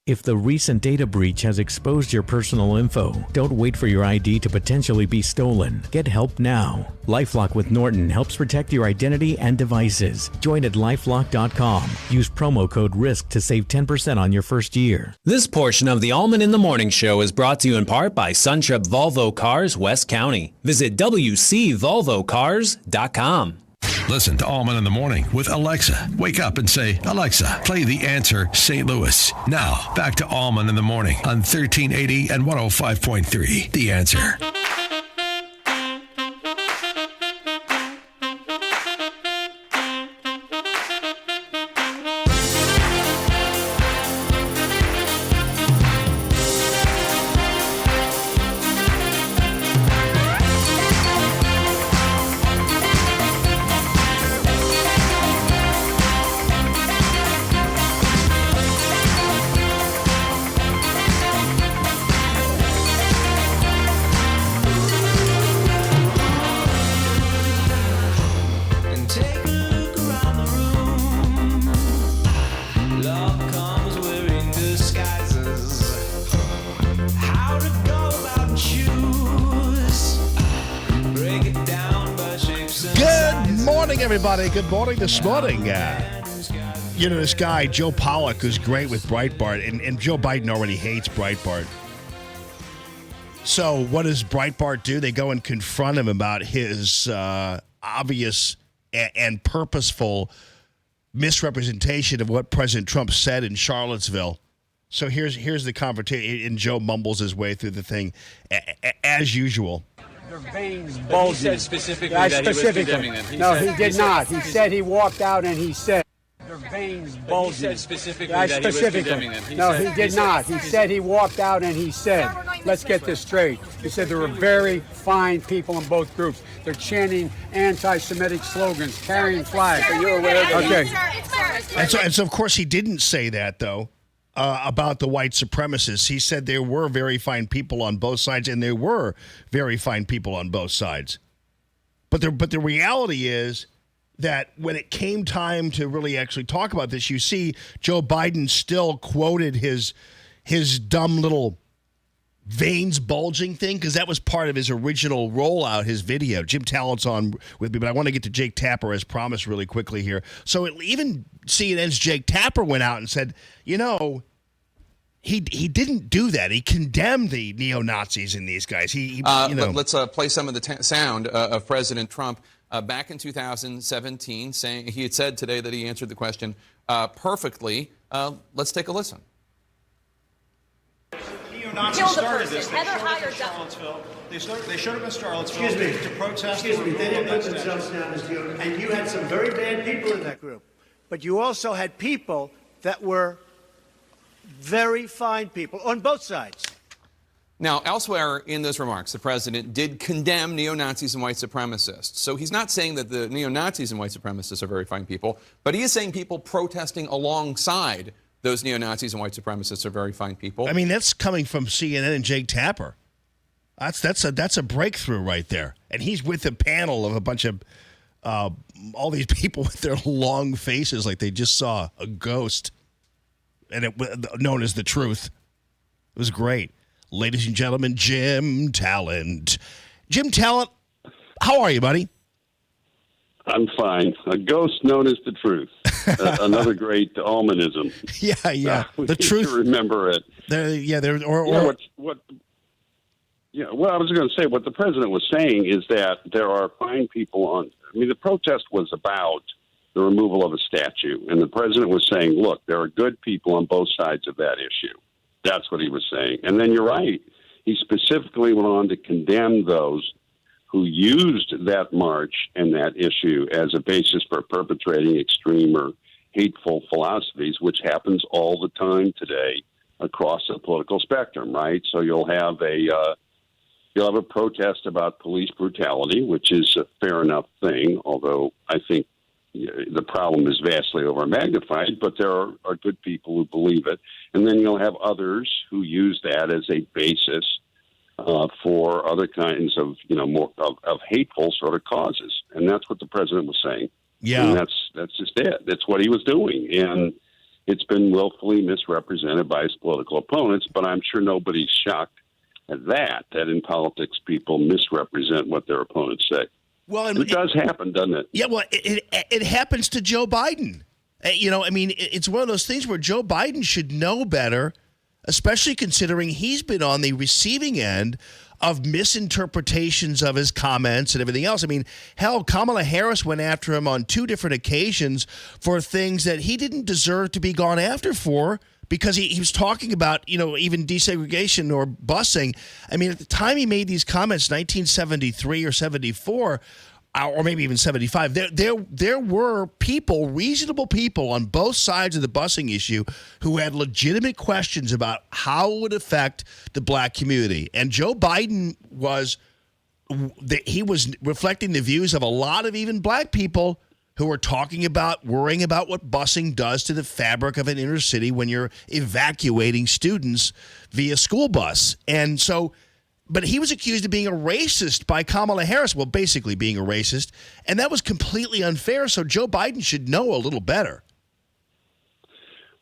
If the recent data breach has exposed your personal info, don't wait for your ID to potentially be stolen. Get help now. LifeLock with Norton helps protect your identity and devices. Join at lifelock.com. Use promo code RISK to save 10% on your first year. This portion of the Allman in the Morning Show is brought to you in part by Suntrip Volvo Cars, West County. Visit WCVolvoCars.com. Listen to Allman in the Morning with Alexa. Wake up and say, Alexa, play The Answer St. Louis. Now, back to Allman in the Morning on 1380 and 105.3. The Answer. Everybody, good morning this morning. You know, this guy, Joe Pollack, who's great with Breitbart, and Joe Biden already hates Breitbart. So what does Breitbart do? They go and confront him about his obvious and purposeful misrepresentation of what President Trump said in Charlottesville. So here's the conversation, and Joe mumbles his way through the thing, as usual. Their veins bulging. He said specifically that he was condemning them. He did not. He said he walked out and he said their veins bulging. He said specifically that he was condemning them. He did not. He said he walked out and he said, let's get this straight. He said there were very fine people in both groups. They're chanting anti-Semitic slogans, carrying flags. Are you aware of that? Okay. And so, of course, he didn't say that, though. About the white supremacists. He said there were very fine people on both sides, and there were very fine people on both sides. But the reality is that when it came time to really actually talk about this, you see Joe Biden still quoted his dumb little veins bulging thing, because that was part of his original rollout, his video. Jim Talent's on with me, but I want to get to Jake Tapper as promised really quickly here. So even CNN's Jake Tapper went out and said, you know, he didn't do that. He condemned the neo-Nazis in these guys. Let's play some of the sound of President Trump back in 2017, saying he had said today that he answered the question perfectly. Let's take a listen. Nazis started this. Heather hired Charlottesville. They showed up in Charlottesville Excuse me. to protest. Excuse me. They didn't put themselves down as you, and you had some very bad people in that group. But you also had people that were very fine people on both sides. Now, elsewhere in those remarks, the president did condemn neo-Nazis and white supremacists. So he's not saying that the neo-Nazis and white supremacists are very fine people, but he is saying people protesting alongside those neo-Nazis and white supremacists are very fine people. I mean, that's coming from CNN and Jake Tapper. That's a breakthrough right there. And he's with a panel of a bunch of all these people with their long faces like they just saw a ghost, and it known as The Truth. It was great. Ladies and gentlemen, Jim Talent. Jim Talent, how are you, buddy? I'm fine. A ghost known as The Truth. Another great Allmanism. Yeah. The Truth. Remember it. Well, I was going to say what the president was saying is that there are fine people on. I mean, the protest was about the removal of a statue, and the president was saying, "Look, there are good people on both sides of that issue." That's what he was saying. And then you're right. He specifically went on to condemn those who used that march and that issue as a basis for perpetrating extreme or hateful philosophies, which happens all the time today across the political spectrum, right? So you'll have a protest about police brutality, which is a fair enough thing, although I think the problem is vastly over-magnified, but there are good people who believe it. And then you'll have others who use that as a basis for other kinds of, more of hateful sort of causes. And that's what the president was saying. Yeah. And that's just it. That's what he was doing. And it's been willfully misrepresented by his political opponents, but I'm sure nobody's shocked at that in politics people misrepresent what their opponents say. Well, it does happen, doesn't it? Yeah, well, it happens to Joe Biden. It's one of those things where Joe Biden should know better, especially considering he's been on the receiving end of misinterpretations of his comments and everything else. I mean, hell, Kamala Harris went after him on 2 different occasions for things that he didn't deserve to be gone after for, because he was talking about, even desegregation or busing. I mean, at the time he made these comments, 1973 or 74, or maybe even 75, there were people, reasonable people on both sides of the busing issue who had legitimate questions about how it would affect the black community. And Joe Biden was reflecting the views of a lot of even black people who are worrying about what busing does to the fabric of an inner city when you're evacuating students via school bus. And so, but he was accused of being a racist by Kamala Harris, well, basically being a racist, and that was completely unfair, so Joe Biden should know a little better.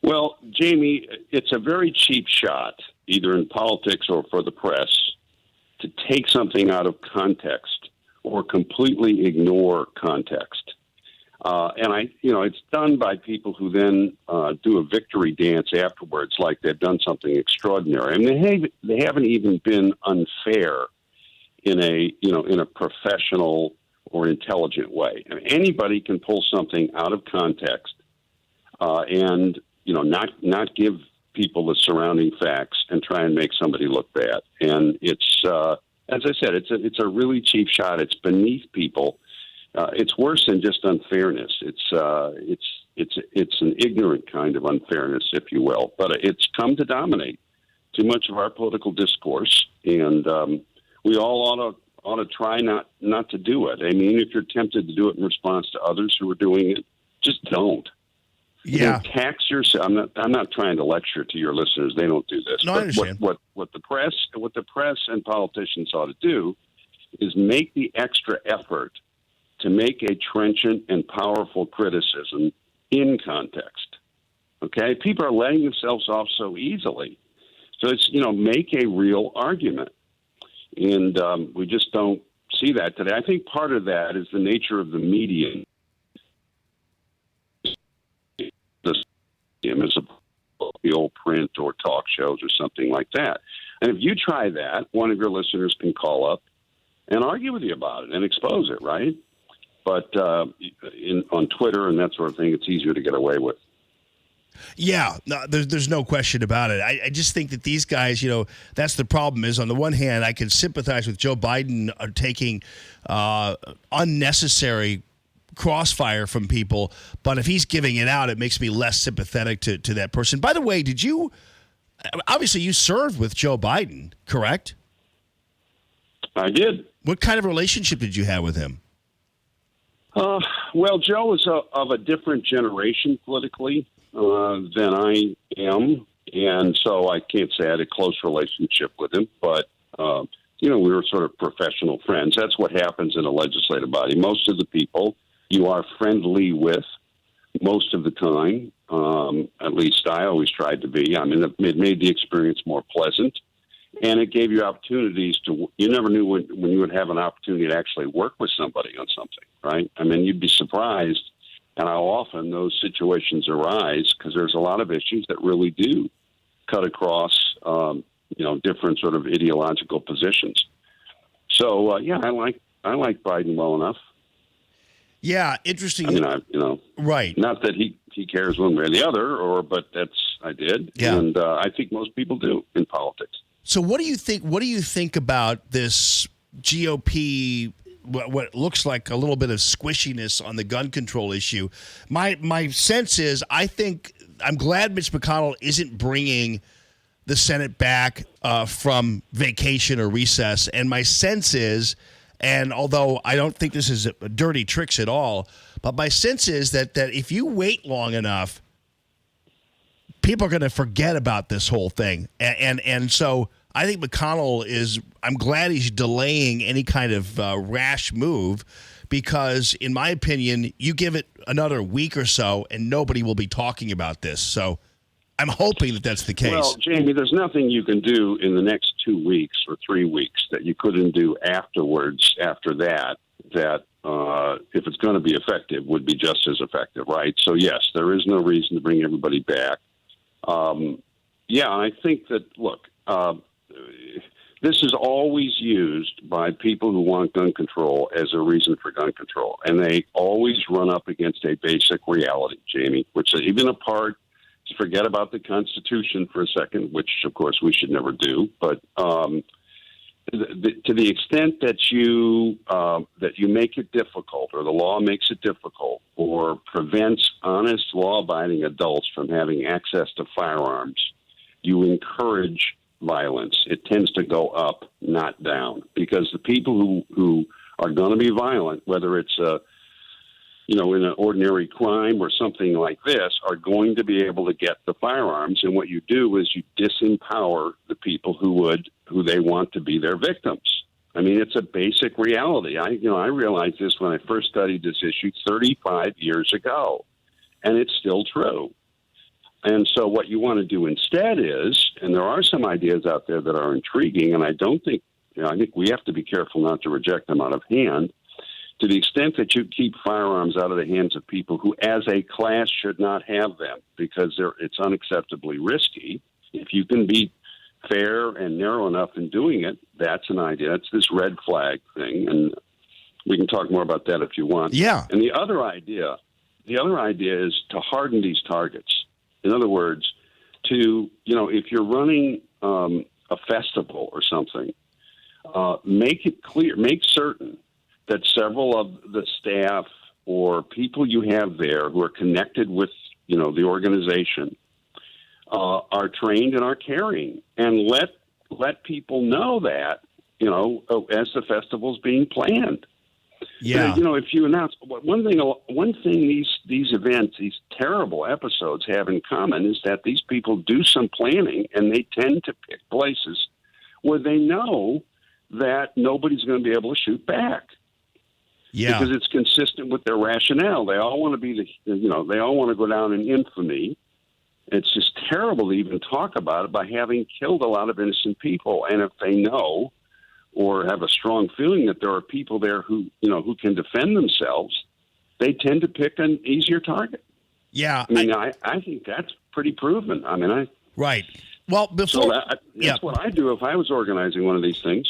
Well, Jamie, it's a very cheap shot, either in politics or for the press, to take something out of context or completely ignore context. And it's done by people who then do a victory dance afterwards, like they've done something extraordinary. I mean, they haven't even been unfair in a professional or intelligent way. I mean, anybody can pull something out of context and not give people the surrounding facts and try and make somebody look bad. And it's as I said, it's a really cheap shot. It's beneath people. It's worse than just unfairness. It's an ignorant kind of unfairness, if you will. But it's come to dominate too much of our political discourse, and we all ought to try not to do it. I mean, if you're tempted to do it in response to others who are doing it, just don't. Yeah. Tax yourself. I'm not trying to lecture to your listeners. They don't do this. No, but I understand. What the press and politicians ought to do is make the extra effort to make a trenchant and powerful criticism in context. Okay? People are letting themselves off so easily. So it's, make a real argument. And we just don't see that today. I think part of that is the nature of the media. As the old print or talk shows or something like that. And if you try that, one of your listeners can call up and argue with you about it and expose it, right? But on Twitter and that sort of thing, it's easier to get away with. Yeah, no, there's no question about it. I just think that these guys, that's the problem is on the one hand, I can sympathize with Joe Biden taking unnecessary crossfire from people, but if he's giving it out, it makes me less sympathetic to that person. By the way, obviously you served with Joe Biden, correct? I did. What kind of relationship did you have with him? Well, Joe is of a different generation politically than I am, and so I can't say I had a close relationship with him, but, we were sort of professional friends. That's what happens in a legislative body. Most of the people you are friendly with most of the time, at least I always tried to be. I mean, it made the experience more pleasant, and it gave you opportunities you never knew when you would have an opportunity to actually work with somebody on something, right? I mean, you'd be surprised at how often those situations arise because there's a lot of issues that really do cut across, different sort of ideological positions. So, I like Biden well enough. Yeah, interesting. I mean, right. Not that he cares one way or the other, but I did. Yeah. And I think most people do in politics. So what do you think? What do you think about this GOP? What looks like a little bit of squishiness on the gun control issue. My sense is I'm glad Mitch McConnell isn't bringing the Senate back from vacation or recess. And my sense is, and although I don't think this is dirty tricks at all, but my sense is that if you wait long enough, people are going to forget about this whole thing. And so I think McConnell I'm glad he's delaying any kind of rash move because, in my opinion, you give it another week or so and nobody will be talking about this. So I'm hoping that that's the case. Well, Jamie, there's nothing you can do in the next 2 weeks or 3 weeks that you couldn't do afterwards, after that, if it's going to be effective, would be just as effective, right? So, yes, there is no reason to bring everybody back. I think that, look, this is always used by people who want gun control as a reason for gun control. And they always run up against a basic reality, Jamie, which is even apart, forget about the Constitution for a second, which, of course, we should never do. But to the extent that you make it difficult or the law makes it difficult or prevents honest, law-abiding adults from having access to firearms, you encourage violence. It tends to go up, not down, because the people who are going to be violent, whether it's in an ordinary crime or something like this, are going to be able to get the firearms. And what you do is you disempower the people who they want to be their victims. I mean, it's a basic reality. I realized this when I first studied this issue 35 years ago, and it's still true. And so what you want to do instead is, and there are some ideas out there that are intriguing, and I think we have to be careful not to reject them out of hand, to the extent that you keep firearms out of the hands of people who, as a class, should not have them because it's unacceptably risky. If you can be fair and narrow enough in doing it, that's an idea. It's this red flag thing, and we can talk more about that if you want. Yeah. And the other idea is to harden these targets. In other words, if you're running a festival or something, make it clear, make certain that several of the staff or people you have there who are connected with, the organization are trained and are carrying, and let people know that, as the festival's being planned. Yeah. If you announce one thing these events, these terrible episodes have in common is that these people do some planning and they tend to pick places where they know that nobody's going to be able to shoot back. Yeah. Because it's consistent with their rationale. They all want to they all want to go down in infamy. It's just terrible to even talk about it by having killed a lot of innocent people. And if they know or have a strong feeling that there are people there who can defend themselves, they tend to pick an easier target. Yeah. I think that's pretty proven. Right. Well, before... that's what I do if I was organizing one of these things,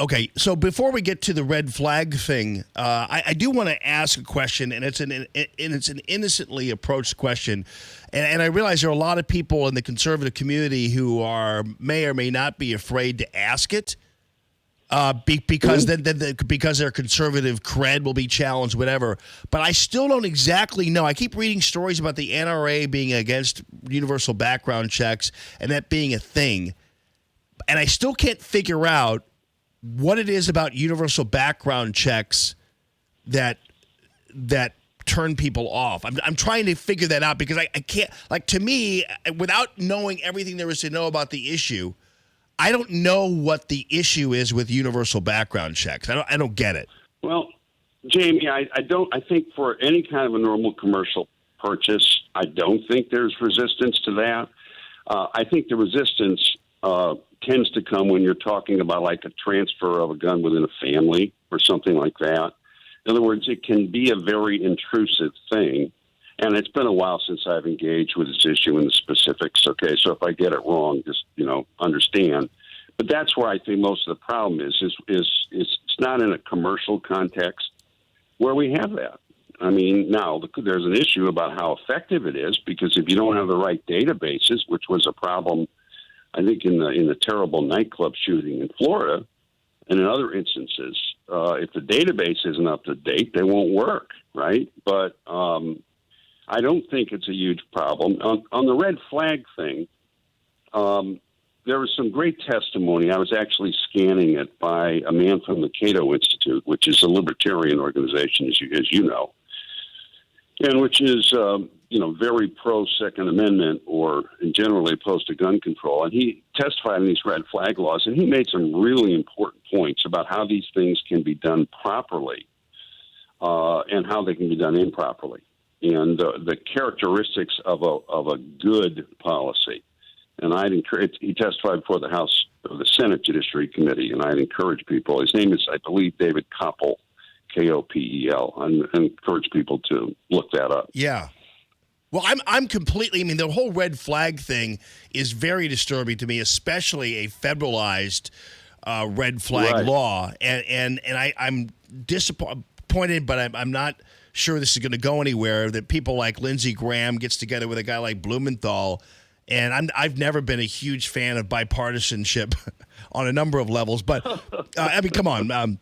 Okay, so before we get to the red flag thing, I do want to ask a question, and it's an innocently approached question, and I realize there are a lot of people in the conservative community who may or may not be afraid to ask it, because because their conservative cred will be challenged, whatever. But I still don't exactly know. I keep reading stories about the NRA being against universal background checks and that being a thing, and I still can't figure out what it is about universal background checks that turn people off. I'm trying to figure that out because I can't, like, to me, without knowing everything there is to know about the issue, I don't know what the issue is with universal background checks. I don't get it. Well, Jamie, I think for any kind of a normal commercial purchase, I don't think there's resistance to that. I think the resistance tends to come when you're talking about like a transfer of a gun within a family or something like that. In other words, it can be a very intrusive thing. And it's been a while since I've engaged with this issue in the specifics. Okay, so if I get it wrong, just, understand. But that's where I think most of the problem is it's not in a commercial context where we have that. I mean, now there's an issue about how effective it is, because if you don't have the right databases, which was a problem, I think, in the terrible nightclub shooting in Florida, and in other instances, if the database isn't up to date, they won't work, right? But I don't think it's a huge problem. On the red flag thing, there was some great testimony. I was actually scanning it by a man from the Cato Institute, which is a libertarian organization, as you know, and which is very pro-Second Amendment or generally opposed to gun control. And he testified on these red flag laws, and he made some really important points about how these things can be done properly and how they can be done improperly, and the characteristics of a good policy. And I'd encourage, he testified before the House or the Senate Judiciary Committee, and I'd encourage people, his name is, I believe, David Koppel, Kopel. I encourage people to look that up. Yeah. Well, I'm completely, the whole red flag thing is very disturbing to me, especially a federalized red flag law. And I'm disappointed, but I'm not sure this is going to go anywhere, that people like Lindsey Graham gets together with a guy like Blumenthal. And I've never been a huge fan of bipartisanship on a number of levels. But, come on.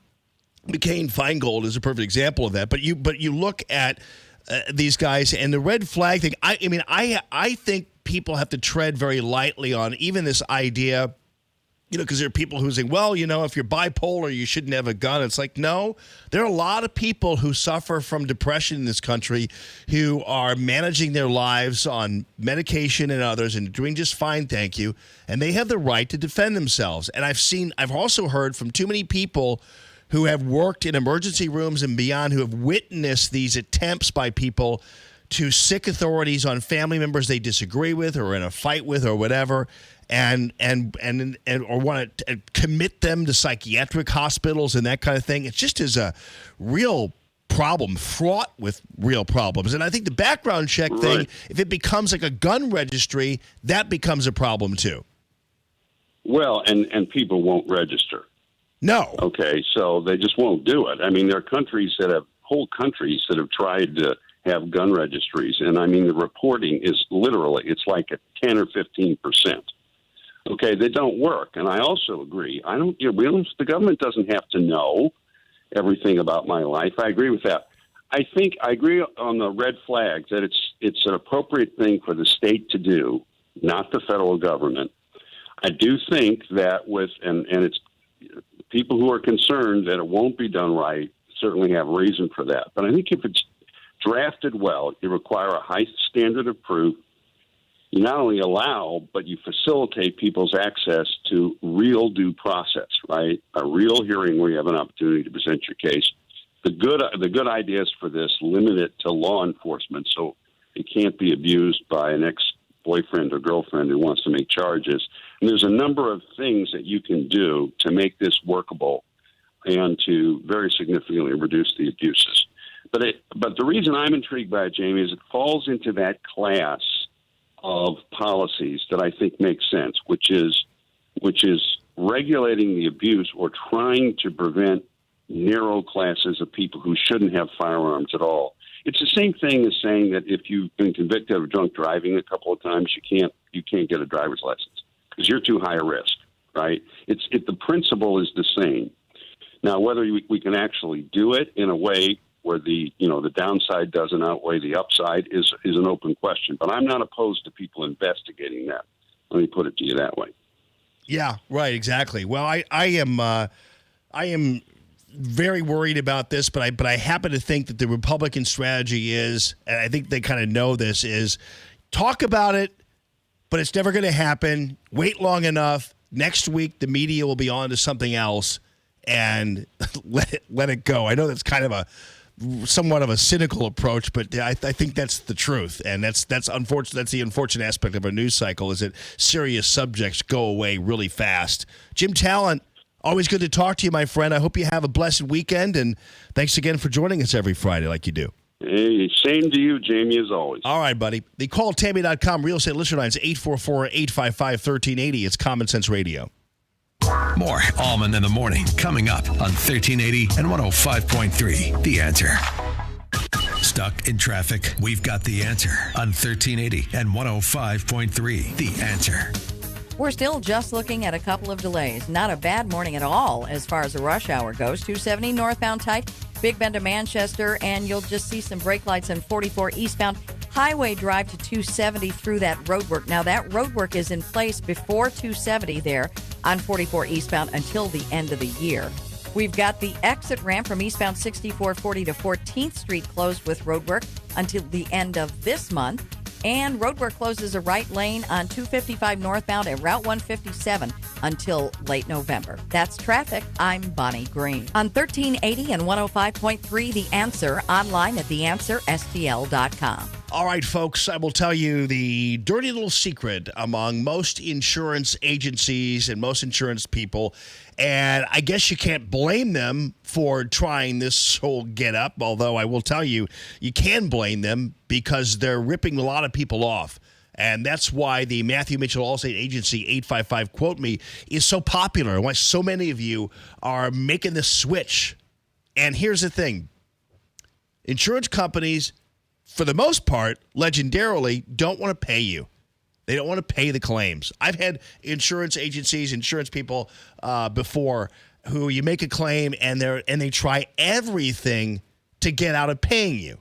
McCain-Feingold is a perfect example of that. But you look at these guys and the red flag thing. I think people have to tread very lightly on even this idea, because there are people who say, well, if you're bipolar, you shouldn't have a gun. It's like, no, there are a lot of people who suffer from depression in this country who are managing their lives on medication and others and doing just fine, thank you. And they have the right to defend themselves. And I've also heard from too many people who have worked in emergency rooms and beyond, who have witnessed these attempts by people to sick authorities on family members they disagree with or in a fight with or whatever, and or want to commit them to psychiatric hospitals and that kind of thing. It just is a real problem, fraught with real problems. And I think the background check thing, if it becomes like a gun registry, that becomes a problem too. Well, and people won't register. No. Okay, so they just won't do it. There are whole countries that have tried to have gun registries, and the reporting is literally, it's like a 10 or 15%. Okay, they don't work. And I also agree. The government doesn't have to know everything about my life. I agree with that. I agree on the red flags that it's an appropriate thing for the state to do, not the federal government. I do think that and it's people who are concerned that it won't be done right certainly have reason for that. But I think if it's drafted well, you require a high standard of proof. You not only allow, but you facilitate people's access to real due process, right? A real hearing where you have an opportunity to present your case. The good ideas for this limit it to law enforcement so it can't be abused by an ex-boyfriend or girlfriend who wants to make charges. And there's a number of things that you can do to make this workable and to very significantly reduce the abuses. But the reason I'm intrigued by it, Jamie, is it falls into that class of policies that I think make sense, which is regulating the abuse or trying to prevent narrow classes of people who shouldn't have firearms at all. It's the same thing as saying that if you've been convicted of drunk driving a couple of times, you can't get a driver's license because you're too high a risk, right? The principle is the same. Now, whether we can actually do it in a way where the downside doesn't outweigh the upside is an open question. But I'm not opposed to people investigating that. Let me put it to you that way. Yeah, right, exactly. Well, I am very worried about this, but I happen to think that the Republican strategy is, and I think they kind of know this, is talk about it, but it's never going to happen. Wait long enough. Next week, the media will be on to something else, and let it go. I know that's kind of somewhat of a cynical approach, but I think that's the truth, and that's unfortunate. That's the unfortunate aspect of a news cycle is that serious subjects go away really fast. Jim Talent, always good to talk to you, my friend. I hope you have a blessed weekend, and thanks again for joining us every Friday like you do. Hey, same to you, Jamie, as always. All right, buddy. The calltammy.com real estate listener line is 844-855-1380. It's Common Sense Radio. More Allman in the Morning coming up on 1380 and 105.3. The Answer. Stuck in traffic? We've got the answer on 1380 and 105.3. The Answer. We're still just looking at a couple of delays. Not a bad morning at all as far as the rush hour goes. 270 northbound tight, Big Bend to Manchester, and you'll just see some brake lights on 44 eastbound. Highway Drive to 270 through that roadwork. Now, that roadwork is in place before 270 there on 44 eastbound until the end of the year. We've got the exit ramp from eastbound 6440 to 14th Street closed with roadwork until the end of this month. And roadwork closes a right lane on 255 northbound and Route 157 until late November. That's traffic. I'm Bonnie Green. On 1380 and 105.3, The Answer, online at theanswerstl.com. All right, folks, I will tell you the dirty little secret among most insurance agencies and most insurance people, and I guess you can't blame them for trying this whole get up, although I will tell you, you can blame them because they're ripping a lot of people off. And that's why the Matthew Mitchell Allstate Agency 855 Quote Me is so popular and why so many of you are making the switch. And here's the thing. Insurance companies, for the most part, legendarily, don't want to pay you. They don't want to pay the claims. I've had insurance agencies, insurance people before who you make a claim and they try everything to get out of paying you.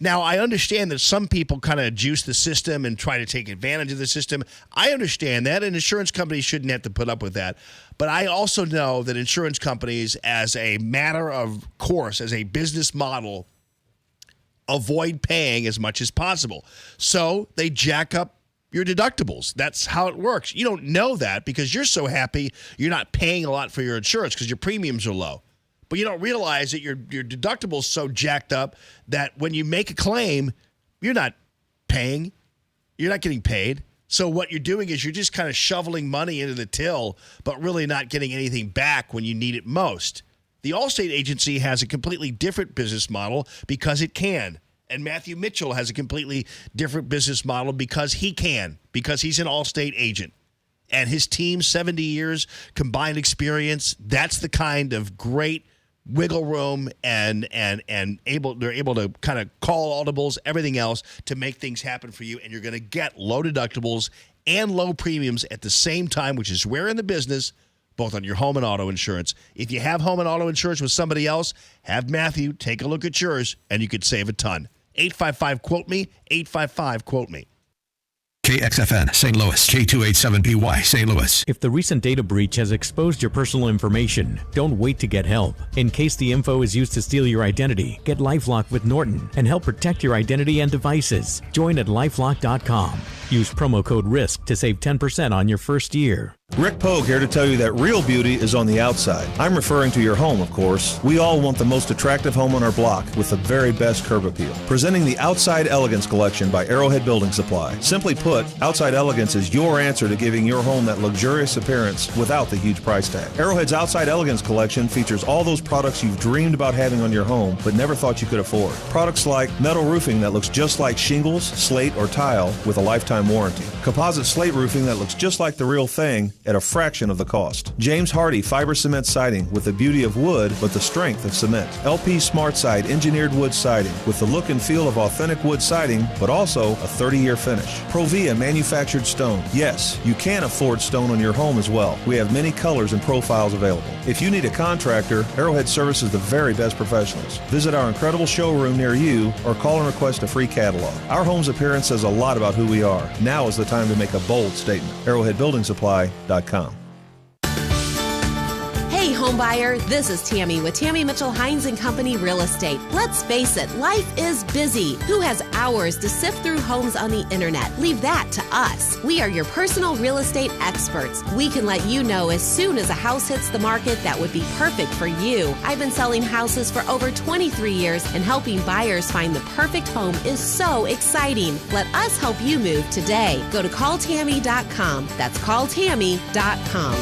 Now, I understand that some people kind of juice the system and try to take advantage of the system. I understand that, and insurance companies shouldn't have to put up with that. But I also know that insurance companies, as a matter of course, as a business model, avoid paying as much as possible. So they jack up your deductibles. That's how it works. You don't know that because you're so happy you're not paying a lot for your insurance because your premiums are low. But you don't realize that your deductible's so jacked up that when you make a claim, you're not paying. You're not getting paid. So what you're doing is you're just kind of shoveling money into the till, but really not getting anything back when you need it most. The Allstate Agency has a completely different business model because it can. And Matthew Mitchell has a completely different business model because he can, because he's an Allstate agent. And his team, 70 years combined experience, that's the kind of great wiggle room and they're able to kind of call audibles, everything else to make things happen for you. And you're going to get low deductibles and low premiums at the same time, which is rare in the business, both on your home and auto insurance. If you have home and auto insurance with somebody else, have Matthew take a look at yours, and you could save a ton. 855-QUOTE-ME, 855-QUOTE-ME. KXFN, St. Louis, K287BY, St. Louis. If the recent data breach has exposed your personal information, don't wait to get help. In case the info is used to steal your identity, get LifeLock with Norton and help protect your identity and devices. Join at lifelock.com. Use promo code RISK to save 10% on your first year. Rick Pogue here to tell you that real beauty is on the outside. I'm referring to your home, of course. We all want the most attractive home on our block with the very best curb appeal. Presenting the Outside Elegance Collection by Arrowhead Building Supply. Simply put, Outside Elegance is your answer to giving your home that luxurious appearance without the huge price tag. Arrowhead's Outside Elegance Collection features all those products you've dreamed about having on your home but never thought you could afford. Products like metal roofing that looks just like shingles, slate, or tile with a lifetime warranty. Composite slate roofing that looks just like the real thing at a fraction of the cost. James Hardy fiber cement siding with the beauty of wood but the strength of cement. LP Smart Side engineered wood siding with the look and feel of authentic wood siding but also a 30-year finish. Provia manufactured stone. Yes, you can afford stone on your home as well. We have many colors and profiles available. If you need a contractor, Arrowhead services the very best professionals. Visit our incredible showroom near you or call and request a free catalog. Our home's appearance says a lot about who we are. Now is the time to make a bold statement. ArrowheadBuildingSupply.com. Hey homebuyer, this is Tammy with Tammy Mitchell Hines & Company Real Estate. Let's face it, life is busy. Who has hours to sift through homes on the internet? Leave that to us. We are your personal real estate experts. We can let you know as soon as a house hits the market that would be perfect for you. I've been selling houses for over 23 years, and helping buyers find the perfect home is so exciting. Let us help you move today. Go to calltammy.com. That's calltammy.com.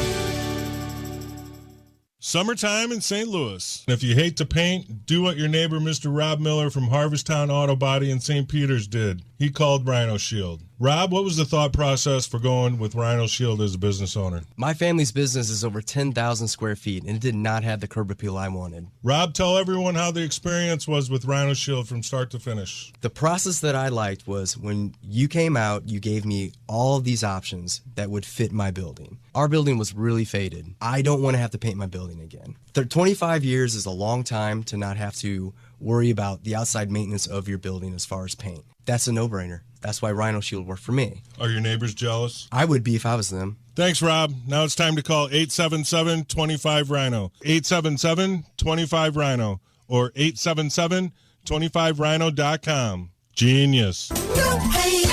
Summertime in St. Louis. If you hate to paint, do what your neighbor Mr. Rob Miller from Harvesttown Auto Body in St. Peters did. He called Rhino Shield. Rob, what was the thought process for going with Rhino Shield as a business owner? My family's business is over 10,000 square feet, and it did not have the curb appeal I wanted. Rob, tell everyone how the experience was with Rhino Shield from start to finish. The process that I liked was when you came out, you gave me all of these options that would fit my building. Our building was really faded. I don't want to have to paint my building again. 25 years is a long time to not have to worry about the outside maintenance of your building as far as paint. That's a no-brainer. That's why Rhino Shield worked for me. Are your neighbors jealous? I would be if I was them. Thanks, Rob. Now it's time to call 877-25-RHINO. 877-25-RHINO or 877-25rhino.com. Genius. Don't paint,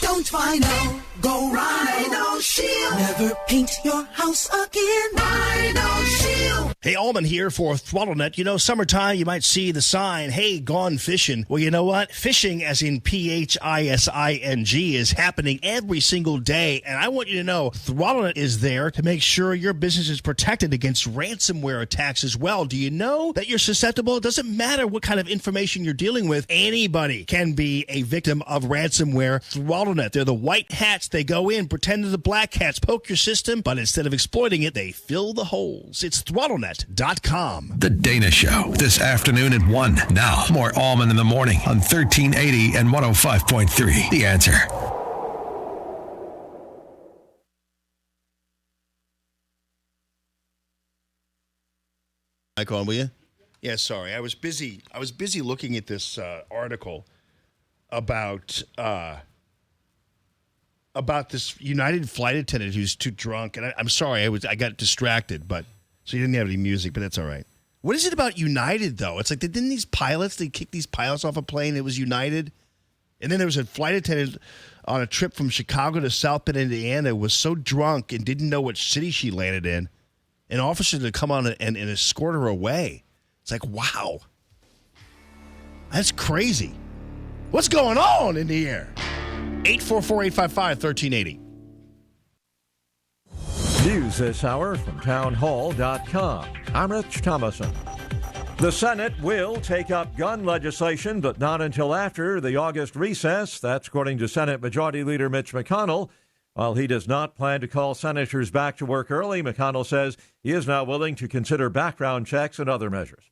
don't vinyl, go Rhino Shield. Never paint your house again. Rhino Shield. Hey, Allman here for ThrottleNet. You know, summertime, you might see the sign, hey, gone fishing. Well, you know what? Fishing, as in P-H-I-S-I-N-G, is happening every single day. And I want you to know, ThrottleNet is there to make sure your business is protected against ransomware attacks as well. Do you know that you're susceptible? It doesn't matter what kind of information you're dealing with. Anybody can be a victim of ransomware. ThrottleNet, they're the white hats. They go in, pretend they're the black hats, poke your system, but instead of exploiting it, they fill the holes. It's ThrottleNet.com. The Dana Show, this afternoon at 1. Now, more Allman in the Morning on 1380 and 105.3. The Answer. Mic on, will you? Yeah, sorry. I was busy looking at this article about this United flight attendant who's too drunk, and I'm sorry, I got distracted, but so you didn't have any music, but that's all right. What is it about United though? It's like they kick these pilots off a plane. It was United, and then there was a flight attendant on a trip from Chicago to South Bend, Indiana, was so drunk and didn't know which city she landed in, and officers had come on and escort her away. It's like, wow, that's crazy. What's going on in the air? 844-855-1380. News this hour from townhall.com. I'm Rich Thomason. The Senate will take up gun legislation, but not until after the August recess. That's according to Senate Majority Leader Mitch McConnell. While he does not plan to call senators back to work early, McConnell says he is now willing to consider background checks and other measures.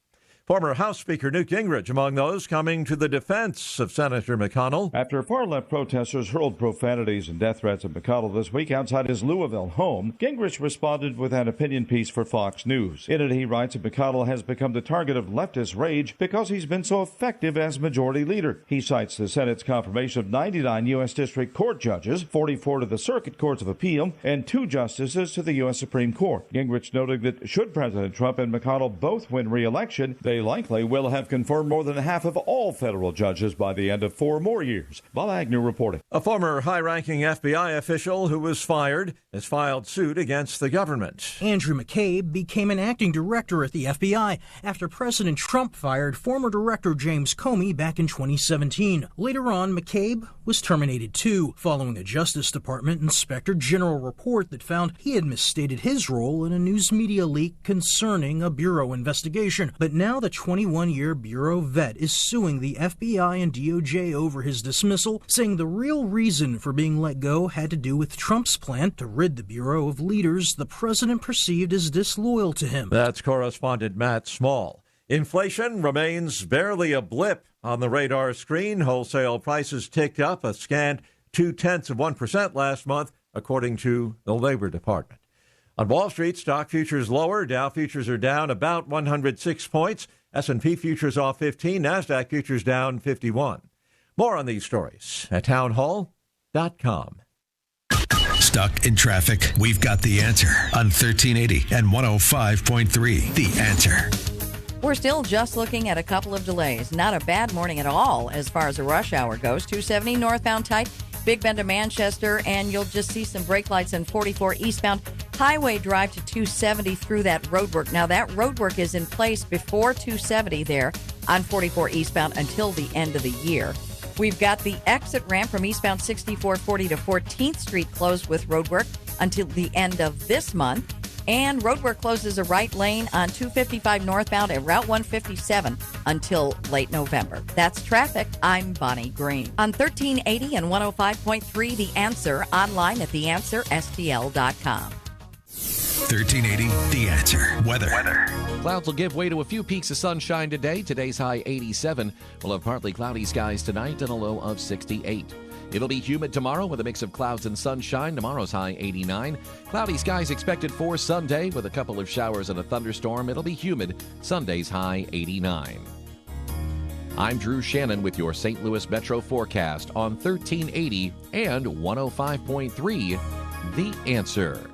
Former House Speaker Newt Gingrich among those coming to the defense of Senator McConnell. After far-left protesters hurled profanities and death threats at McConnell this week outside his Louisville home, Gingrich responded with an opinion piece for Fox News. In it, he writes that McConnell has become the target of leftist rage because he's been so effective as majority leader. He cites the Senate's confirmation of 99 U.S. District Court judges, 44 to the Circuit Courts of Appeal, and 2 justices to the U.S. Supreme Court. Gingrich noted that should President Trump and McConnell both win re-election, they likely will have confirmed more than half of all federal judges by the end of 4 more years. Bob Agnew reporting. A former high-ranking FBI official who was fired has filed suit against the government. Andrew McCabe became an acting director at the FBI after President Trump fired former Director James Comey back in 2017. Later on, McCabe was terminated too, following a Justice Department Inspector General report that found he had misstated his role in a news media leak concerning a bureau investigation. But now the the 21-year Bureau vet is suing the FBI and DOJ over his dismissal, saying the real reason for being let go had to do with Trump's plan to rid the Bureau of leaders the president perceived as disloyal to him. That's correspondent Matt Small. Inflation remains barely a blip on the radar screen. Wholesale prices ticked up a scant 0.2% last month, according to the Labor Department. On Wall Street, stock futures lower. Dow futures are down about 106 points. S&P futures off 15. NASDAQ futures down 51. More on these stories at townhall.com. Stuck in traffic? We've got the answer on 1380 and 105.3. The Answer. We're still just looking at a couple of delays. Not a bad morning at all as far as a rush hour goes. 270 northbound tight, Big Bend to Manchester, and you'll just see some brake lights in 44 eastbound. Highway Drive to 270 through that roadwork. Now, that roadwork is in place before 270 there on 44 eastbound until the end of the year. We've got the exit ramp from eastbound 6440 to 14th Street closed with roadwork until the end of this month. And roadwork closes a right lane on 255 northbound and Route 157 until late November. That's traffic. I'm Bonnie Green. On 1380 and 105.3, The Answer, online at theanswerstl.com. 1380, The Answer. Weather. Clouds will give way to a few peaks of sunshine today. Today's high 87. We'll have partly cloudy skies tonight and a low of 68. It'll be humid tomorrow with a mix of clouds and sunshine. Tomorrow's high 89. Cloudy skies expected for Sunday with a couple of showers and a thunderstorm. It'll be humid. Sunday's high 89. I'm Drew Shannon with your St. Louis Metro forecast on 1380 and 105.3. The Answer.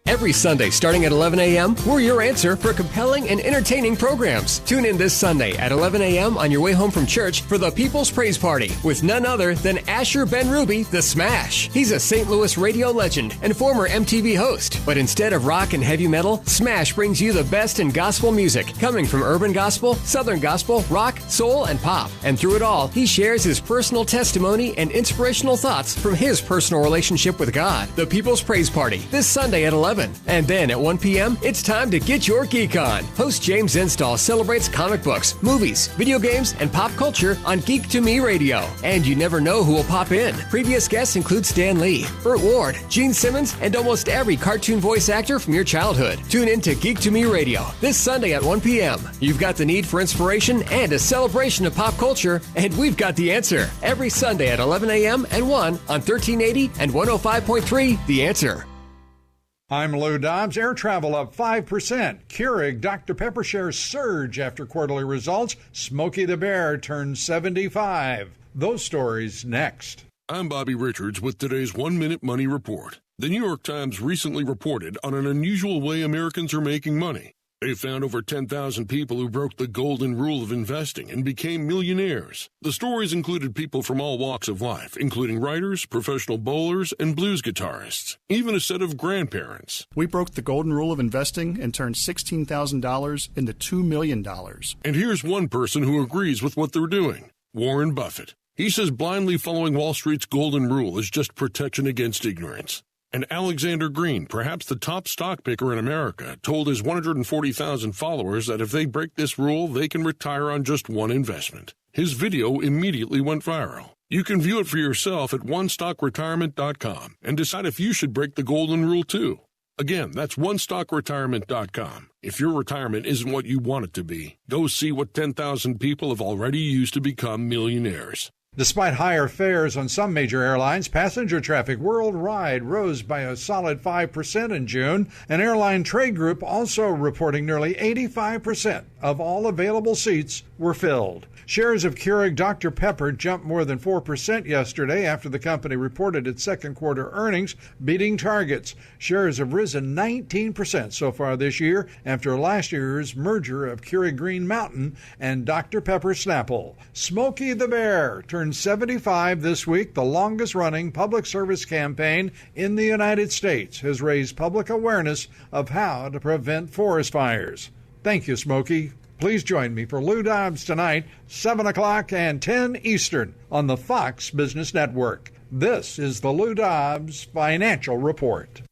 Every Sunday starting at 11 a.m., we're your answer for compelling and entertaining programs. Tune in this Sunday at 11 a.m. on your way home from church for the People's Praise Party with none other than Asher Ben Ruby, the Smash. He's a St. Louis radio legend and former MTV host. But instead of rock and heavy metal, Smash brings you the best in gospel music, coming from urban gospel, southern gospel, rock, soul, and pop. And through it all, he shares his personal testimony and inspirational thoughts from his personal relationship with God. The People's Praise Party, this Sunday at 11. And then at 1 p.m., it's time to get your geek on. Host James Install celebrates comic books, movies, video games, and pop culture on Geek to Me Radio. And you never know who will pop in. Previous guests include Stan Lee, Burt Ward, Gene Simmons, and almost every cartoon voice actor from your childhood. Tune in to Geek to Me Radio this Sunday at 1 p.m. You've got the need for inspiration and a celebration of pop culture, and we've got the answer. Every Sunday at 11 a.m. and 1 on 1380 and 105.3 The Answer. I'm Lou Dobbs. Air travel up 5%. Keurig Dr. Pepper shares surge after quarterly results. Smokey the Bear turns 75. Those stories next. I'm Bobby Richards with today's 1 Minute Money Report. The New York Times recently reported on an unusual way Americans are making money. They found over 10,000 people who broke the golden rule of investing and became millionaires. The stories included people from all walks of life, including writers, professional bowlers, and blues guitarists, even a set of grandparents. We broke the golden rule of investing and turned $16,000 into $2 million. And here's one person who agrees with what they're doing, Warren Buffett. He says blindly following Wall Street's golden rule is just protection against ignorance. And Alexander Green, perhaps the top stock picker in America, told his 140,000 followers that if they break this rule, they can retire on just one investment. His video immediately went viral. You can view it for yourself at onestockretirement.com and decide if you should break the golden rule too. Again, that's onestockretirement.com. If your retirement isn't what you want it to be, go see what 10,000 people have already used to become millionaires. Despite higher fares on some major airlines, passenger traffic worldwide rose by a solid 5% in June. An airline trade group also reporting nearly 85% of all available seats were filled. Shares of Keurig Dr. Pepper jumped more than 4% yesterday after the company reported its second quarter earnings, beating targets. Shares have risen 19% so far this year after last year's merger of Keurig Green Mountain and Dr. Pepper Snapple. Smokey the Bear turned 75 this week. The longest-running public service campaign in the United States has raised public awareness of how to prevent forest fires. Thank you, Smokey. Please join me for Lou Dobbs tonight, 7 o'clock and 10 Eastern on the Fox Business Network. This is the Lou Dobbs Financial Report.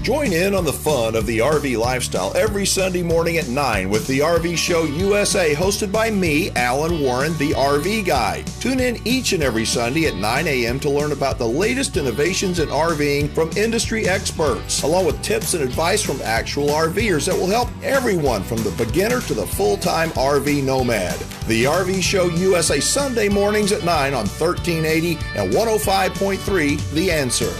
Join in on the fun of the RV lifestyle every Sunday morning at 9 with the RV Show USA, hosted by me, Alan Warren, the RV Guy. Tune in each and every Sunday at 9 a.m. to learn about the latest innovations in RVing from industry experts, along with tips and advice from actual RVers that will help everyone from the beginner to the full-time RV nomad. The RV Show USA, Sunday mornings at 9 on 1380 and 105.3 The Answer.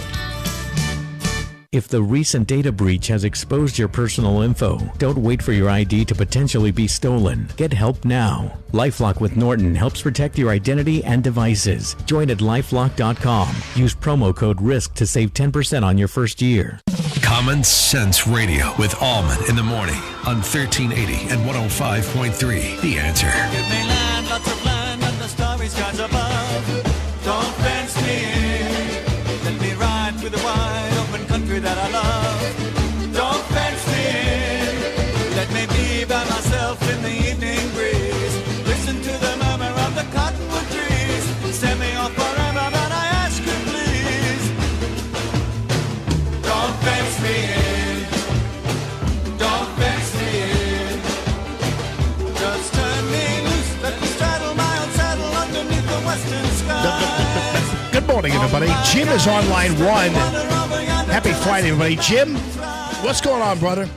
If the recent data breach has exposed your personal info, don't wait for your ID to potentially be stolen. Get help now. LifeLock with Norton helps protect your identity and devices. Join at lifelock.com. Use promo code RISK to save 10% on your first year. Common Sense Radio with Allman in the morning on 1380 and 105.3 The Answer. Give me land, lots of land, and the starry skies above. Don't fence me in. Let me ride through the wide open country that I love. Don't fence me in. Let me be by myself in the evening breeze. Listen to the murmur of the cottonwood trees. Send me off forever, but I ask you please. Don't fence me in. Don't fence me in. Just turn me loose. Let me straddle my old saddle underneath the western sky. Good morning, everybody. Jim is on line one. Happy Friday, everybody. Jim, what's going on, brother?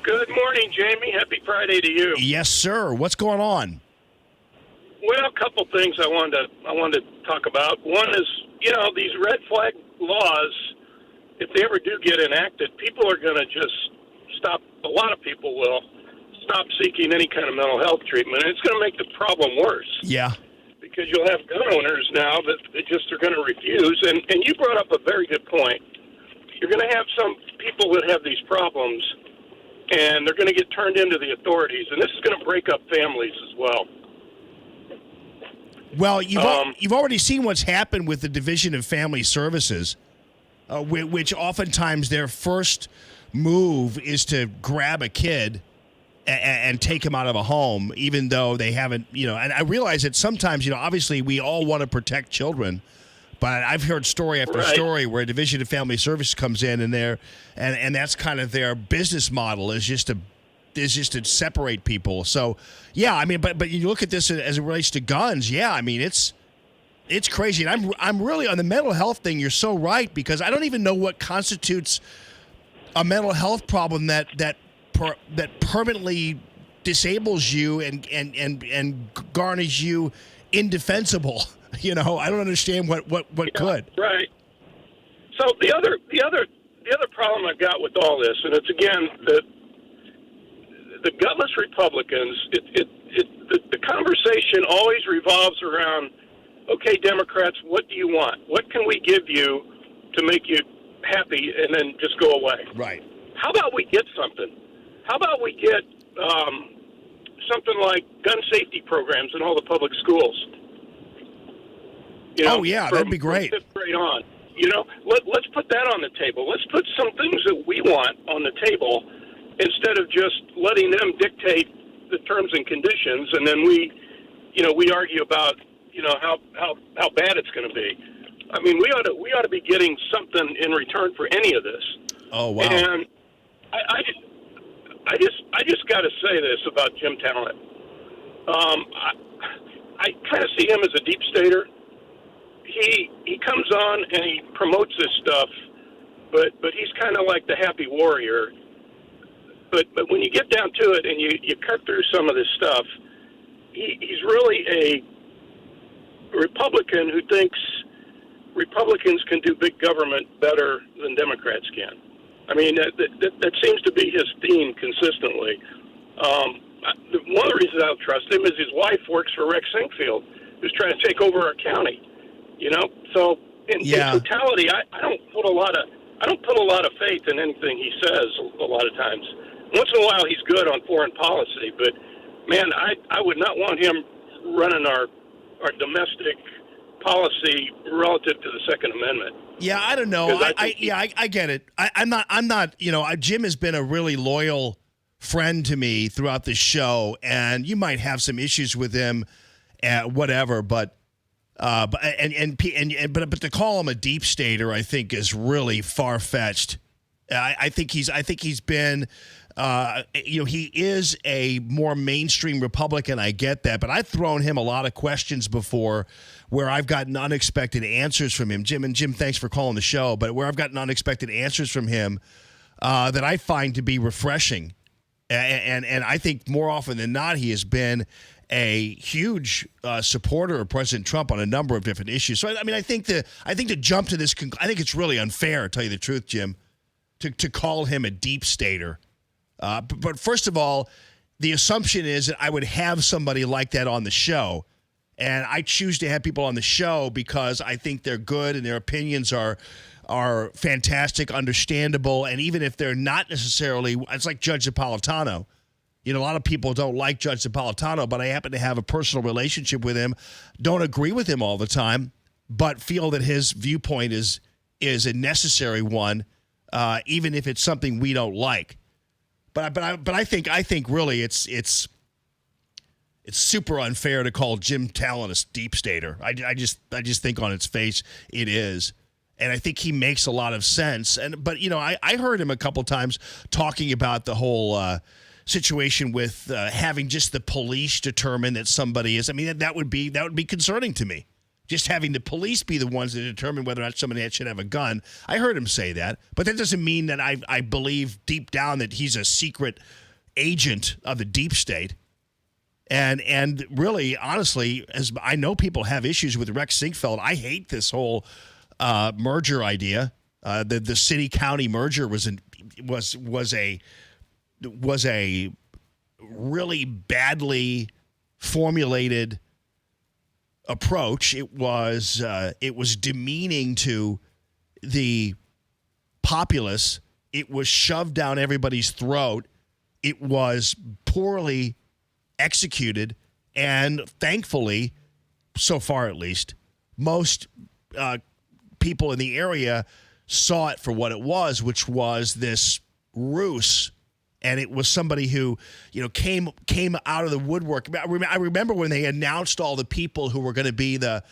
Good morning, Jamie. Happy Friday to you. Yes, sir. What's going on? Well, a couple things I wanted to talk about. One is, these red flag laws, if they ever do get enacted, people are going to just stop. A lot of people will stop seeking any kind of mental health treatment, and it's going to make the problem worse. Yeah. Because you'll have gun owners now that just are going to refuse. And you brought up a very good point. You're going to have some people that have these problems, and they're going to get turned into the authorities, and this is going to break up families as well. Well, you've already seen what's happened with the Division of Family Services, which oftentimes their first move is to grab a kid and take him out of a home, even though they haven't, and I realize that sometimes, obviously we all want to protect children, but I've heard story after story where Division of Family Services comes in and that's kind of their business model is just to separate people. So, yeah, I mean, but you look at this as it relates to guns. Yeah, I mean, it's crazy. And I'm really on the mental health thing. You're so right, because I don't even know what constitutes a mental health problem that permanently disables you and garnishes you indefensible. I don't understand what could. Right. So the other problem I've got with all this, and it's again the gutless Republicans. The conversation always revolves around, okay, Democrats, what do you want? What can we give you to make you happy, and then just go away? Right. How about we get something? How about we get something like gun safety programs in all the public schools? That'd be great. From 5th grade on. Let's put that on the table. Let's put some things that we want on the table instead of just letting them dictate the terms and conditions, and then we argue about how bad it's going to be. I mean, we ought to be getting something in return for any of this. Oh wow! And I just got to say this about Jim Talent. I kind of see him as a deep stater. He comes on and he promotes this stuff, but he's kind of like the happy warrior. But when you get down to it and you cut through some of this stuff, he's really a Republican who thinks Republicans can do big government better than Democrats can. I mean, that seems to be his theme consistently. One of the reasons I don't trust him is his wife works for Rex Sinkfield, who's trying to take over our county. So in totality, I don't put a lot of faith in anything he says. A lot of times, once in a while, he's good on foreign policy, but man, I would not want him running our domestic policy relative to the Second Amendment. Yeah, I don't know. I get it. I'm not. Jim has been a really loyal friend to me throughout the show, and you might have some issues with him, whatever. But But to call him a deep stater, I think, is really far fetched. I think he's been. He is a more mainstream Republican. I get that, but I've thrown him a lot of questions before where I've gotten unexpected answers from him. Jim, thanks for calling the show, but where I've gotten unexpected answers from him that I find to be refreshing. And I think more often than not, he has been a huge supporter of President Trump on a number of different issues. So, I think to jump to this, I think it's really unfair, to tell you the truth, Jim, to call him a deep stater. But first of all, the assumption is that I would have somebody like that on the show. And I choose to have people on the show because I think they're good and their opinions are fantastic, understandable. And even if they're not necessarily, it's like Judge Napolitano. A lot of people don't like Judge Napolitano, but I happen to have a personal relationship with him, don't agree with him all the time, but feel that his viewpoint is a necessary one, even if it's something we don't like. But I think really it's super unfair to call Jim Talent a deep stater. I just think on its face it is, and I think he makes a lot of sense. But I heard him a couple times talking about the whole situation with having just the police determine that somebody is. I mean that would be concerning to me. Just having the police be the ones that determine whether or not somebody should have a gun. I heard him say that, but that doesn't mean that I believe deep down that he's a secret agent of the deep state. And really, honestly, as I know people have issues with Rex Sinquefield, I hate this whole merger idea. The city-county merger was a really badly formulated approach. It was demeaning to the populace. It was shoved down everybody's throat. It was poorly executed, and thankfully, so far at least, most people in the area saw it for what it was, which was this ruse. And it was somebody who, came out of the woodwork. I remember when they announced all the people who were going to be the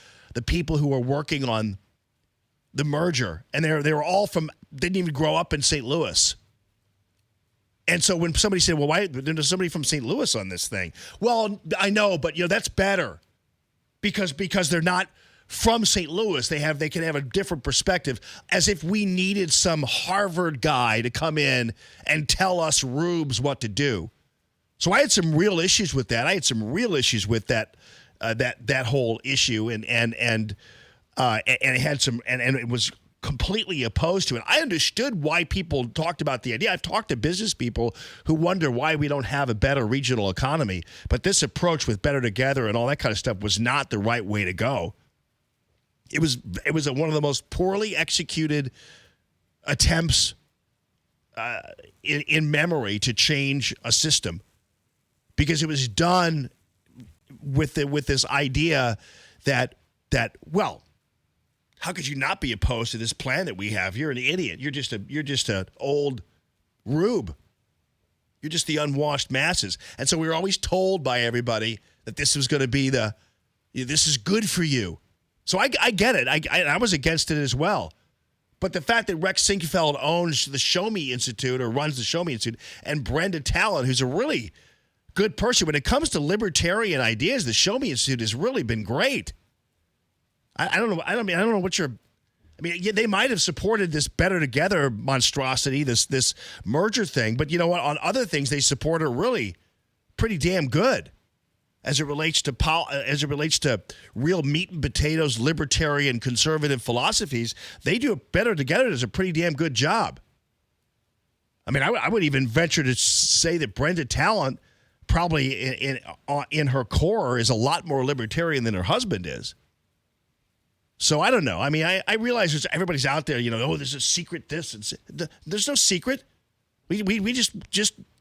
people who were working on the merger, and they were all didn't even grow up in St. Louis. And so when somebody said, "Well, why there's somebody from St. Louis on this thing?" Well, I know, but that's better because they're not from St. Louis. They can have a different perspective, as if we needed some Harvard guy to come in and tell us rubes what to do. So I had some real issues with that. That whole issue, and it had some, and it was completely opposed to it. I understood why people talked about the idea. I've talked to business people who wonder why we don't have a better regional economy, but this approach with Better Together and all that kind of stuff was not the right way to go. It was one of the most poorly executed attempts in memory to change a system, because it was done with this idea that how could you not be opposed to this plan that we have? You're an idiot. You're just an old rube. You're just the unwashed masses. And so we were always told by everybody that this was going to be this is good for you. So I get it. I was against it as well. But the fact that Rex Sinquefield owns the Show Me Institute, or runs the Show Me Institute, and Brenda Talent, who's a really good person. When it comes to libertarian ideas, the Show Me Institute has really been great. I don't know. I don't know what you're. They might have supported this Better Together monstrosity, this merger thing, but you know what? On other things, they support are really pretty damn good. As it relates to real meat and potatoes, libertarian, conservative philosophies, they do Better Together does a pretty damn good job. I would even venture to say that Brenda Talent probably in her core is a lot more libertarian than her husband is. So I don't know. I realize everybody's out there, there's a secret this. There's no secret. We just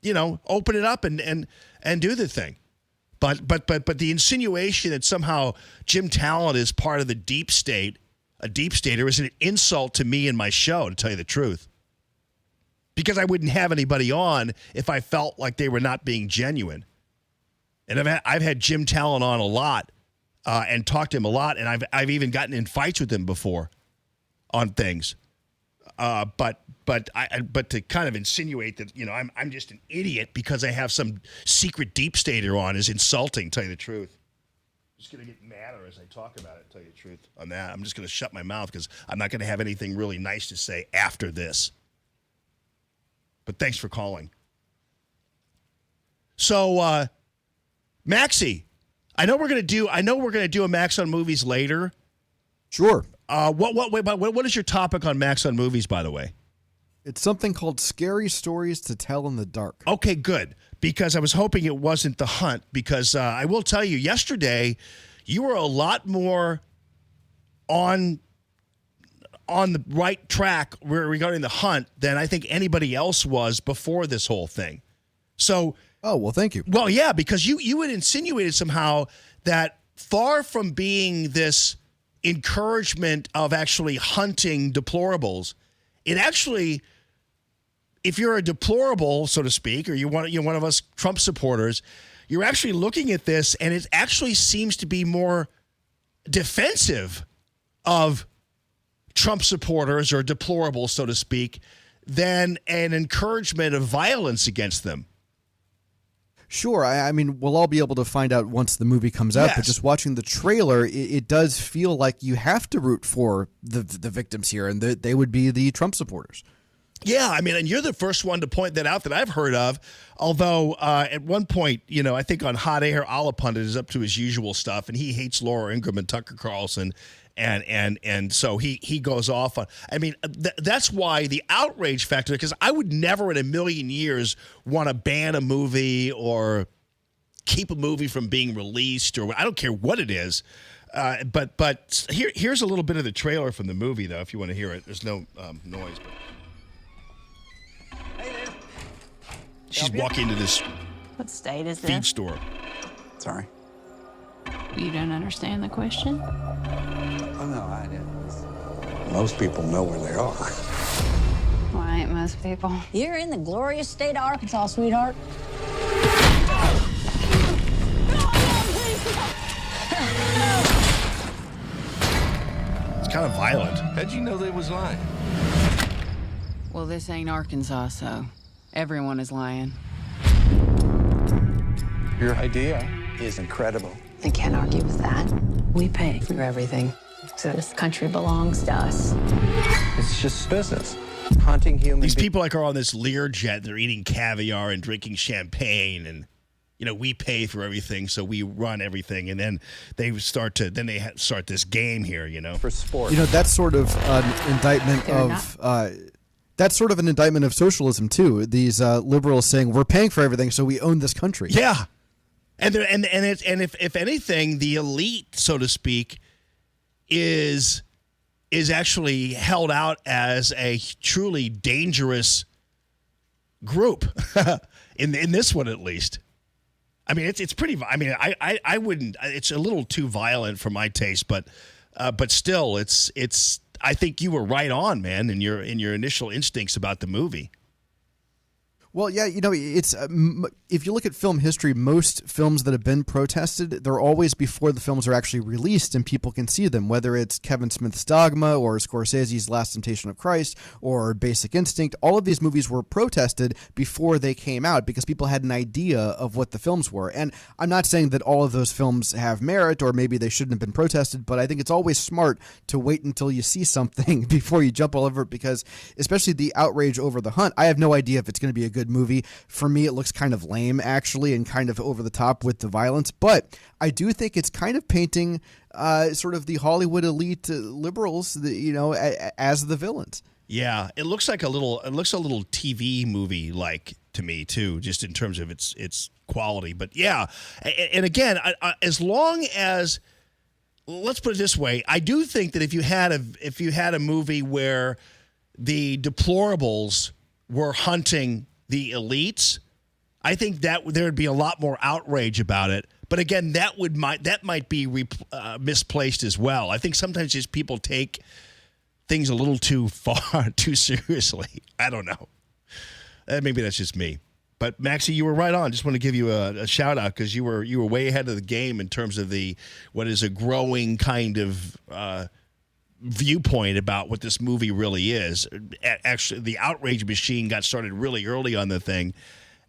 open it up and do the thing. But the insinuation that somehow Jim Talent is part of the deep state, a deep stater, is an insult to me and my show, to tell you the truth. Because I wouldn't have anybody on if I felt like they were not being genuine. And I've had Jim Talent on a lot, and talked to him a lot, and I've even gotten in fights with him before on things. But to kind of insinuate that I'm just an idiot because I have some secret deep stater on is insulting. Tell you the truth, I'm just gonna get madder as I talk about it. Tell you the truth on that, I'm just gonna shut my mouth because I'm not gonna have anything really nice to say after this. But thanks for calling. So, Maxie, I know we're gonna do a Max on Movies later. Sure. What is your topic on Max on Movies, by the way? It's something called Scary Stories to Tell in the Dark. Okay, good. Because I was hoping it wasn't The Hunt, because I will tell you, yesterday, you were a lot more on the right track regarding The Hunt than I think anybody else was before this whole thing. So... Oh, well, thank you. Well, yeah, because you had insinuated somehow that far from being this encouragement of actually hunting deplorables, it actually, if you're a deplorable, so to speak, or you're one of us Trump supporters, you're actually looking at this and it actually seems to be more defensive of Trump supporters or deplorables, so to speak, than an encouragement of violence against them. Sure. I mean, we'll all be able to find out once the movie comes out, Yes. but just watching the trailer, it does feel like you have to root for the victims here, and they would be the Trump supporters. Yeah, I mean, and you're the first one to point that out that I've heard of. Although at one point, I think on Hot Air, Alapundit is up to his usual stuff, and he hates Laura Ingraham and Tucker Carlson, and so he goes off on. I mean, that's why the outrage factor. Because I would never in a million years want to ban a movie or keep a movie from being released, or I don't care what it is. But here's a little bit of the trailer from the movie, though, if you want to hear it. There's no noise, but. She's walking into this What state is feed this? store. Sorry. You don't understand the question? Oh, no, I didn't. Most people know where they are. Why ain't most people? You're in the glorious state of Arkansas, sweetheart. It's kind of violent. How'd you know they was lying? Well, this ain't Arkansas, so everyone is lying. Your idea is incredible. I can't argue with that. We pay for everything. So this country belongs to us. It's just business. Hunting human These people are on this Learjet. They're eating caviar and drinking champagne, and we pay for everything, so we run everything, and then they start this game here. For sport. That's sort of an indictment that's sort of an indictment of socialism too. These liberals saying we're paying for everything, so we own this country. Yeah, and if anything, the elite, so to speak, is actually held out as a truly dangerous group in this one, at least. I mean, it's pretty. I mean, I wouldn't. It's a little too violent for my taste, but still, it's. I think you were right on, man, in your initial instincts about the movie. Well, yeah, it's if you look at film history, most films that have been protested, they're always before the films are actually released and people can see them, whether it's Kevin Smith's Dogma or Scorsese's Last Temptation of Christ or Basic Instinct. All of these movies were protested before they came out because people had an idea of what the films were. And I'm not saying that all of those films have merit or maybe they shouldn't have been protested, but I think it's always smart to wait until you see something before you jump all over it, because especially the outrage over The Hunt, I have no idea if it's going to be a good movie. For me, it looks kind of lame, actually, and kind of over the top with the violence. But I do think it's kind of painting sort of the Hollywood elite liberals, as the villains. Yeah, it looks like a little TV movie like to me too, just in terms of its quality. But yeah, and again, as long as, let's put it this way, I do think that if you had a movie where the deplorables were hunting the elites, I think that there would be a lot more outrage about it. But again, that might be misplaced as well. I think sometimes just people take things a little too far, too seriously. I don't know. Maybe that's just me. But Maxie, you were right on. Just want to give you a shout out because you were way ahead of the game in terms of what is a growing kind of viewpoint about what this movie really is. Actually, the outrage machine got started really early on the thing,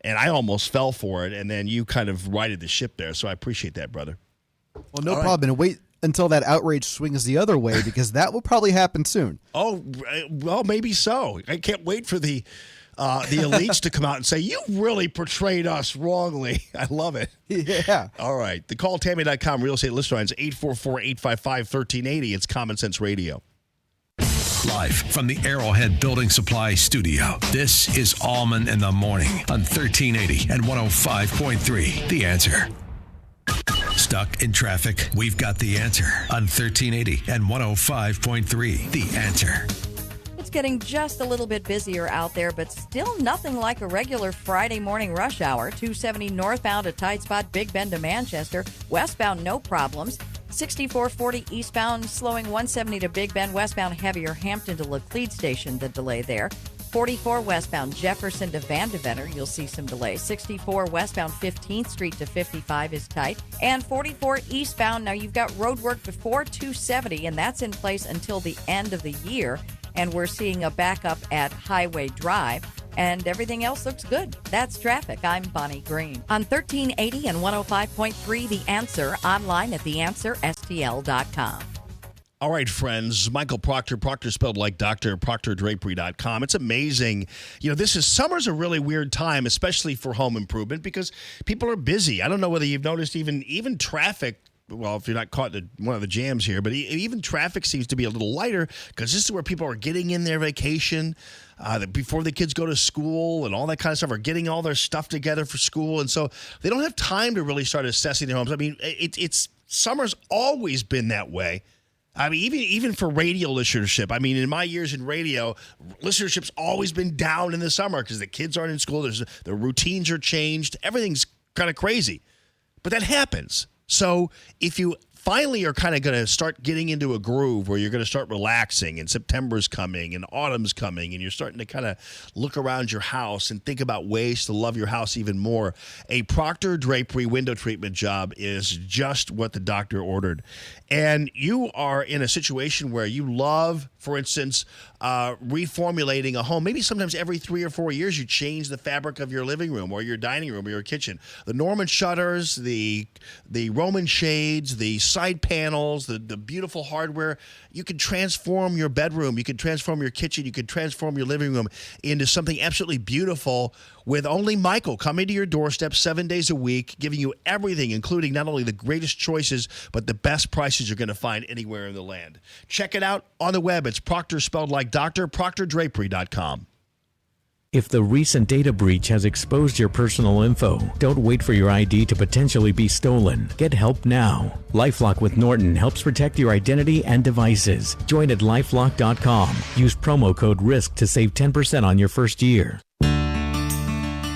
and I almost fell for it. And then you kind of righted the ship there, so I appreciate that, brother. Well, no problem. And wait until that outrage swings the other way because that will probably happen soon. Oh, well, maybe so. I can't wait for the elites to come out and say, you really portrayed us wrongly. I love it. Yeah. All right. The calltammy.com real estate listener line is 844-855-1380. It's Common Sense Radio. Live from the Arrowhead Building Supply Studio, this is Allman in the Morning on 1380 and 105.3. The Answer. Stuck in traffic? We've got the answer on 1380 and 105.3. The Answer. It's getting just a little bit busier out there, but still nothing like a regular Friday morning rush hour. 270 northbound, a tight spot, Big Bend to Manchester. Westbound, no problems. 6440 eastbound, slowing 170 to Big Bend. Westbound, heavier, Hampton to Laclede Station, the delay there. 44 westbound, Jefferson to Vandeventer, you'll see some delay. 64 westbound, 15th Street to 55 is tight. And 44 eastbound, now you've got road work before 270, and that's in place until the end of the year. And we're seeing a backup at Highway Drive. And everything else looks good. That's traffic. I'm Bonnie Green. On 1380 and 105.3, The Answer, online at theanswerstl.com. All right, friends. Michael Proctor, Proctor spelled like Dr. ProctorDrapery.com. It's amazing. Summer's a really weird time, especially for home improvement, because people are busy. I don't know whether you've noticed even traffic. Well, if you're not caught in one of the jams here, but even traffic seems to be a little lighter because this is where people are getting in their vacation before the kids go to school and all that kind of stuff, are getting all their stuff together for school. And so they don't have time to really start assessing their homes. I mean, summer's always been that way. I mean, even for radio listenership. I mean, in my years in radio, listenership's always been down in the summer because the kids aren't in school. The routines are changed. Everything's kind of crazy. But that happens. So if you finally are kind of going to start getting into a groove where you're going to start relaxing and September's coming and autumn's coming and you're starting to kind of look around your house and think about ways to love your house even more, a Proctor Drapery window treatment job is just what the doctor ordered. And you are in a situation where you love, for instance, reformulating a home. Maybe sometimes every 3 or 4 years you change the fabric of your living room or your dining room or your kitchen. The Norman shutters, the Roman shades, the side panels, the beautiful hardware. You can transform your bedroom. You can transform your kitchen. You can transform your living room into something absolutely beautiful with only Michael coming to your doorstep 7 days a week, giving you everything, including not only the greatest choices, but the best prices you're going to find anywhere in the land. Check it out on the web. It's Proctor spelled like Dr. ProctorDrapery.com. If the recent data breach has exposed your personal info, don't wait for your ID to potentially be stolen. Get help now. LifeLock with Norton helps protect your identity and devices. Join at lifelock.com. Use promo code RISK to save 10% on your first year.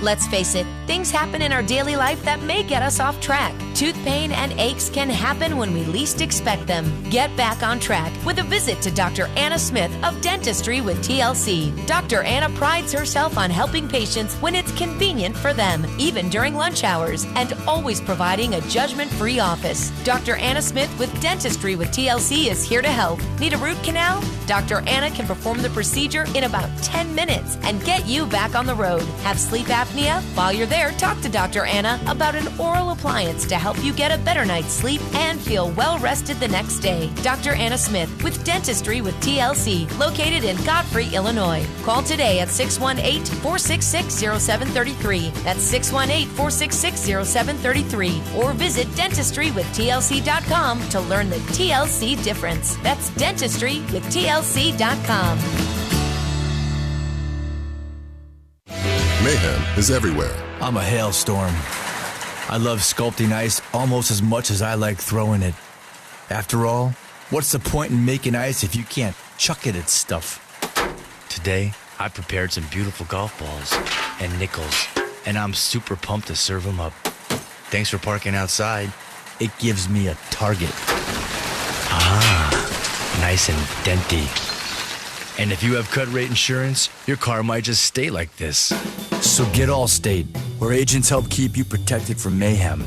Let's face it, things happen in our daily life that may get us off track. Tooth pain and aches can happen when we least expect them. Get back on track with a visit to Dr. Anna Smith of Dentistry with TLC. Dr. Anna prides herself on helping patients when it's convenient for them, even during lunch hours, and always providing a judgment-free office. Dr. Anna Smith with Dentistry with TLC is here to help. Need a root canal? Dr. Anna can perform the procedure in about 10 minutes and get you back on the road. Have sleep apnea? While you're there, talk to Dr. Anna about an oral appliance to help you get a better night's sleep and feel well rested the next day. Dr. Anna Smith with Dentistry with TLC, located in Godfrey, Illinois. Call today at 618-466-0733. That's 618-466-0733. Or visit dentistry-with-tlc.com to learn the TLC difference. That's dentistry-with-tlc.com. Mayhem is everywhere. I'm a hailstorm. I love sculpting ice almost as much as I like throwing it. After all, what's the point in making ice if you can't chuck it at stuff? Today, I prepared some beautiful golf balls and nickels, and I'm super pumped to serve them up. Thanks for parking outside. It gives me a target. Ah, nice and denty. And if you have cut rate insurance, your car might just stay like this. So get Allstate, where agents help keep you protected from mayhem.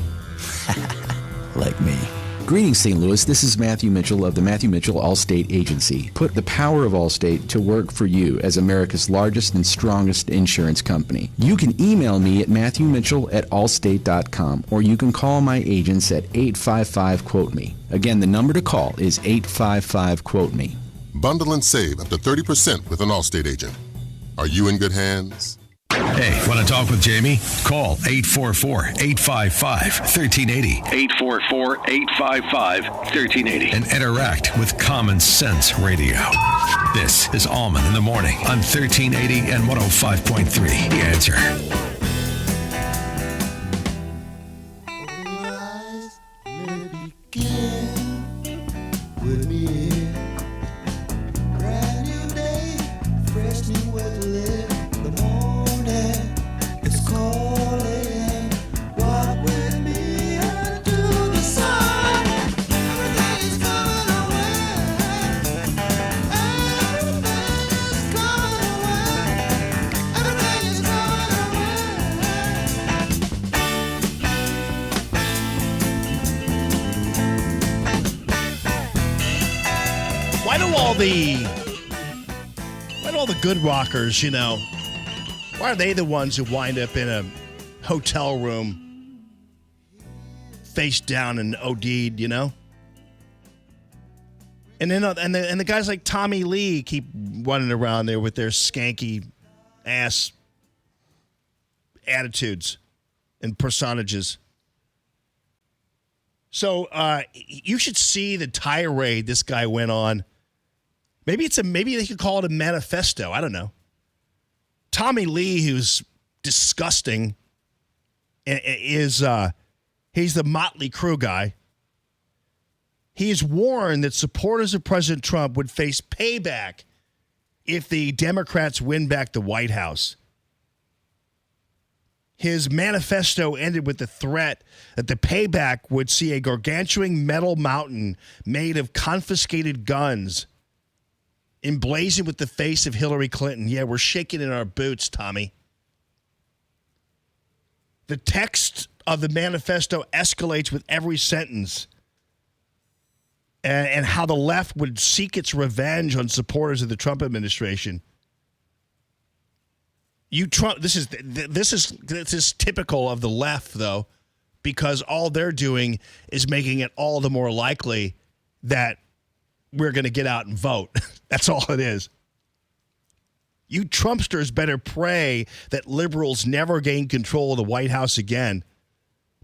Like me. Greetings, St. Louis. This is Matthew Mitchell of the Matthew Mitchell Allstate Agency. Put the power of Allstate to work for you as America's largest and strongest insurance company. You can email me at matthewmitchell@allstate.com, or you can call my agents at 855-QUOTE-ME. Again, the number to call is 855-QUOTE-ME. Bundle and save up to 30% with an Allstate agent. Are you in good hands? Hey, want to talk with Jamie? Call 844-855-1380. 844-855-1380. And interact with Common Sense Radio. This is Allman in the Morning on 1380 and 105.3. The Answer. With me, brand new day, fresh new way to live. The morning is calling. Walk with me into the sun. Everything is coming away. Everything is coming away. Everything is Why do all the good rockers, why are they the ones who wind up in a hotel room face down and OD'd, And then and the guys like Tommy Lee keep running around there with their skanky ass attitudes and personages. So you should see the tirade this guy went on. Maybe they could call it a manifesto. I don't know. Tommy Lee, who's disgusting, he's the Motley Crue guy. He's warned that supporters of President Trump would face payback if the Democrats win back the White House. His manifesto ended with the threat that the payback would see a gargantuan metal mountain made of confiscated guns emblazoned with the face of Hillary Clinton. Yeah, we're shaking in our boots, Tommy. The text of the manifesto escalates with every sentence, and how the left would seek its revenge on supporters of the Trump administration. This is typical of the left, though, because all they're doing is making it all the more likely that we're going to get out and vote. That's all it is. You Trumpsters better pray that liberals never gain control of the White House again,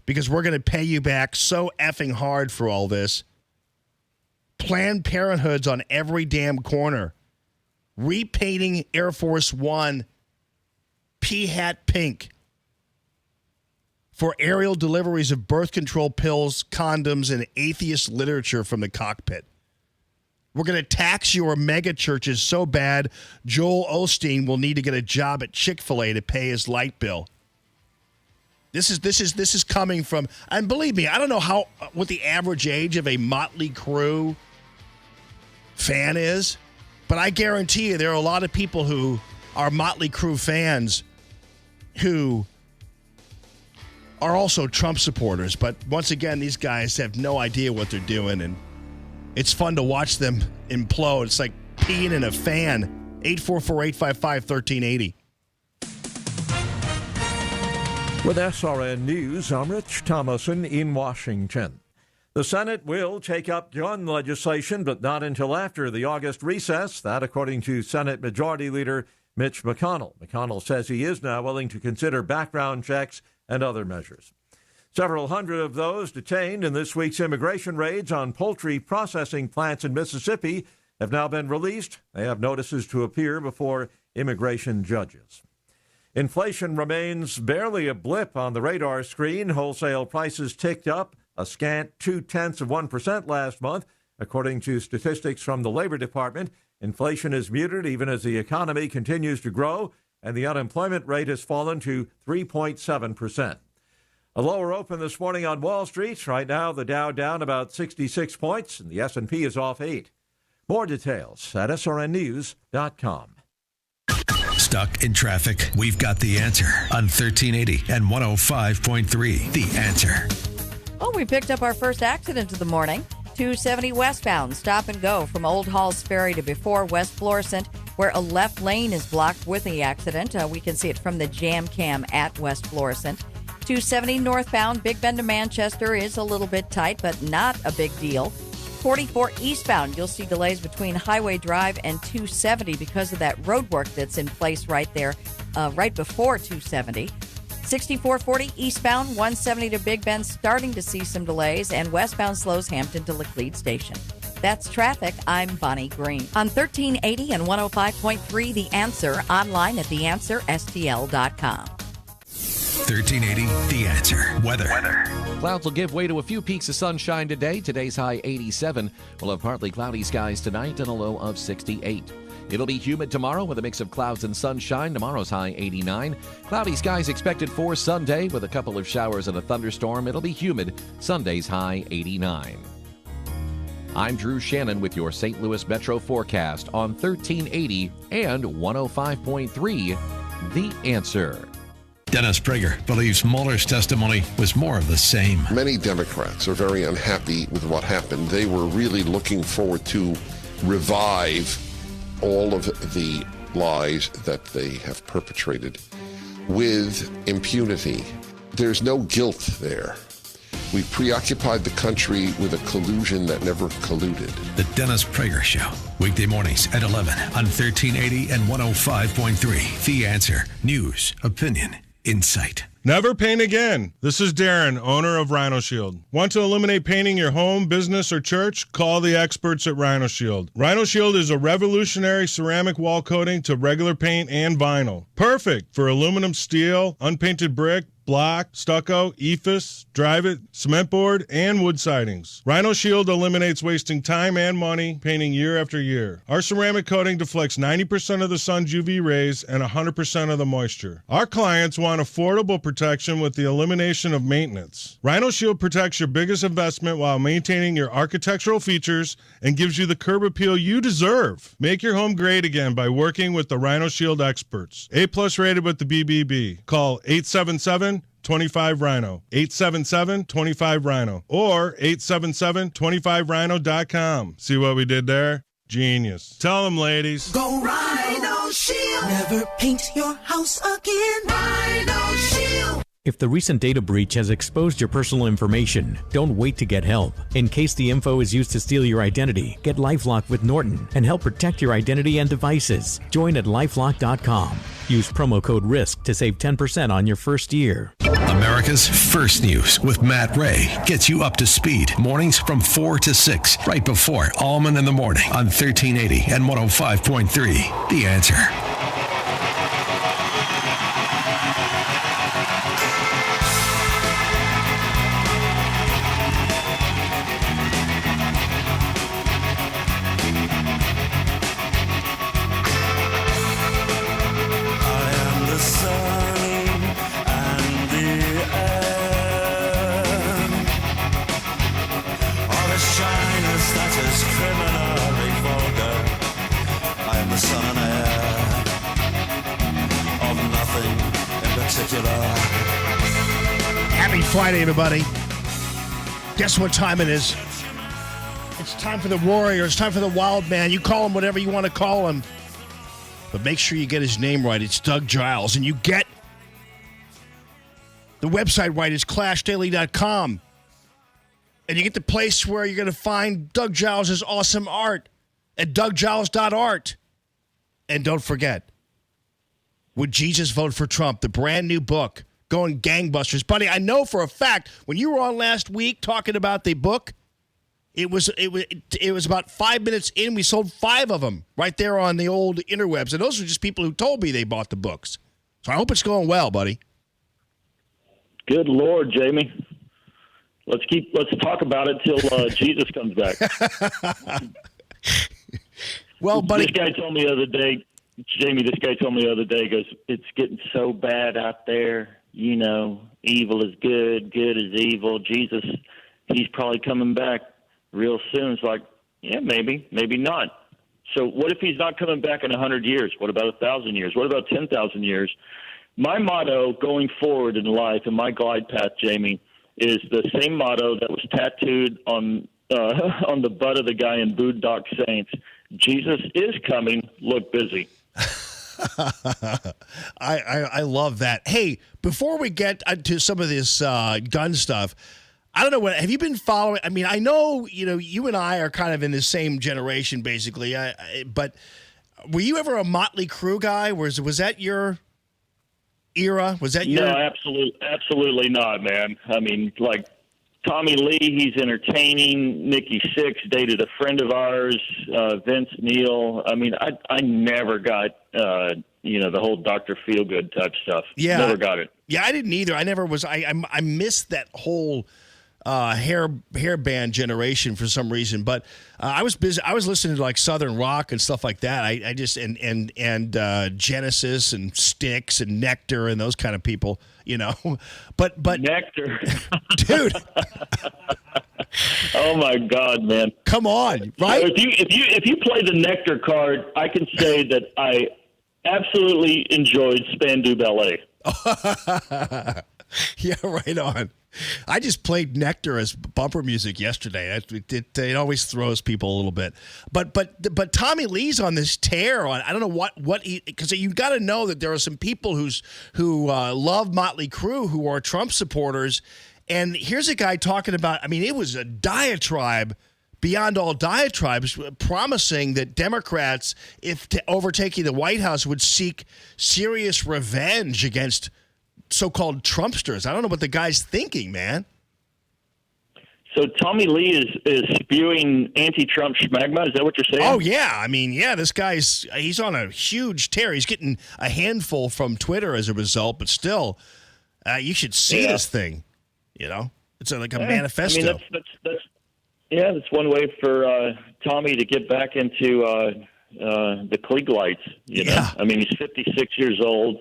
because we're going to pay you back so effing hard for all this. Planned Parenthood's on every damn corner. Repainting Air Force One pea-hat pink for aerial deliveries of birth control pills, condoms, and atheist literature from the cockpit. We're going to tax your mega churches so bad Joel Osteen will need to get a job at Chick-fil-A to pay his light bill. This is coming from, and believe me, I don't know what the average age of a Motley Crue fan is, but I guarantee you there are a lot of people who are Motley Crue fans who are also Trump supporters. But once again, these guys have no idea what they're doing, and it's fun to watch them implode. It's like peeing in a fan. 844-855-1380. With SRN News, I'm Rich Thomason in Washington. The Senate will take up gun legislation, but not until after the August recess. That, according to Senate Majority Leader Mitch McConnell. McConnell says he is now willing to consider background checks and other measures. Several hundred of those detained in this week's immigration raids on poultry processing plants in Mississippi have now been released. They have notices to appear before immigration judges. Inflation remains barely a blip on the radar screen. Wholesale prices ticked up a scant 0.2% last month. According to statistics from the Labor Department, inflation is muted even as the economy continues to grow, and the unemployment rate has fallen to 3.7%. A lower open this morning on Wall Street. Right now, the Dow down about 66 points, and the S&P is off 8. More details at srnnews.com. Stuck in traffic? We've got the answer on 1380 and 105.3. The Answer. Oh, we picked up our first accident of the morning. 270 westbound, stop and go from Old Halls Ferry to before West Florissant, where a left lane is blocked with the accident. We can see it from the jam cam at West Florissant. 270 northbound, Big Bend to Manchester is a little bit tight, but not a big deal. 44 eastbound, you'll see delays between Highway Drive and 270 because of that road work that's in place right there, right before 270. 6440 eastbound, 170 to Big Bend, starting to see some delays, and westbound slows Hampton to Laclede Station. That's traffic. I'm Bonnie Green. On 1380 and 105.3, The Answer, online at theanswerstl.com. 1380, The Answer. Weather. Clouds will give way to a few peaks of sunshine today. Today's high 87. We'll have partly cloudy skies tonight and a low of 68. It'll be humid tomorrow with a mix of clouds and sunshine. Tomorrow's high 89. Cloudy skies expected for Sunday with a couple of showers and a thunderstorm. It'll be humid. Sunday's high 89. I'm Drew Shannon with your St. Louis Metro forecast on 1380 and 105.3. The Answer. Dennis Prager believes Mueller's testimony was more of the same. Many Democrats are very unhappy with what happened. They were really looking forward to revive all of the lies that they have perpetrated with impunity. There's no guilt there. We preoccupied the country with a collusion that never colluded. The Dennis Prager Show. Weekday mornings at 11 on 1380 and 105.3. The Answer. News, opinion, insight. Never paint again. This is Darren, owner of Rhino Shield. Want to eliminate painting your home, business, or church? Call the experts at Rhino Shield. Rhino Shield is a revolutionary ceramic wall coating to regular paint and vinyl. Perfect for aluminum, steel, unpainted brick, block, stucco, ephes, drive-it, cement board, and wood sidings. Rhino Shield eliminates wasting time and money painting year after year. Our ceramic coating deflects 90% of the sun's UV rays and 100% of the moisture. Our clients want affordable protection with the elimination of maintenance. Rhino Shield protects your biggest investment while maintaining your architectural features and gives you the curb appeal you deserve. Make your home great again by working with the Rhino Shield experts. A+ rated with the BBB. Call 877-25-RHINO, 877-25-RHINO, or 877-25rhino.com. See what we did there? Genius. Tell them, ladies. Go Rhino Shield. Never paint your house again. Rhino Shield. If the recent data breach has exposed your personal information, don't wait to get help. In case the info is used to steal your identity, get LifeLock with Norton and help protect your identity and devices. Join at lifelock.com. Use promo code RISK to save 10% on your first year. America's First News with Matt Ray gets you up to speed mornings from 4 to 6, right before Allman in the Morning on 1380 and 105.3. The Answer. Happy Friday, everybody. Guess what time it is? It's time for the Warrior. It's time for the Wild Man. You call him whatever you want to call him. But make sure you get his name right. It's Doug Giles. And you get the website right. It's clashdaily.com. And you get the place where you're going to find Doug Giles' awesome art at douggiles.art. And don't forget, Would Jesus Vote for Trump? The brand new book going gangbusters. Buddy, I know for a fact when you were on last week talking about the book, it was about 5 minutes in. We sold 5 of them right there on the old interwebs. And those are just people who told me they bought the books. So I hope it's going well, buddy. Good Lord, Jamie. Let's talk about it till Jesus comes back. Well, buddy, this guy told me the other day, Jamie, goes, it's getting so bad out there. You know, evil is good, good is evil. Jesus, he's probably coming back real soon. It's like, yeah, maybe not. So what if he's not coming back in 100 years? What about 1,000 years? What about 10,000 years? My motto going forward in life and my glide path, Jamie, is the same motto that was tattooed on the butt of the guy in Boondock Saints. Jesus is coming. Look busy. I love that. Hey, before we get to some of this gun stuff, I don't know what have you been following? I mean, I know you and I are kind of in the same generation, basically. But were you ever a Motley Crue guy? Was that your era? Was that your? No, absolutely not, man. I mean, like Tommy Lee, he's entertaining. Nikki Sixx dated a friend of ours, Vince Neil. I mean, I never got the whole Dr. Feelgood type stuff. Yeah, never got it. Yeah, I didn't either. I never was. I missed that whole hair band generation for some reason. But I was busy. I was listening to like Southern rock and stuff like that. I just and Genesis and Styx and Nectar and those kind of people. But Nectar, dude. Oh my God, man! Come on, right? So if you play the Nectar card, I can say that I absolutely enjoyed Spandau Ballet. Yeah, right on. I just played Nectar as bumper music yesterday. It always throws people a little bit. But Tommy Lee's on this tear on. I don't know what he, because you got to know that there are some people who love Motley Crue who are Trump supporters. And here's a guy talking about. I mean, it was a diatribe beyond all diatribes, promising that Democrats, if overtaking the White House, would seek serious revenge against so-called Trumpsters. I don't know what the guy's thinking, man. So Tommy Lee is spewing anti-Trump schmagma. Is that what you're saying? Oh, yeah. I mean, yeah, this he's on a huge tear. He's getting a handful from Twitter as a result, but still, you should see this thing. It's like a manifesto. I mean, that's one way for Tommy to get back into the Klieg lights. Yeah. I mean, he's 56 years old.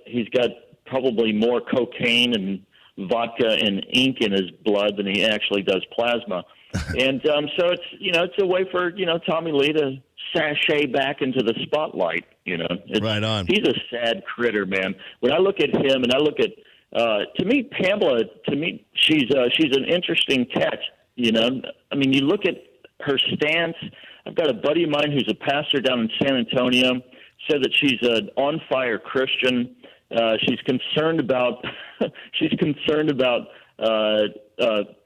He's got probably more cocaine and vodka and ink in his blood than he actually does plasma. And so it's a way for, Tommy Lee to sashay back into the spotlight, Right on. He's a sad critter, man. When I look at him and I look at, to me, Pamela, she's an interesting catch, I mean, you look at her stance. I've got a buddy of mine who's a pastor down in San Antonio, said that she's an on-fire Christian. She's concerned about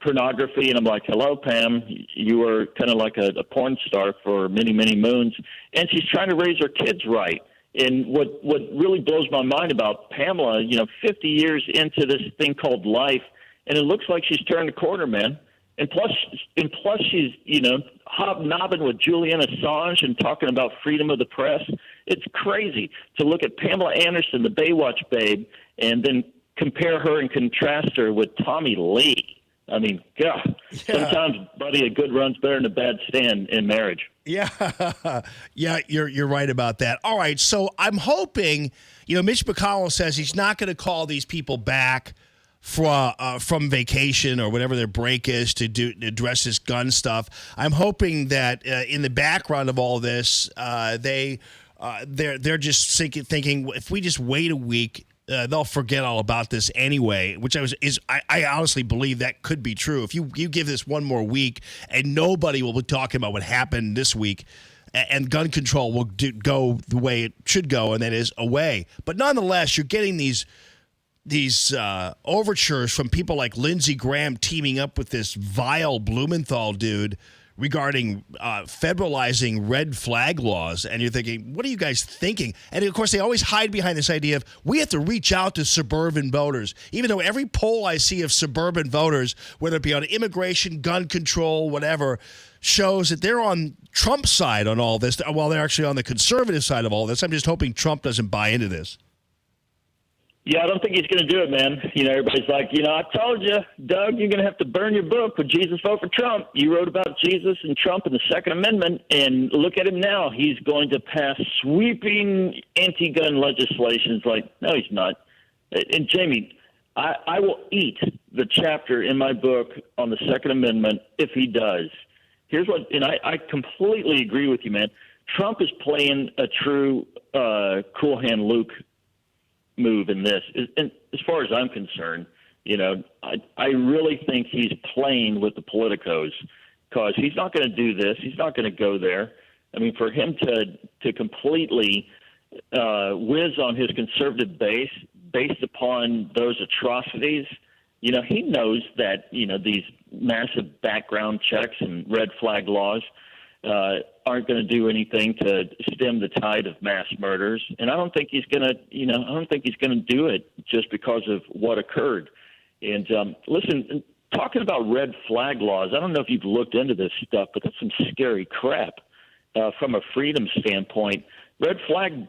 pornography, and I'm like, hello, Pam. You were kind of like a porn star for many, many moons, and she's trying to raise her kids right. And what really blows my mind about Pamela, 50 years into this thing called life, and it looks like she's turned a corner, man. And plus she's, hobnobbing with Julian Assange and talking about freedom of the press. It's crazy to look at Pamela Anderson, the Baywatch babe, and then compare her and contrast her with Tommy Lee. I mean, God, sometimes, buddy, a good run's better than a bad stand in marriage. Yeah, yeah, you're right about that. All right, so I'm hoping, Mitch McConnell says he's not going to call these people back from vacation or whatever their break is to address this gun stuff. I'm hoping that in the background of all this, they're just thinking if we just wait a week, they'll forget all about this anyway. Which I honestly believe that could be true. If you give this one more week and nobody will be talking about what happened this week, and gun control will go the way it should go, and that is away. But nonetheless, you're getting these overtures from people like Lindsey Graham teaming up with this vile Blumenthal dude regarding federalizing red flag laws. And you're thinking, what are you guys thinking? And, of course, they always hide behind this idea of we have to reach out to suburban voters, even though every poll I see of suburban voters, whether it be on immigration, gun control, whatever, shows that they're on Trump's side on all this, while they're actually on the conservative side of all this. I'm just hoping Trump doesn't buy into this. Yeah, I don't think he's going to do it, man. Everybody's like, I told you, Doug, you're going to have to burn your book with Jesus Vote for Trump. You wrote about Jesus and Trump and the Second Amendment, and look at him now. He's going to pass sweeping anti-gun legislation. It's like, no, he's not. And, Jamie, I will eat the chapter in my book on the Second Amendment if he does. here's what, and I completely agree with you, man. Trump is playing a true cool hand Luke move in this. And as far as I'm concerned, I really think he's playing with the politicos, because he's not going to do this. He's not going to go there. I mean, for him to completely whiz on his conservative base based upon those atrocities, he knows that, these massive background checks and red flag laws aren't going to do anything to stem the tide of mass murders. And I don't think he's going to do it just because of what occurred. And listen, talking about red flag laws, I don't know if you've looked into this stuff, but that's some scary crap. From a freedom standpoint, red flag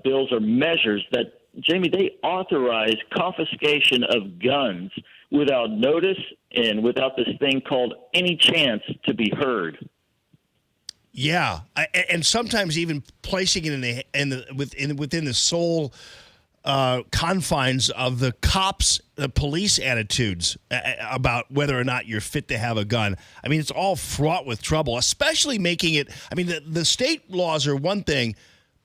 bills are measures that, Jamie, they authorize confiscation of guns without notice and without this thing called any chance to be heard. Yeah, and sometimes even placing it within the sole confines of the cops, the police attitudes about whether or not you're fit to have a gun. I mean, it's all fraught with trouble, especially making it. I mean, the state laws are one thing,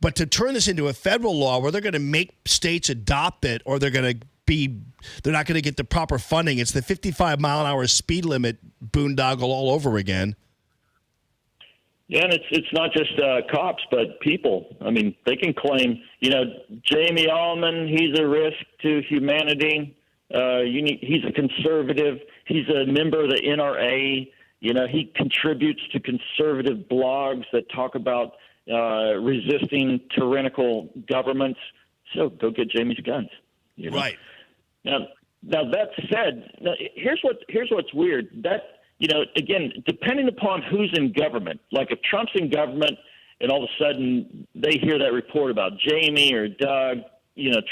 but to turn this into a federal law where they're going to make states adopt it, or they're not going to get the proper funding. It's the 55-mile-an-hour speed limit boondoggle all over again. Yeah, and it's not just cops, but people. I mean, they can claim, Jamie Allman, he's a risk to humanity. He's a conservative. He's a member of the NRA. He contributes to conservative blogs that talk about resisting tyrannical governments. So go get Jamie's guns. Right. Now that said, here's what's weird. That, again, depending upon who's in government, like if Trump's in government and all of a sudden they hear that report about Jamie or Doug,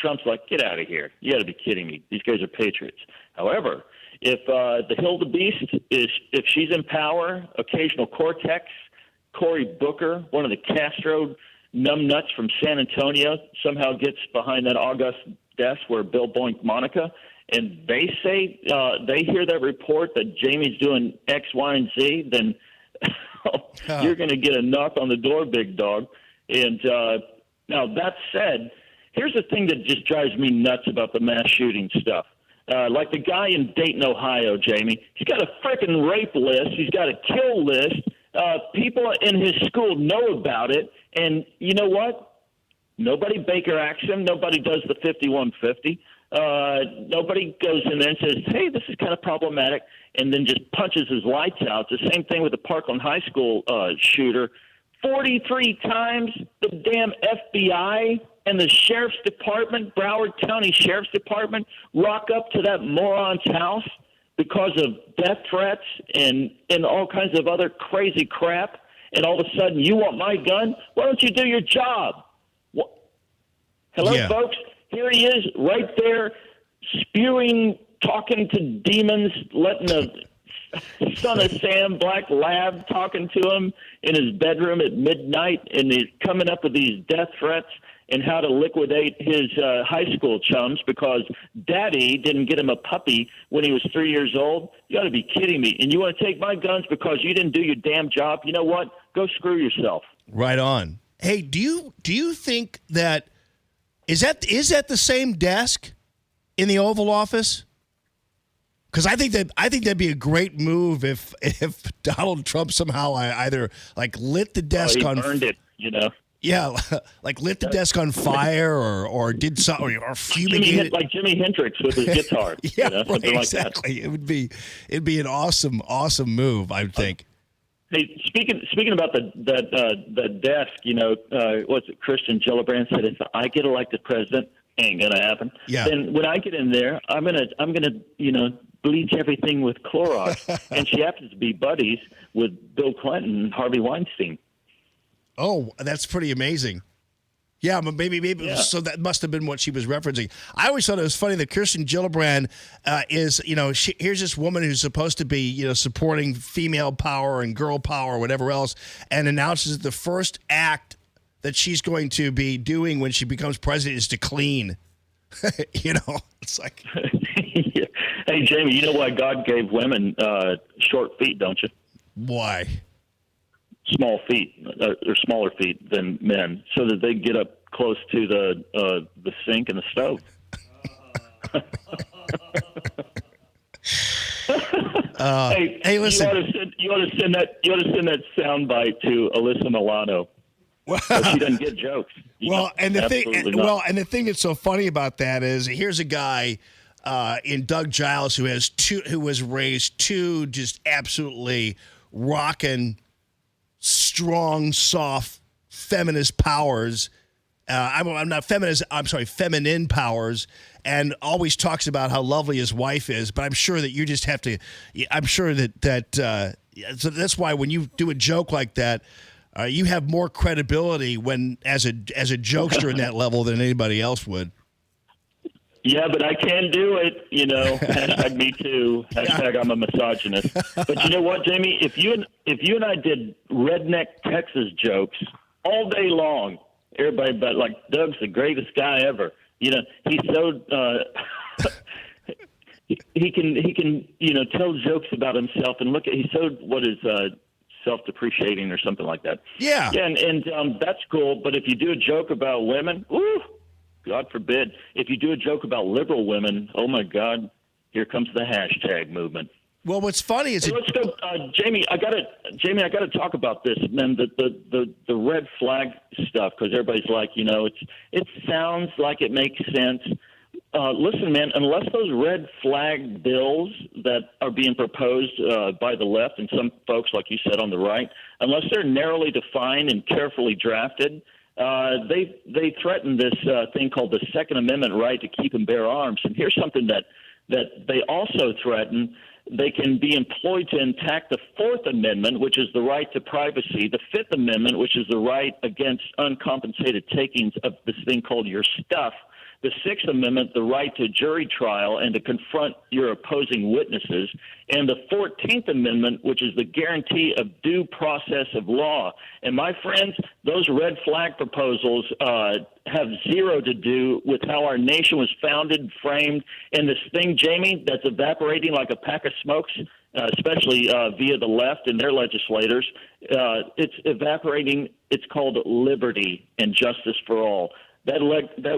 Trump's like, get out of here. You got to be kidding me. These guys are patriots. However, if the Hildebeest if she's in power, occasional Cortex, Cory Booker, one of the Castro numbnuts from San Antonio, somehow gets behind that august desk where Bill boinked Monica, and they say they hear that report that Jamie's doing X, Y, and Z, then you're going to get a knock on the door, big dog. And now that said, here's the thing that just drives me nuts about the mass shooting stuff. Like the guy in Dayton, Ohio, Jamie, he's got a freaking rape list. He's got a kill list. People in his school know about it. And you know what? Nobody Baker acts him. Nobody does the 5150. Nobody goes in there and says, hey, this is kind of problematic, and then just punches his lights out. The same thing with the Parkland High School shooter. 43 times the damn FBI and the Sheriff's Department, Broward County Sheriff's Department, rock up to that moron's house because of death threats and all kinds of other crazy crap, and all of a sudden you want my gun? Why don't you do your job? Hello, folks? Here he is right there spewing, talking to demons, letting the son of Sam, Black Lab, talking to him in his bedroom at midnight, and he's coming up with these death threats and how to liquidate his high school chums because daddy didn't get him a puppy when he was 3 years old. You got to be kidding me. And you want to take my guns because you didn't do your damn job? You know what? Go screw yourself. Right on. Hey, do you think that is that the same desk in the Oval Office? Because I think that'd be a great move if Donald Trump somehow either like lit the desk on. He earned it, Yeah, like lit the desk on fire or did something or fumigated like Jimi Hendrix with his guitar. Yeah, something like exactly. That. It'd be an awesome move, I would think. Hey, speaking about the desk, what's it? Christian Gillibrand said, "If I get elected president, ain't gonna happen." Yeah. Then when I get in there, I'm gonna bleach everything with Clorox, and she happens to be buddies with Bill Clinton and Harvey Weinstein. Oh, that's pretty amazing. Yeah, but maybe. Yeah. So that must have been what she was referencing. I always thought it was funny that Kirsten Gillibrand is, here's this woman who's supposed to be, supporting female power and girl power or whatever else, and announces that the first act that she's going to be doing when she becomes president is to clean. It's like. Hey, Jamie, you know why God gave women short feet, don't you? Why? small feet or smaller feet than men, so that they get up close to the sink and the stove. Hey, listen. You ought to send that soundbite to Alyssa Milano. So she doesn't get jokes. And the thing that's so funny about that is, here's a guy in Doug Giles who was raised two just absolutely rockin', strong, soft, feminist powers. I'm not feminist. I'm sorry, feminine powers, and always talks about how lovely his wife is. But I'm sure that you just have to. I'm sure that so that's why when you do a joke like that, you have more credibility when as a jokester in that level than anybody else would. Yeah, but I can do it, hashtag me too, hashtag I'm a misogynist. But you know what, Jamie? If you and I did redneck Texas jokes all day long, everybody but like Doug's the greatest guy ever. He's so he can tell jokes about himself and he's so self-depreciating or something like that. Yeah. And that's cool. But if you do a joke about women, ooh, God forbid. If you do a joke about liberal women, oh my God, here comes the hashtag movement. Well, what's funny is let's go, Jamie. I gotta talk about this, man. The red flag stuff, because everybody's like, it sounds like it makes sense. Listen, man, unless those red flag bills that are being proposed by the left and some folks, like you said, on the right, unless they're narrowly defined and carefully drafted, they threaten this thing called the Second Amendment right to keep and bear arms. And here's something that they also threaten. They can be employed to attack the Fourth Amendment, which is the right to privacy, the Fifth Amendment, which is the right against uncompensated takings of this thing called your stuff, the Sixth Amendment, the right to jury trial and to confront your opposing witnesses, and the 14th Amendment, which is the guarantee of due process of law. And my friends, those red flag proposals have zero to do with how our nation was founded, framed, and this thing, Jamie, that's evaporating like a pack of smokes, especially via the left and their legislators. It's evaporating. It's called liberty and justice for all. That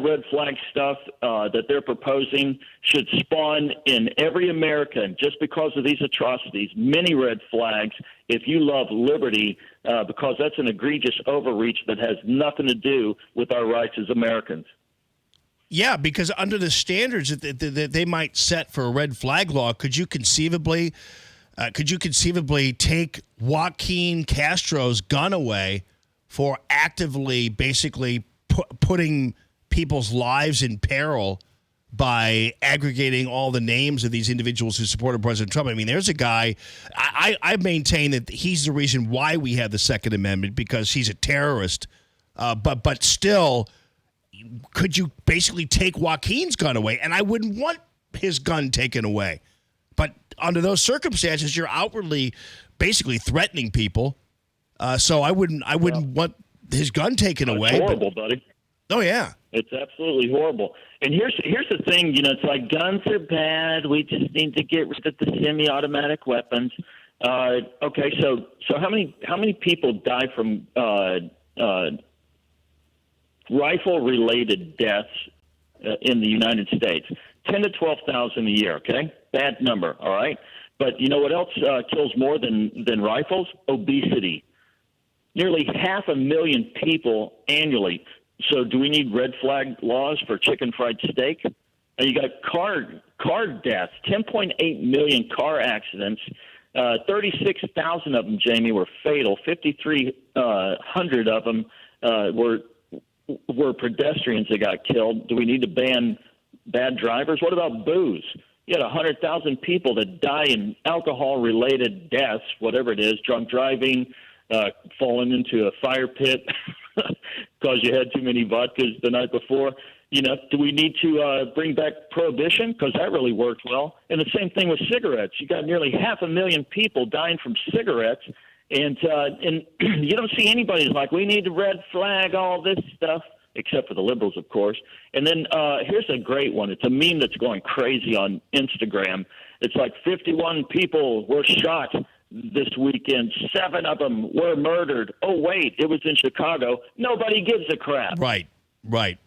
red flag stuff that they're proposing should spawn in every American, just because of these atrocities, many red flags, if you love liberty, because that's an egregious overreach that has nothing to do with our rights as Americans. Yeah, because under the standards that they might set for a red flag law, could you conceivably take Joaquin Castro's gun away for actively basically putting people's lives in peril by aggregating all the names of these individuals who supported President Trump? I mean, there's a guy, I maintain that he's the reason why we have the Second Amendment, because he's a terrorist. But still, could you basically take Joaquin's gun away? And I wouldn't want his gun taken away. But under those circumstances, you're outwardly basically threatening people. So I wouldn't want his gun taken away. It's horrible, buddy. Oh, yeah. It's absolutely horrible. And here's the thing, it's like guns are bad. We just need to get rid of the semi-automatic weapons. Okay, so how many people die from rifle-related deaths in the United States? 10 to 12,000 a year, okay? Bad number, all right? But you know what else kills more than rifles? Obesity. Nearly 500,000 people annually. So do we need red flag laws for chicken fried steak? You got car deaths, 10.8 million car accidents. 36,000 of them, Jamie, were fatal. 5,300 of them were pedestrians that got killed. Do we need to ban bad drivers? What about booze? You had 100,000 people that die in alcohol-related deaths, whatever it is, drunk driving, falling into a fire pit because you had too many vodkas the night before. Do we need to bring back prohibition? Because that really worked well. And the same thing with cigarettes. You got nearly 500,000 people dying from cigarettes, and you don't see anybody who's like, we need to red flag all this stuff, except for the liberals, of course. And then here's a great one. It's a meme that's going crazy on Instagram. It's like 51 people were shot this weekend. 7 of them were murdered. Oh, wait, it was in Chicago. Nobody gives a crap. Right.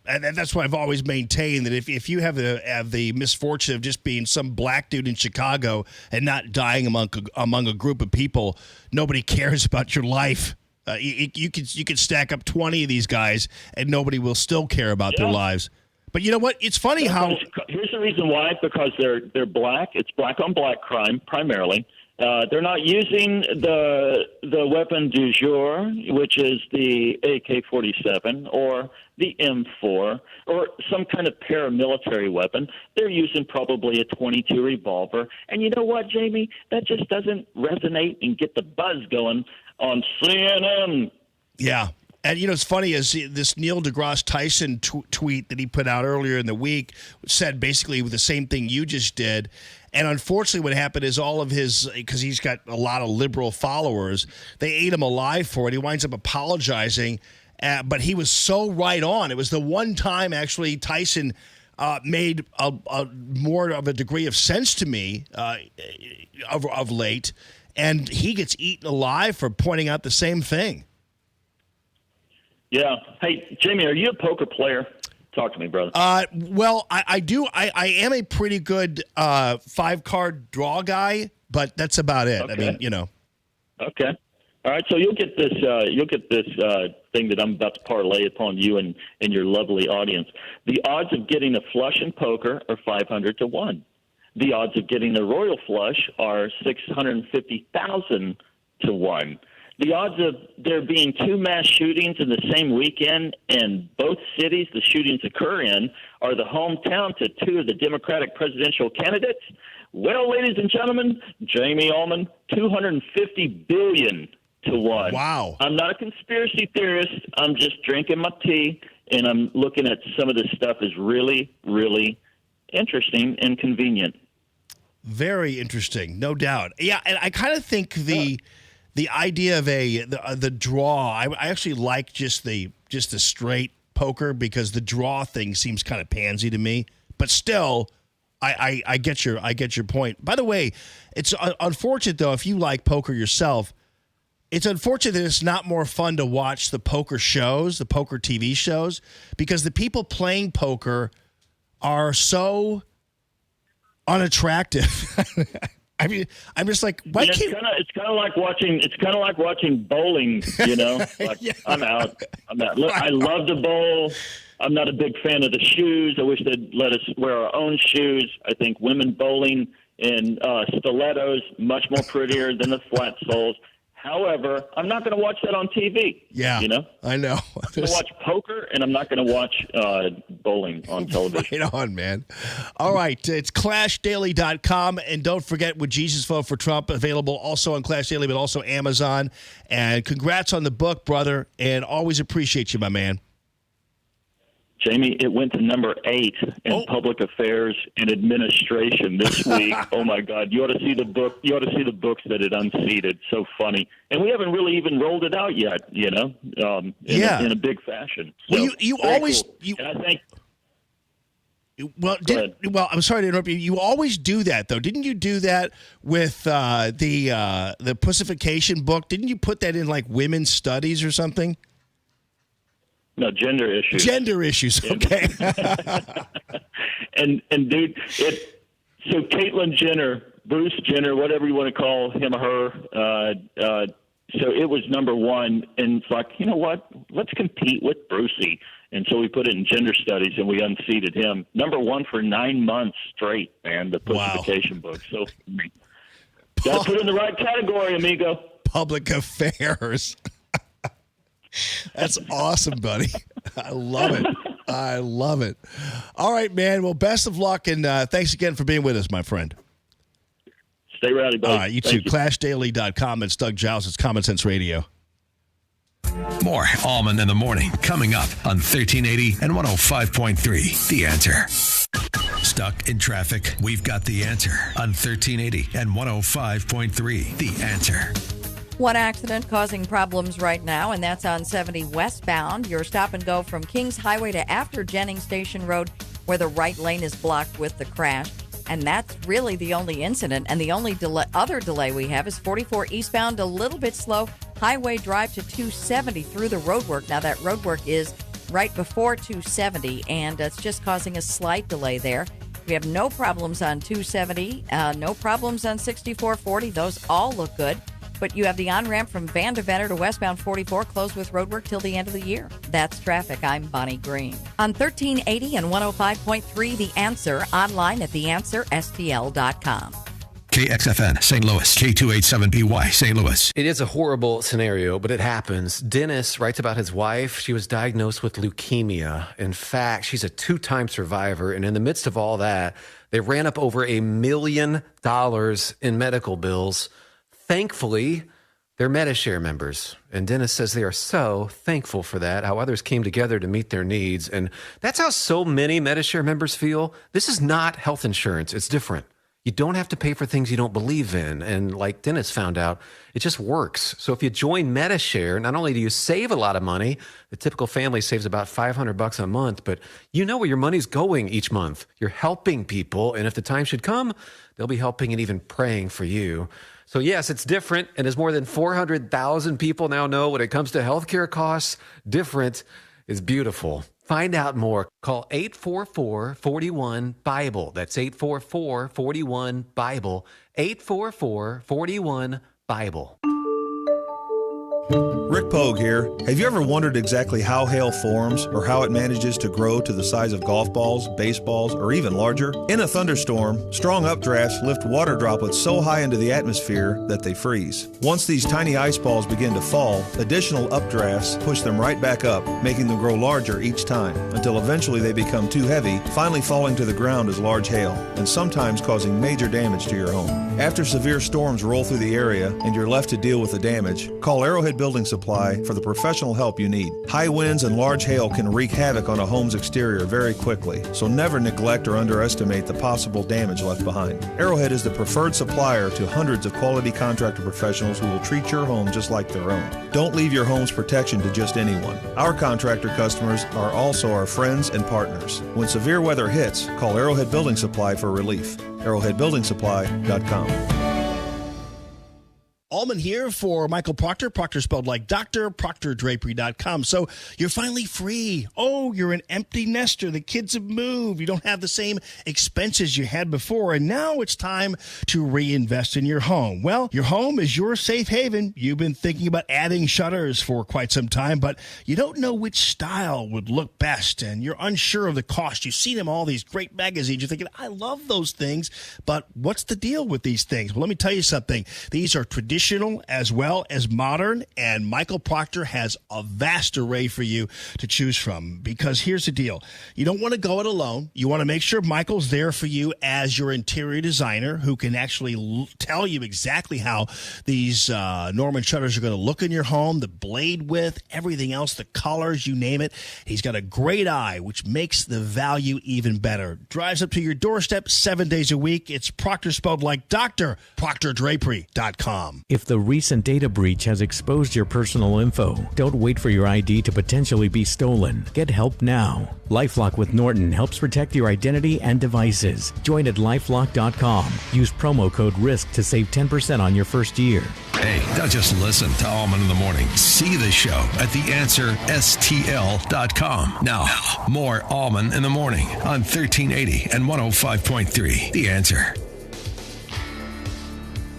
And that's why I've always maintained that if you have the misfortune of just being some black dude in Chicago and not dying among a group of people, nobody cares about your life. You could stack up 20 of these guys and nobody will still care about their lives. But you know what? It's funny how here's the reason why. Because they're black. It's black on black crime primarily. They're not using the weapon du jour, which is the AK-47 or the M4 or some kind of paramilitary weapon. They're using probably a .22 revolver. And you know what, Jamie? That just doesn't resonate and get the buzz going on CNN. Yeah. And, it's funny is this Neil deGrasse Tyson tweet that he put out earlier in the week said basically the same thing you just did. And unfortunately, what happened is all of his, because he's got a lot of liberal followers, they ate him alive for it. He winds up apologizing, but he was so right on. It was the one time, actually, Tyson made a more of a degree of sense to me of late, and he gets eaten alive for pointing out the same thing. Yeah. Hey, Jamie, are you a poker player? Talk to me, brother. Well, I do. I am a pretty good 5-card draw guy, but that's about it. Okay. I mean, Okay. All right. So you'll get this. Thing that I'm about to parlay upon you and your lovely audience. The odds of getting a flush in poker are 500 to 1. The odds of getting a royal flush are 650,000 to 1. The odds of there being 2 mass shootings in the same weekend in both cities the shootings occur in are the hometown to 2 of the Democratic presidential candidates. Well, ladies and gentlemen, Jamie Allman, 250 billion to 1. Wow. I'm not a conspiracy theorist. I'm just drinking my tea, and I'm looking at some of this stuff is really, really interesting and convenient. Very interesting, no doubt. Yeah, and I kind of think the idea of the draw. I actually like just the straight poker because the draw thing seems kind of pansy to me. But still, I get your point. By the way, it's unfortunate though if you like poker yourself. It's unfortunate that it's not more fun to watch the poker shows, the poker TV shows, because the people playing poker are so unattractive. I mean, I'm just like, why can't? It's kind of like watching bowling. Like, yeah. I'm out. Look, I love to bowl. I'm not a big fan of the shoes. I wish they'd let us wear our own shoes. I think women bowling in stilettos much more prettier than the flat soles. However, I'm not going to watch that on TV. Yeah, I know. I'm going to watch poker, and I'm not going to watch bowling on television. Right on, man. All right, it's ClashDaily.com, and don't forget with Jesus Vote for Trump, available also on Clash Daily, but also Amazon. And congrats on the book, brother, and always appreciate you, my man. Jamie, it went to number 8 in public affairs and administration this week. Oh my God! You ought to see the book. You ought to see the books that it unseated. So funny, and we haven't really even rolled it out yet. In a big fashion. So, well, you always cool. And I think. Well, I'm sorry to interrupt you. You always do that, though. Didn't you do that with the Pussification book? Didn't you put that in like women's studies or something? No, gender issues. Gender issues, okay. and dude, so Caitlyn Jenner, Bruce Jenner, whatever you want to call him or her, so it was number 1, and it's like, you know what? Let's compete with Brucey. And so we put it in gender studies, and we unseated him. Number 1 for 9 months straight, man, the Pussification book. So got to put it in the right category, amigo. Public affairs. That's awesome, buddy. I love it. I love it. All right, man. Well, best of luck, and thanks again for being with us, my friend. Stay rowdy, buddy. All right, you too. ClashDaily.com. It's Doug Giles. It's Common Sense Radio. More Allman in the Morning coming up on 1380 and 105.3. The Answer. Stuck in traffic? We've got the answer on 1380 and 105.3. The Answer. One accident causing problems right now, and that's on 70 westbound. Your stop and go from Kings Highway to after Jennings Station Road, where the right lane is blocked with the crash. And that's really the only incident. And the only other delay we have is 44 eastbound, a little bit slow. Highway Drive to 270 through the roadwork. Now, that roadwork is right before 270, and it's just causing a slight delay there. We have no problems on 270, no problems on 6440. Those all look good. But you have the on-ramp from Van Deventer to westbound 44 closed with roadwork till the end of the year. That's traffic. I'm Bonnie Green. On 1380 and 105.3, The Answer, online at theanswerstl.com. KXFN, St. Louis, K287BY, St. Louis. It is a horrible scenario, but it happens. Dennis writes about his wife. She was diagnosed with leukemia. In fact, she's a 2-time survivor. And in the midst of all that, they ran up over $1 million in medical bills. Thankfully, they're MediShare members. And Dennis says they are so thankful for that, how others came together to meet their needs. And that's how so many MediShare members feel. This is not health insurance. It's different. You don't have to pay for things you don't believe in. And like Dennis found out, it just works. So if you join MediShare, not only do you save a lot of money, the typical family saves about $500 a month, but you know where your money's going each month. You're helping people. And if the time should come, they'll be helping and even praying for you. So yes, it's different. And as more than 400,000 people now know, when it comes to healthcare costs, different is beautiful. Find out more. Call 844-41-BIBLE. That's 844-41-BIBLE. 844-41-BIBLE. Rick Pogue here. Have you ever wondered exactly how hail forms or how it manages to grow to the size of golf balls, baseballs, or even larger? In a thunderstorm, strong updrafts lift water droplets so high into the atmosphere that they freeze. Once these tiny ice balls begin to fall, additional updrafts push them right back up, making them grow larger each time, until eventually they become too heavy, finally falling to the ground as large hail, and sometimes causing major damage to your home. After severe storms roll through the area and you're left to deal with the damage, call Arrowhead Building Supply for the professional help you need. High winds and large hail can wreak havoc on a home's exterior very quickly, so never neglect or underestimate the possible damage left behind. Arrowhead is the preferred supplier to hundreds of quality contractor professionals who will treat your home just like their own. Don't leave your home's protection to just anyone. Our contractor customers are also our friends and partners. When severe weather hits, call Arrowhead Building Supply for relief. ArrowheadBuildingSupply.com. Allman here for Michael Proctor. Proctor spelled like doctor, proctordrapery.com. So you're finally free. Oh, you're an empty nester. The kids have moved. You don't have the same expenses you had before. And now it's time to reinvest in your home. Well, your home is your safe haven. You've been thinking about adding shutters for quite some time, but you don't know which style would look best, and you're unsure of the cost. You've seen them all, these great magazines. You're thinking, I love those things, but what's the deal with these things? Well, let me tell you something. These are traditional as well as modern, and Michael Proctor has a vast array for you to choose from, because here's the deal. You don't want to go it alone. You want to make sure Michael's there for you as your interior designer, who can actually tell you exactly how these Norman shutters are going to look in your home, the blade width, everything else, the colors, you name it. He's got a great eye, which makes the value even better. Drives up to your doorstep 7 days a week. It's Proctor spelled like doctor, proctordrapery.com. If the recent data breach has exposed your personal info, don't wait for your ID to potentially be stolen. Get help now. LifeLock with Norton helps protect your identity and devices. Join at lifelock.com. Use promo code RISK to save 10% on your first year. Hey, don't just listen to Allman in the Morning. See the show at theanswerstl.com. Now, more Allman in the Morning on 1380 and 105.3. The Answer.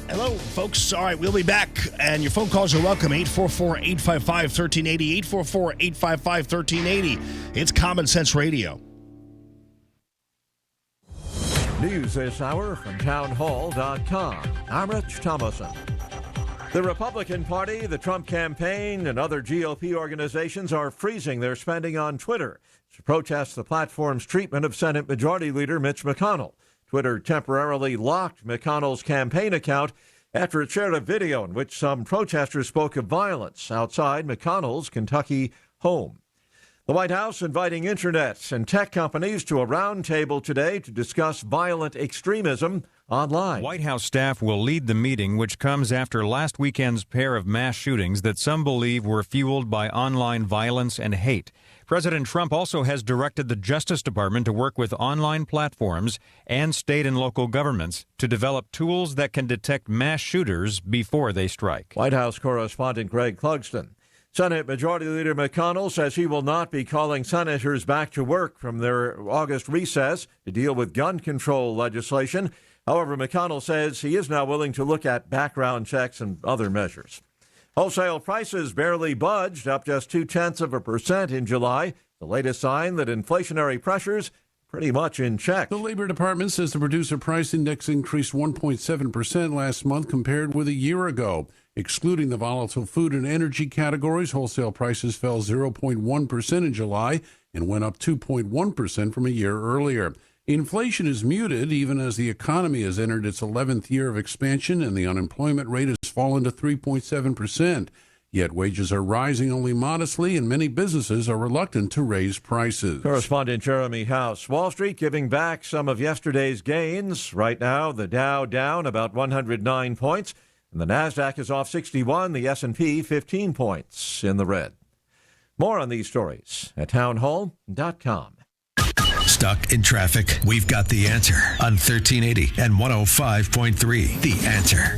Hello, folks. All right, we'll be back, and your phone calls are welcome. 844-855-1380, 844-855-1380. It's Common Sense Radio. News this hour from townhall.com. I'm Rich Thomason. The Republican Party, the Trump campaign, and other GOP organizations are freezing their spending on Twitter to protest the platform's treatment of Senate Majority Leader Mitch McConnell. Twitter temporarily locked McConnell's campaign account after it shared a video in which some protesters spoke of violence outside McConnell's Kentucky home. The White House inviting internet and tech companies to a roundtable today to discuss violent extremism online. White House staff will lead the meeting, which comes after last weekend's pair of mass shootings that some believe were fueled by online violence and hate. President Trump also has directed the Justice Department to work with online platforms and state and local governments to develop tools that can detect mass shooters before they strike. White House correspondent Greg Clugston. Senate Majority Leader McConnell says he will not be calling senators back to work from their August recess to deal with gun control legislation. However, McConnell says he is now willing to look at background checks and other measures. Wholesale prices barely budged, up just 0.2% in July. The latest sign that inflationary pressures pretty much in check. The Labor Department says the Producer Price Index increased 1.7% last month compared with a year ago. Excluding the volatile food and energy categories, wholesale prices fell 0.1% in July and went up 2.1% from a year earlier. Inflation is muted even as the economy has entered its 11th year of expansion and the unemployment rate has fallen to 3.7%. Yet wages are rising only modestly and many businesses are reluctant to raise prices. Correspondent Jeremy House. Wall Street giving back some of yesterday's gains. Right now, the Dow down about 109 points, and the Nasdaq is off 61, the S&P 15 points in the red. More on these stories at townhall.com. Stuck in traffic? We've got the answer on 1380 and 105.3. The Answer.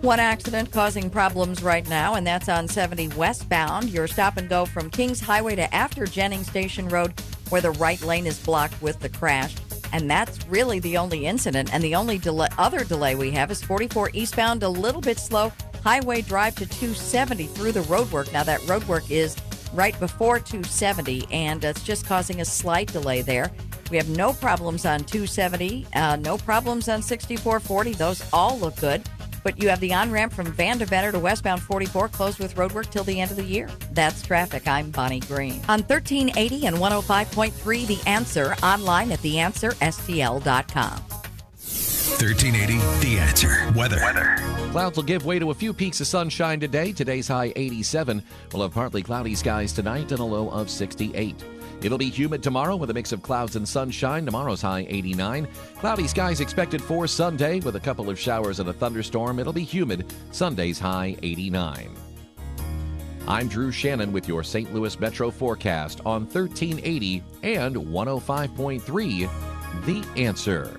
One accident causing problems right now, and that's on 70 westbound. Your stop and go from Kings Highway to after Jennings Station Road, where the right lane is blocked with the crash. And that's really the only incident. And the only other delay we have is 44 eastbound, a little bit slow. Highway Drive to 270 through the roadwork. Now, that roadwork is right before 270, and it's just causing a slight delay there. We have no problems on 270, no problems on 6440. Those all look good. But you have the on-ramp from Vandeventer to westbound 44 closed with roadwork till the end of the year. That's traffic. I'm Bonnie Green. On 1380 and 105.3, The Answer, online at theanswerstl.com. 1380, The Answer. Weather. Clouds will give way to a few peaks of sunshine today. Today's high 87. We'll have partly cloudy skies tonight and a low of 68. It'll be humid tomorrow with a mix of clouds and sunshine. Tomorrow's high 89. Cloudy skies expected for Sunday with a couple of showers and a thunderstorm. It'll be humid. Sunday's high 89. I'm Drew Shannon with your St. Louis Metro forecast on 1380 and 105.3. The Answer.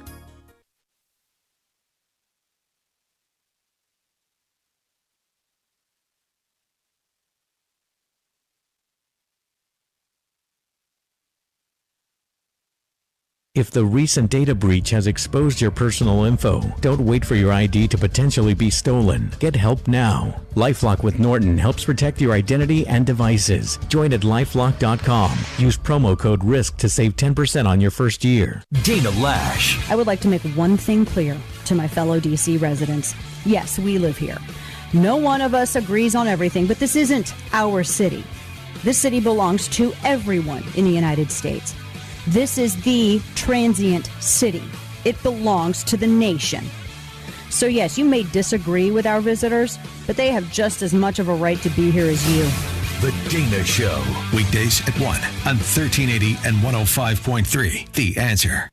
If the recent data breach has exposed your personal info, don't wait for your ID to potentially be stolen. Get help now. LifeLock with Norton helps protect your identity and devices. Join at lifelock.com. Use promo code RISK to save 10% on your first year. Dana Lash. I would like to make one thing clear to my fellow DC residents. Yes, we live here. No one of us agrees on everything, but this isn't our city. This city belongs to everyone in the United States. This is the transient city. It belongs to the nation. So yes, you may disagree with our visitors, but they have just as much of a right to be here as you. The Dana Show. Weekdays at 1 on 1380 and 105.3. The Answer.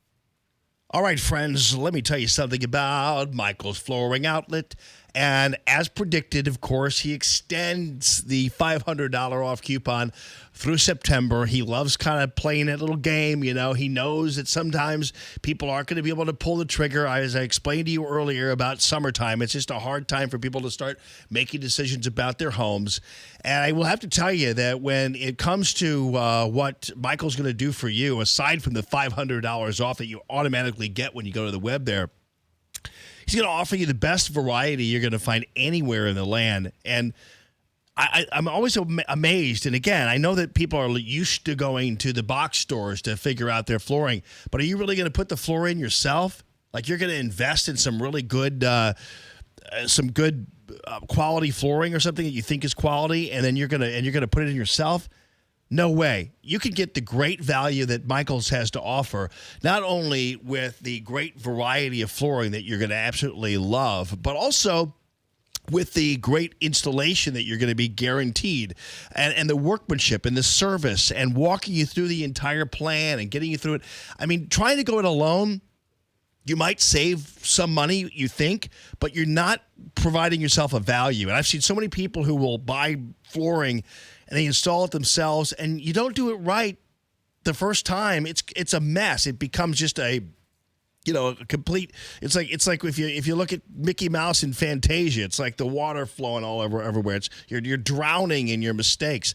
All right, friends, let me tell you something about Michael's Flooring Outlet. And as predicted, of course, he extends the $500 off coupon through September. He loves kind of playing that little game. You know, he knows that sometimes people aren't going to be able to pull the trigger. As I explained to you earlier about summertime, it's just a hard time for people to start making decisions about their homes. And I will have to tell you that when it comes to what Michael's going to do for you, aside from the $500 off that you automatically get when you go to the web there, he's going to offer you the best variety you're going to find anywhere in the land. And I'm always amazed. And again, I know that people are used to going to the box stores to figure out their flooring. But are you really going to put the floor in yourself? Like you're going to invest in some really good, quality flooring or something that you think is quality, and then you're going to put it in yourself? No way. You can get the great value that Michael's has to offer, not only with the great variety of flooring that you're going to absolutely love, but also with the great installation that you're going to be guaranteed, and the workmanship and the service and walking you through the entire plan and getting you through it. I mean, trying to go it alone, You might save some money, you think, but you're not providing yourself a value. And I've seen so many people who will buy flooring and they install it themselves, and you don't do it right the first time. It's a mess. It becomes just a complete. It's like if you look at Mickey Mouse in Fantasia, it's like the water flowing all over everywhere. You're drowning in your mistakes.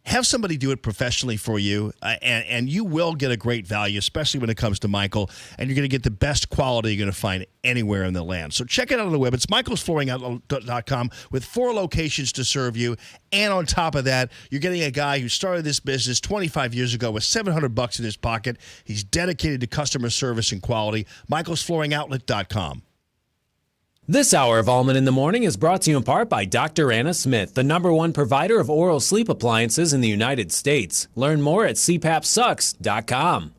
Have somebody do it professionally for you, and you will get a great value, especially when it comes to Michael, and you're going to get the best quality you're going to find anywhere in the land. So check it out on the web. It's michaelsflooringout.com with 4 locations to serve you, and on top of that, you're getting a guy who started this business 25 years ago with $700 in his pocket. He's dedicated to customer service and quality. michaelsflooringoutlet.com. This hour of Allman in the Morning is brought to you in part by Dr. Anna Smith, the #1 provider of oral sleep appliances in the United States. Learn more at cpapsucks.com.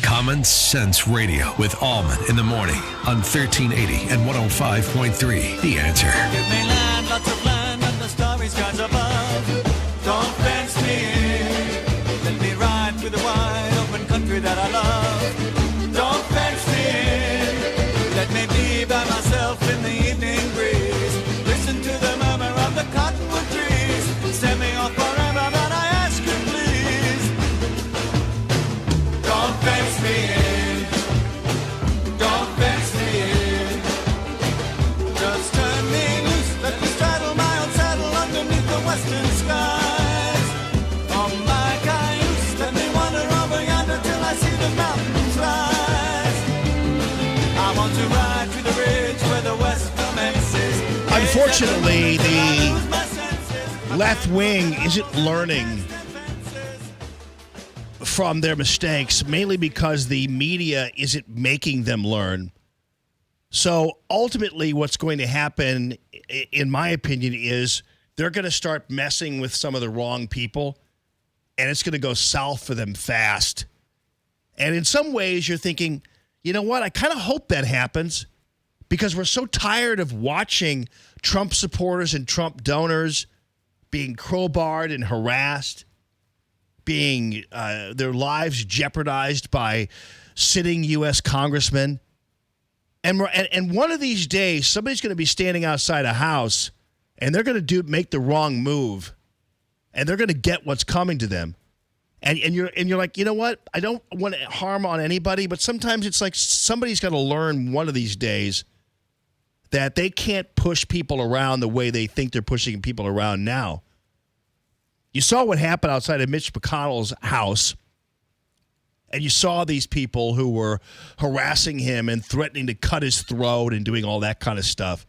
Common Sense Radio with Allman in the Morning on 1380 and 105.3. The Answer. Give me land, lots of land, and the starry skies above. Don't fence me in. Let me ride through the wide open country that I love. Don't fence me in. Let me be by myself in the evening breeze. Listen to the murmur of the cottonwood trees. Send me off forever, but I ask you please. Don't fence me in. Don't fence me in. Just turn me loose. Let me straddle my old saddle underneath the western skies. On my cayuse, let me wander over yonder till I see the mountains rise. I want to ride through the ridge where the west commences. Unfortunately, the left wing isn't learning from their mistakes, mainly because the media isn't making them learn. So ultimately, what's going to happen, in my opinion, is they're going to start messing with some of the wrong people, and it's going to go south for them fast. And in some ways, you're thinking, you know what? I kind of hope that happens because we're so tired of watching Trump supporters and Trump donors being crowbarred and harassed, being their lives jeopardized by sitting U.S. congressmen. And one of these days, somebody's going to be standing outside a house, and they're going to make the wrong move, and they're going to get what's coming to them. And you're like, you know what? I don't want harm on anybody, but sometimes it's like somebody's got to learn one of these days that they can't push people around the way they think they're pushing people around now. You saw what happened outside of Mitch McConnell's house, and you saw these people who were harassing him and threatening to cut his throat and doing all that kind of stuff.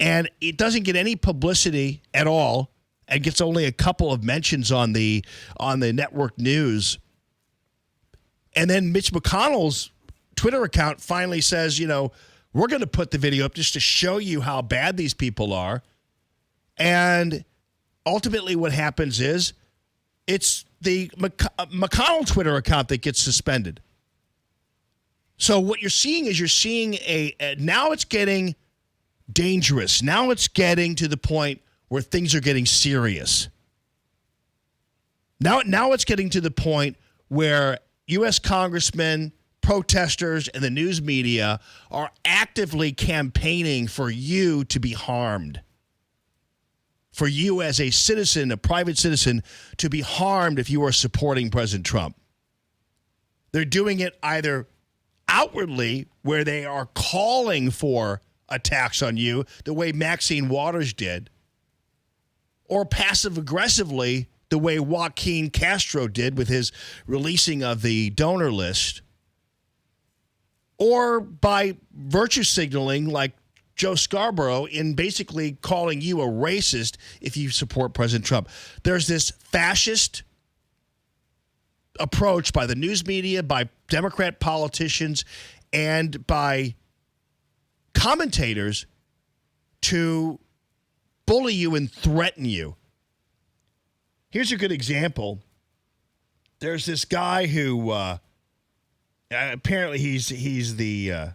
And it doesn't get any publicity at all and gets only a couple of mentions on the network news. And then Mitch McConnell's Twitter account finally says, we're going to put the video up just to show you how bad these people are. And ultimately what happens is it's the McConnell Twitter account that gets suspended. So what you're seeing is now it's getting dangerous. Now it's getting to the point where things are getting serious. Now it's getting to the point where U.S. congressmen, protesters, and the news media are actively campaigning for you to be harmed. For you as a citizen, a private citizen, to be harmed if you are supporting President Trump. They're doing it either outwardly, where they are calling for attacks on you, the way Maxine Waters did, or passive-aggressively, the way Joaquin Castro did with his releasing of the donor list, or by virtue signaling like Joe Scarborough in basically calling you a racist if you support President Trump. There's this fascist approach by the news media, by Democrat politicians, and by commentators to bully you and threaten you. Here's a good example. There's this guy who apparently he's the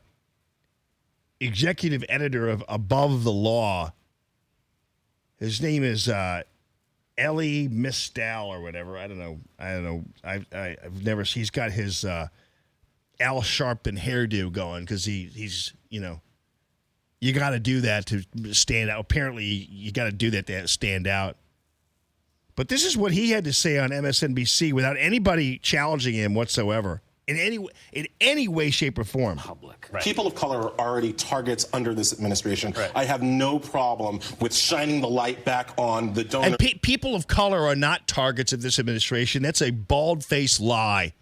executive editor of Above the Law. His name is Elie Mystal or whatever. I don't know. I've never. He's got his Al Sharpton hairdo going because he's you got to do that to stand out. Apparently, you got to do that to stand out. But this is what he had to say on MSNBC without anybody challenging him whatsoever in any way, shape, or form. People of color are already targets under this administration. I have no problem with shining the light back on the donor. And people of color are not targets of this administration. That's a bald-faced lie.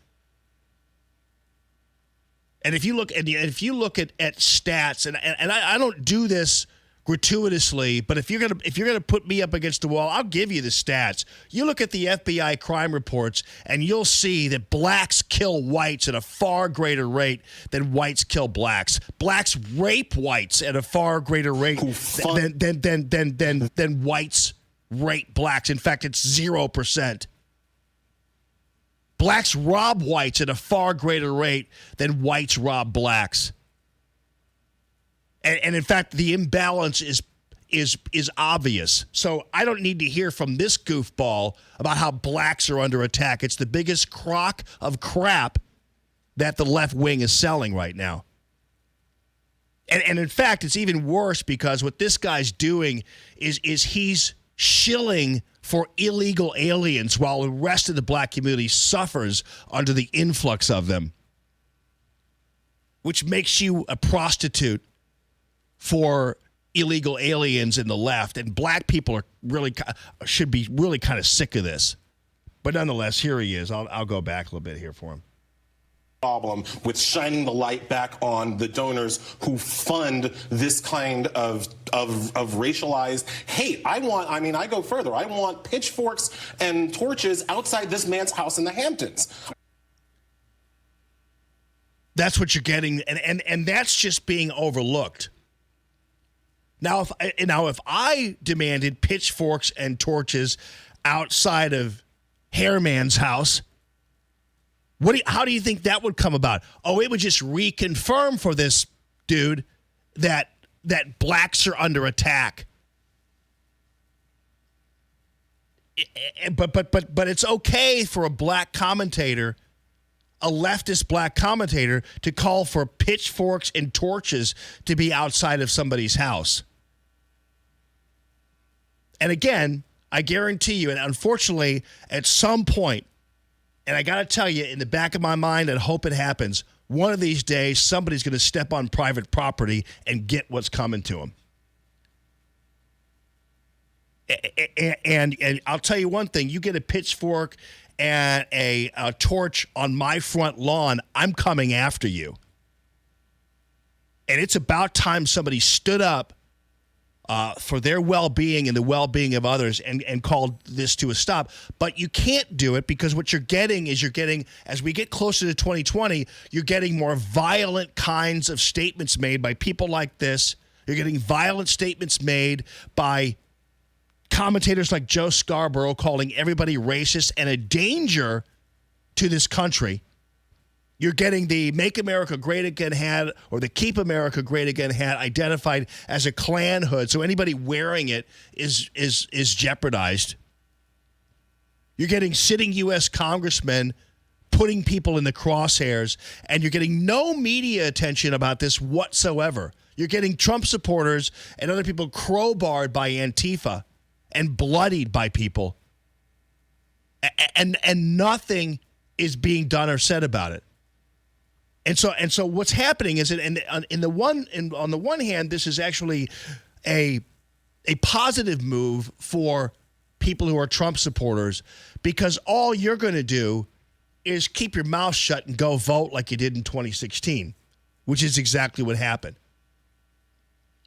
And if you look at stats, and I don't do this gratuitously, but if you're gonna put me up against the wall, I'll give you the stats. You look at the FBI crime reports, and you'll see that blacks kill whites at a far greater rate than whites kill blacks. Blacks rape whites at a far greater rate than whites rape blacks. In fact, it's 0%. Blacks rob whites at a far greater rate than whites rob blacks. And in fact, the imbalance is obvious. So I don't need to hear from this goofball about how blacks are under attack. It's the biggest crock of crap that the left wing is selling right now. And in fact, it's even worse because what this guy's doing is he's shilling for illegal aliens while the rest of the black community suffers under the influx of them, which makes you a prostitute for illegal aliens in the left. And black people should be really kind of sick of this. But nonetheless, here he is. I'll go back a little bit here for him. Problem with shining the light back on the donors who fund this kind of racialized hate. I go further. I want pitchforks and torches outside this man's house in the Hamptons. That's what you're getting, and that's just being overlooked. Now, if I demanded pitchforks and torches outside of Hairman's house, how do you think that would come about? Oh, it would just reconfirm for this dude that blacks are under attack. But it's okay for a black commentator, a leftist black commentator, to call for pitchforks and torches to be outside of somebody's house. And again, I guarantee you, and unfortunately, at some point, and I got to tell you, in the back of my mind, I hope it happens, one of these days, somebody's going to step on private property and get what's coming to them. And I'll tell you one thing, you get a pitchfork and a torch on my front lawn, I'm coming after you. And it's about time somebody stood up for their well-being and the well-being of others and called this to a stop. But you can't do it because what you're getting, as we get closer to 2020, you're getting more violent kinds of statements made by people like this. You're getting violent statements made by commentators like Joe Scarborough calling everybody racist and a danger to this country. You're getting the Make America Great Again hat or the Keep America Great Again hat identified as a Klan hood, so anybody wearing it is jeopardized. You're getting sitting U.S. congressmen putting people in the crosshairs, and you're getting no media attention about this whatsoever. You're getting Trump supporters and other people crowbarred by Antifa and bloodied by people, and nothing is being done or said about it. And so what's happening is that on the one hand, this is actually a positive move for people who are Trump supporters, because all you're going to do is keep your mouth shut and go vote like you did in 2016, which is exactly what happened.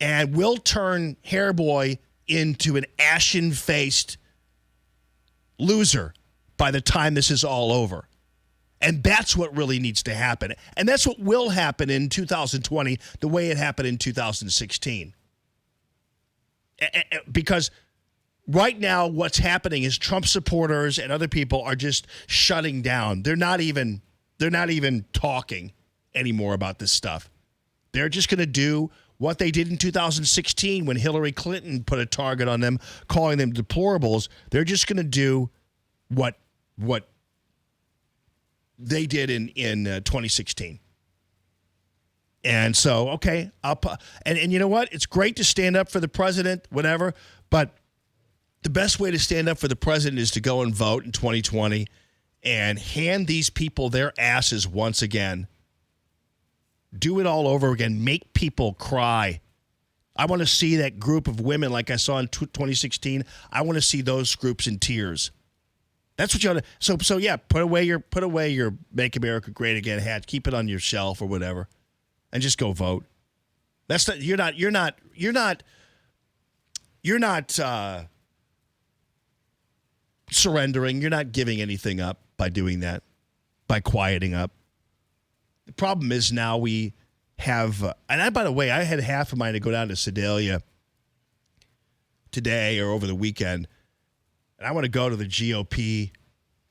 And we'll turn Hairboy into an ashen-faced loser by the time this is all over. And that's what really needs to happen. And that's what will happen in 2020 the way it happened in 2016. Because right now what's happening is Trump supporters and other people are just shutting down. They're not even talking anymore about this stuff. They're just going to do what they did in 2016 when Hillary Clinton put a target on them, calling them deplorables. They're just going to do what they did in 2016. And so, okay, and you know what? It's great to stand up for the president, whatever, but the best way to stand up for the president is to go and vote in 2020 and hand these people their asses once again. Do it all over again. Make people cry. I want to see that group of women like I saw in 2016. I want to see those groups in tears. That's what you ought to. So yeah, put away your Make America Great Again hat. Keep it on your shelf or whatever, and just go vote. That's not. You're not surrendering. You're not giving anything up by doing that, by quieting up. The problem is now we have, by the way, I had half of mine to go down to Sedalia today or over the weekend, and I want to go to the GOP.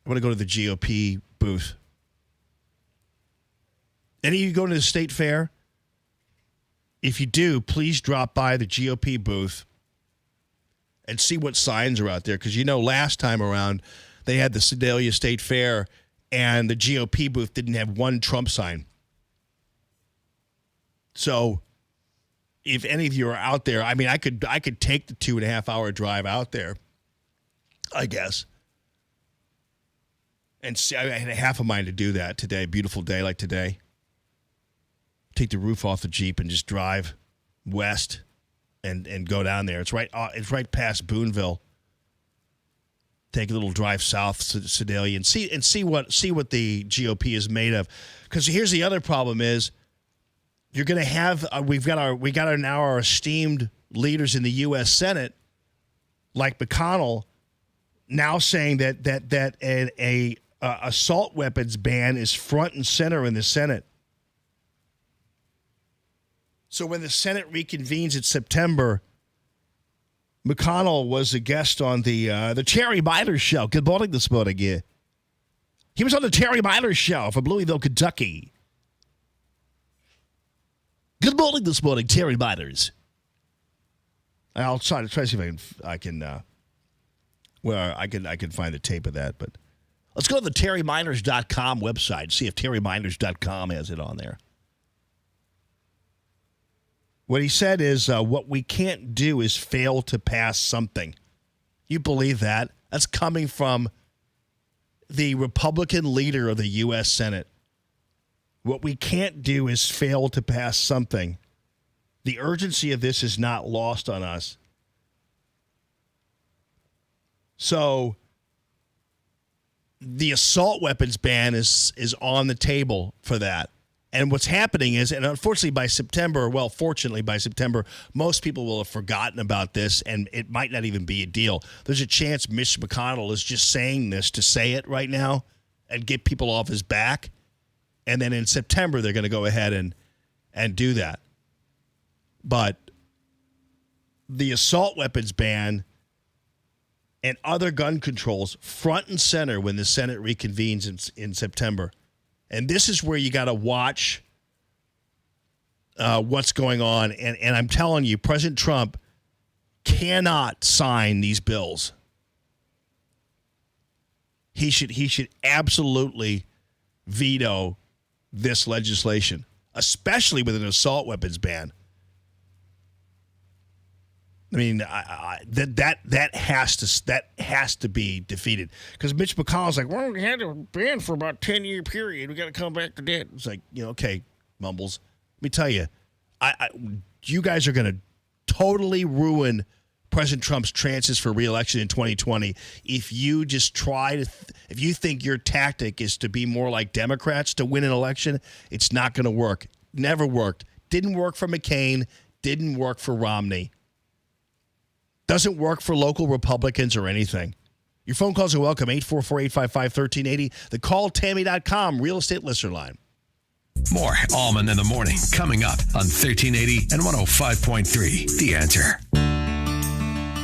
I want to go to the GOP booth. Any of you going to the state fair? If you do, please drop by the GOP booth and see what signs are out there. Because last time around, they had the Sedalia State Fair, and the GOP booth didn't have one Trump sign. So, if any of you are out there, I mean, I could take the 2.5 hour drive out there, I guess. And see, I had half a mind to do that today. Beautiful day like today. Take the roof off the Jeep and just drive west and go down there. It's right past Boonville. Take a little drive south to Sedalia and see what the GOP is made of. Because here's the other problem is you're going to have our esteemed leaders in the U.S. Senate like McConnell now saying that a assault weapons ban is front and center in the Senate. So when the Senate reconvenes in September, McConnell was a guest on the Terry Myler Show. Good morning this morning. Yeah. He was on the Terry Myler Show from Louisville, Kentucky. Good morning this morning, Terry Mylers. I'll try to see if I can find the tape of that. But let's go to the TerryMylers.com website and see if TerryMylers.com has it on there. What he said is, what we can't do is fail to pass something. You believe that? That's coming from the Republican leader of the U.S. Senate. What we can't do is fail to pass something. The urgency of this is not lost on us. So the assault weapons ban is on the table for that. And what's happening is, and unfortunately fortunately by September, most people will have forgotten about this, and it might not even be a deal. There's a chance Mitch McConnell is just saying this to say it right now and get people off his back. And then in September, they're going to go ahead and do that. But the assault weapons ban and other gun controls front and center when the Senate reconvenes in September. And this is where you got to watch what's going on. And I'm telling you, President Trump cannot sign these bills. He should absolutely veto this legislation, especially with an assault weapons ban. I mean, that has to be defeated, because Mitch McConnell's like, well, we had a ban for about 10-year period. We got to come back to that. It's like, okay, Mumbles. Let me tell you, you guys are going to totally ruin President Trump's chances for re-election in 2020 if you just if you think your tactic is to be more like Democrats to win an election. It's not going to work. Never worked. Didn't work for McCain. Didn't work for Romney. Doesn't work for local Republicans or anything. Your phone calls are welcome, 844-855-1380. The calltammy.com real estate listener line. More Allman in the Morning coming up on 1380 and 105.3. The Answer.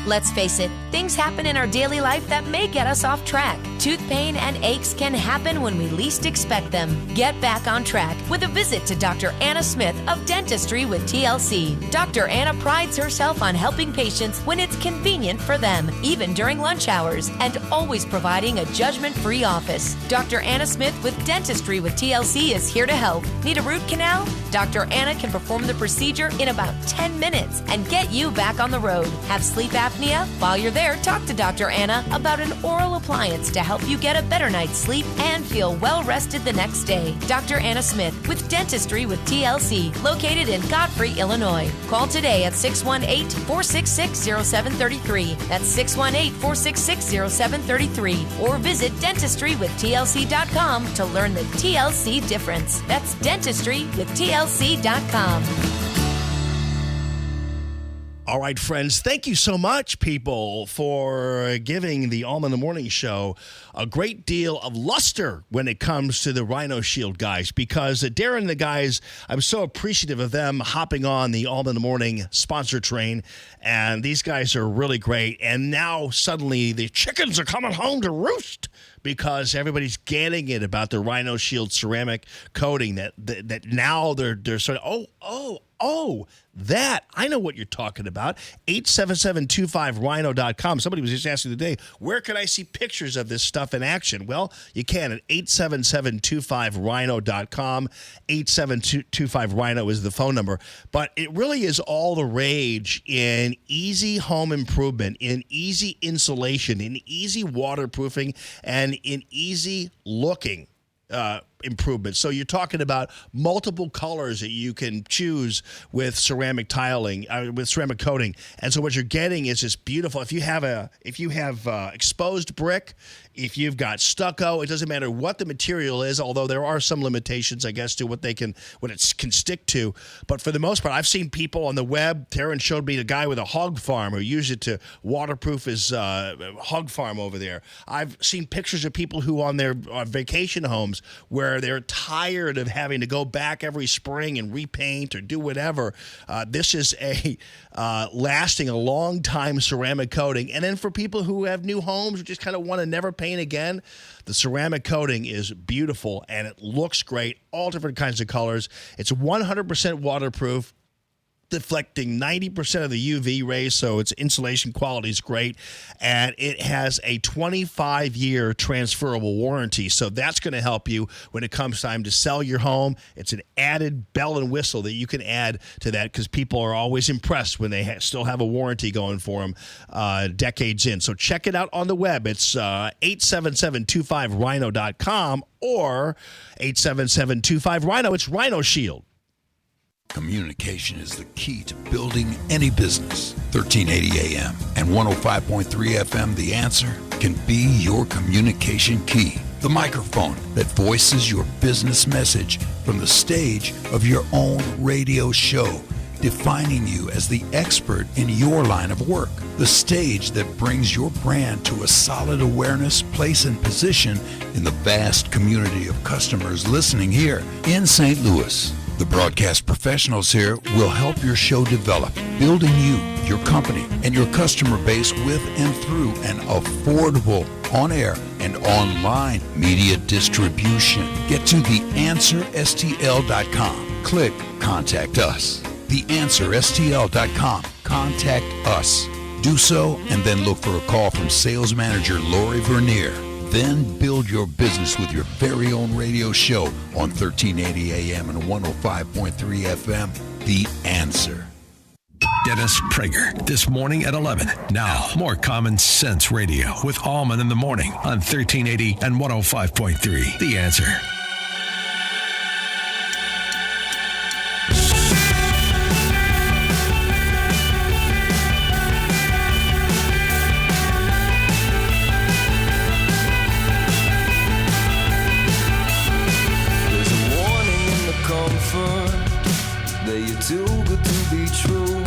Let's face it, things happen in our daily life that may get us off track. Tooth pain and aches can happen when we least expect them. Get back on track with a visit to Dr. Anna Smith of Dentistry with TLC. Dr. Anna prides herself on helping patients when it's convenient for them, even during lunch hours, and always providing a judgment-free office. Dr. Anna Smith with Dentistry with TLC is here to help. Need a root canal? Dr. Anna can perform the procedure in about 10 minutes and get you back on the road. Have sleep apnea? While you're there, talk to Dr. Anna about an oral appliance to help you get a better night's sleep and feel well rested the next day. Dr. Anna Smith with Dentistry with TLC, located in Godfrey, Illinois. Call today at 618-466-0733. That's 618-466-0733. Or visit dentistrywithtlc.com to learn the TLC difference. That's dentistrywithtlc.com. All right, friends, thank you so much, people, for giving the Allman in the Morning show a great deal of luster when it comes to the Rhino Shield guys, because Darren and the guys, I'm so appreciative of them hopping on the Allman in the Morning sponsor train, and these guys are really great. And now suddenly the chickens are coming home to roost, because everybody's getting it about the Rhino Shield ceramic coating that now they're sort of, that, I know what you're talking about. 877-25rhino.com. Somebody was just asking today, where can I see pictures of this stuff in action? Well, you can at 877-25rhino.com. 877-25rhino is the phone number. But it really is all the rage in easy home improvement, in easy insulation, in easy waterproofing, and in easy looking improvements. So you're talking about multiple colors that you can choose with ceramic tiling, with ceramic coating. And so what you're getting is this beautiful, if you have exposed brick, if you've got stucco, it doesn't matter what the material is, although there are some limitations, I guess, to what it can stick to. But for the most part, I've seen people on the web. Taryn showed me the guy with a hog farm who used it to waterproof his hog farm over there. I've seen pictures of people who on their vacation homes where they're tired of having to go back every spring and repaint or do whatever. This is a lasting a long time ceramic coating. And then for people who have new homes who just kind of want to never paint again, the ceramic coating is beautiful and it looks great. All different kinds of colors. It's 100% waterproof, deflecting 90% of the UV rays, so its insulation quality is great, and it has a 25-year transferable warranty, so that's going to help you when it comes time to sell your home. It's an added bell and whistle that you can add to that, because people are always impressed when they still have a warranty going for them decades in. So check it out on the web. It's 877-25rhino.com or 877-25rhino. It's Rhino Shield. Communication is the key to building any business. 1380 AM and 105.3 FM, The Answer, can be your communication key. The microphone that voices your business message from the stage of your own radio show, defining you as the expert in your line of work. The stage that brings your brand to a solid awareness, place, and position in the vast community of customers listening here in St. Louis. The broadcast professionals here will help your show develop, building you, your company, and your customer base with and through an affordable on-air and online media distribution. Get to theanswerstl.com. Click Contact Us. Theanswerstl.com. Contact us. Do so and then look for a call from sales manager Lori Vernier. Then build your business with your very own radio show on 1380 AM and 105.3 FM. The Answer. Dennis Prager, this morning at 11. Now, more Common Sense Radio with Allman in the Morning on 1380 and 105.3. The Answer. Too good to be true.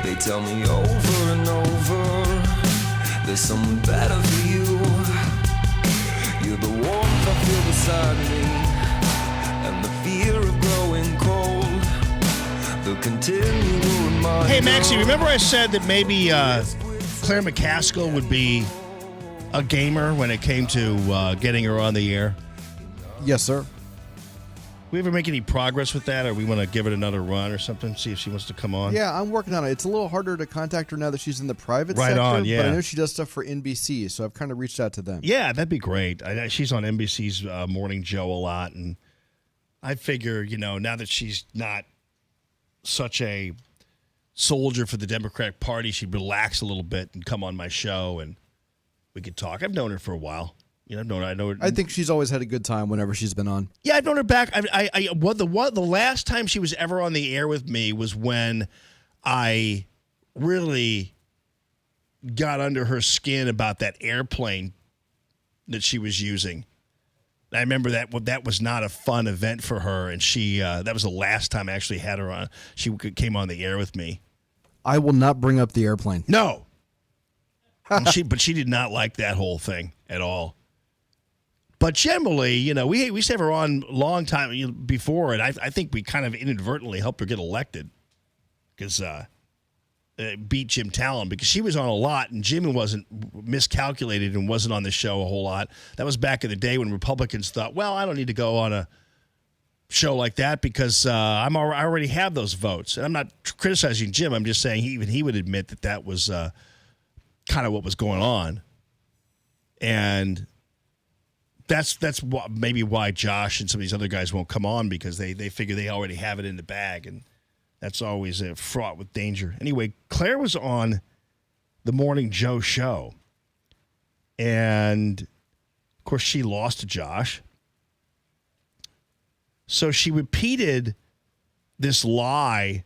They tell me over and over there's someone better for you. You're the warmth I feel beside me, and the fear of growing cold. The continual reminder. Hey, Maxie, remember I said that maybe Claire McCaskill would be a gamer when it came to getting her on the air? Yes, sir. We ever make any progress with that, or we want to give it another run or something, see if she wants to come on? Yeah, I'm working on it. It's a little harder to contact her now that she's in the private Right sector. on, yeah. But I know she does stuff for NBC, so I've kind of reached out to them. Yeah, that'd be great. She's on NBC's Morning Joe a lot, and I figure, now that she's not such a soldier for the Democratic Party, she'd relax a little bit and come on my show, and we could talk. I've known her for a while. I know her. I think she's always had a good time whenever she's been on. Yeah, I've known her back. The last time she was ever on the air with me was when I really got under her skin about that airplane that she was using. I remember that was not a fun event for her, and she that was the last time I actually had her on. She came on the air with me. I will not bring up the airplane. No. But she did not like that whole thing at all. But generally, we used to have her on a long time before, and I think we kind of inadvertently helped her get elected because beat Jim Talon, because she was on a lot, and Jim wasn't miscalculated and wasn't on the show a whole lot. That was back in the day when Republicans thought, well, I don't need to go on a show like that because I already have those votes. And I'm not criticizing Jim. I'm just saying even he would admit that was kind of what was going on. And that's maybe why Josh and some of these other guys won't come on, because they figure they already have it in the bag, and that's always fraught with danger. Anyway, Claire was on the Morning Joe show, and of course she lost to Josh. So she repeated this lie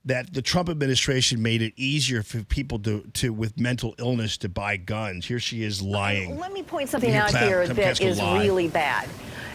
that the Trump administration made it easier for people to with mental illness to buy guns. Here she is lying. Let me point something out here that is really bad.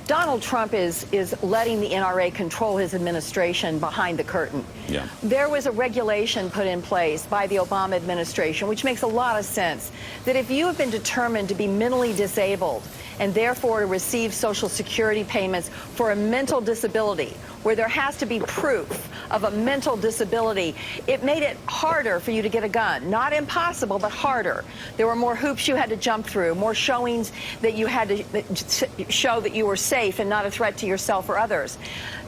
Donald Trump is letting the NRA control his administration behind the curtain. Yeah. There was a regulation put in place by the Obama administration, which makes a lot of sense, that if you have been determined to be mentally disabled and therefore to receive Social Security payments for a mental disability, where there has to be proof of a mental disability, it made it harder for you to get a gun. Not impossible, but harder. There were more hoops you had to jump through, more showings that you had to show that you were safe and not a threat to yourself or others.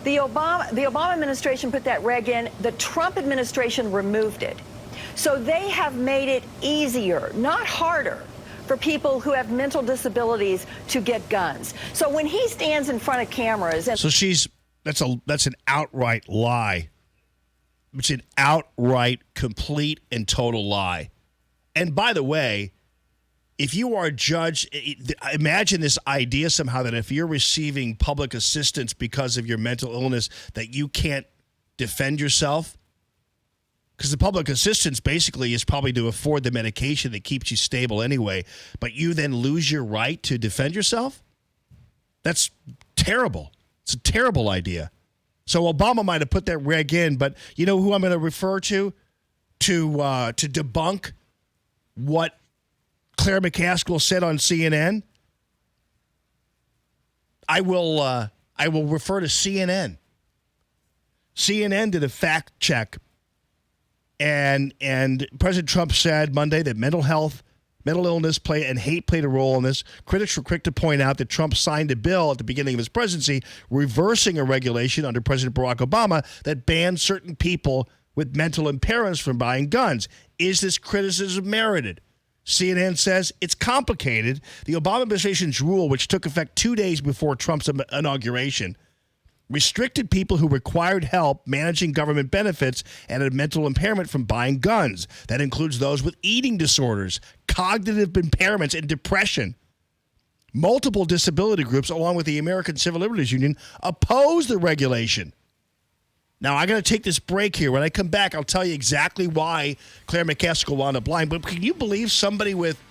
The Obama administration put that reg in. The Trump administration removed it. So they have made it easier, not harder, for people who have mental disabilities to get guns. So when he stands in front of cameras and that's an outright lie. It's an outright, complete, and total lie. And by the way, if you are a judge, imagine this idea somehow that if you're receiving public assistance because of your mental illness, that you can't defend yourself. Because the public assistance basically is probably to afford the medication that keeps you stable anyway, but you then lose your right to defend yourself? That's terrible. It's a terrible idea. So Obama might have put that reg in, but you know who I'm going to refer to debunk what Claire McCaskill said on CNN? I will refer to CNN. CNN did a fact check, and President Trump said Monday that mental illness and hate played a role in this. Critics were quick to point out that Trump signed a bill at the beginning of his presidency reversing a regulation under President Barack Obama that banned certain people with mental impairments from buying guns. Is this criticism merited? CNN says it's complicated. The Obama administration's rule, which took effect 2 days before Trump's inauguration, restricted people who required help managing government benefits and had mental impairment from buying guns. That includes those with eating disorders, cognitive impairments, and depression. Multiple disability groups, along with the American Civil Liberties Union, oppose the regulation. Now, I got to take this break here. When I come back, I'll tell you exactly why Claire McCaskill wound up lying. But can you believe somebody with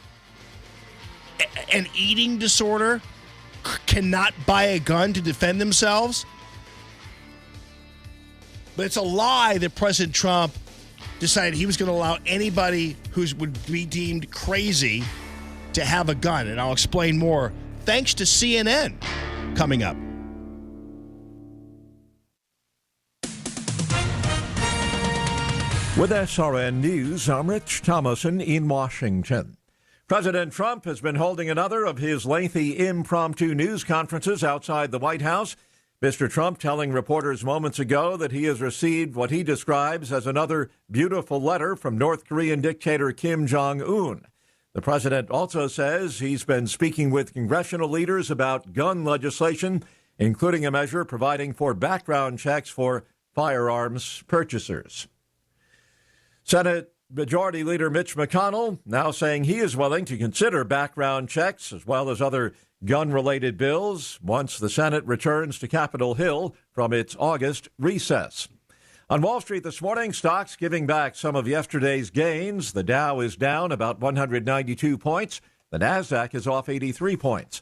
an eating disorder cannot buy a gun to defend themselves? But it's a lie that President Trump decided he was going to allow anybody who would be deemed crazy to have a gun. And I'll explain more thanks to CNN coming up. With SRN News, I'm Rich Thomason in Washington. President Trump has been holding another of his lengthy impromptu news conferences outside the White House. Mr. Trump telling reporters moments ago that he has received what he describes as another beautiful letter from North Korean dictator Kim Jong-un. The president also says he's been speaking with congressional leaders about gun legislation, including a measure providing for background checks for firearms purchasers. Senate Majority Leader Mitch McConnell now saying he is willing to consider background checks as well as other gun-related bills once the Senate returns to Capitol Hill from its August recess. On Wall Street this morning, stocks giving back some of yesterday's gains. The Dow is down about 192 points. The Nasdaq is off 83 points.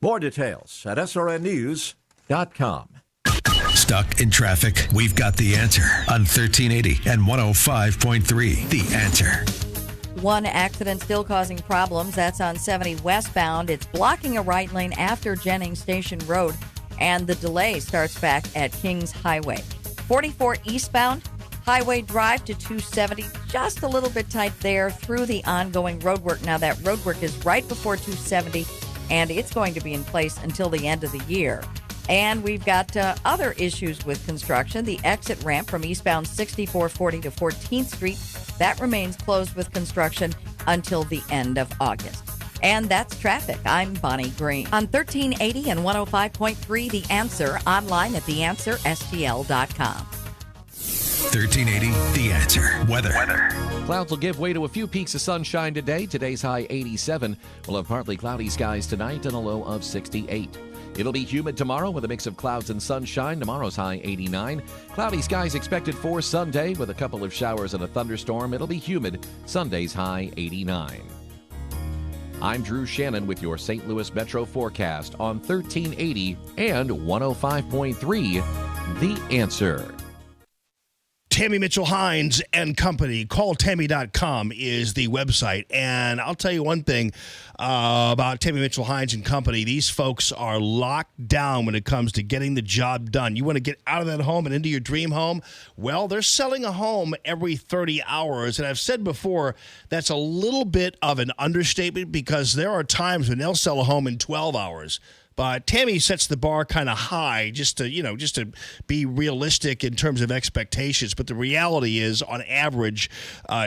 More details at srnnews.com. Stuck in traffic? We've got the answer on 1380 and 105.3. The Answer. One accident still causing problems. That's on 70 westbound. It's blocking a right lane after Jennings Station Road, and the delay starts back at Kings Highway. 44 eastbound, Highway Drive to 270, just a little bit tight there through the ongoing roadwork. Now, that roadwork is right before 270, and it's going to be in place until the end of the year. And we've got other issues with construction. The exit ramp from eastbound 6440 to 14th Street, that remains closed with construction until the end of August. And that's traffic. I'm Bonnie Green. On 1380 and 105.3, The Answer, online at theanswerstl.com. 1380, The Answer. Weather. Clouds will give way to a few peaks of sunshine today. Today's high 87. We'll have partly cloudy skies tonight and a low of 68. It'll be humid tomorrow with a mix of clouds and sunshine. Tomorrow's high 89. Cloudy skies expected for Sunday with a couple of showers and a thunderstorm. It'll be humid. Sunday's high 89. I'm Drew Shannon with your St. Louis Metro forecast on 1380 and 105.3. The Answer. Tammy Mitchell Hines and Company. CallTammy.com is the website. And I'll tell you one thing about Tammy Mitchell Hines and Company. These folks are locked down when it comes to getting the job done. You want to get out of that home and into your dream home? Well, they're selling a home every 30 hours. And I've said before, that's a little bit of an understatement because there are times when they'll sell a home in 12 hours. But Tammy sets the bar kind of high just to be realistic in terms of expectations. But the reality is, on average,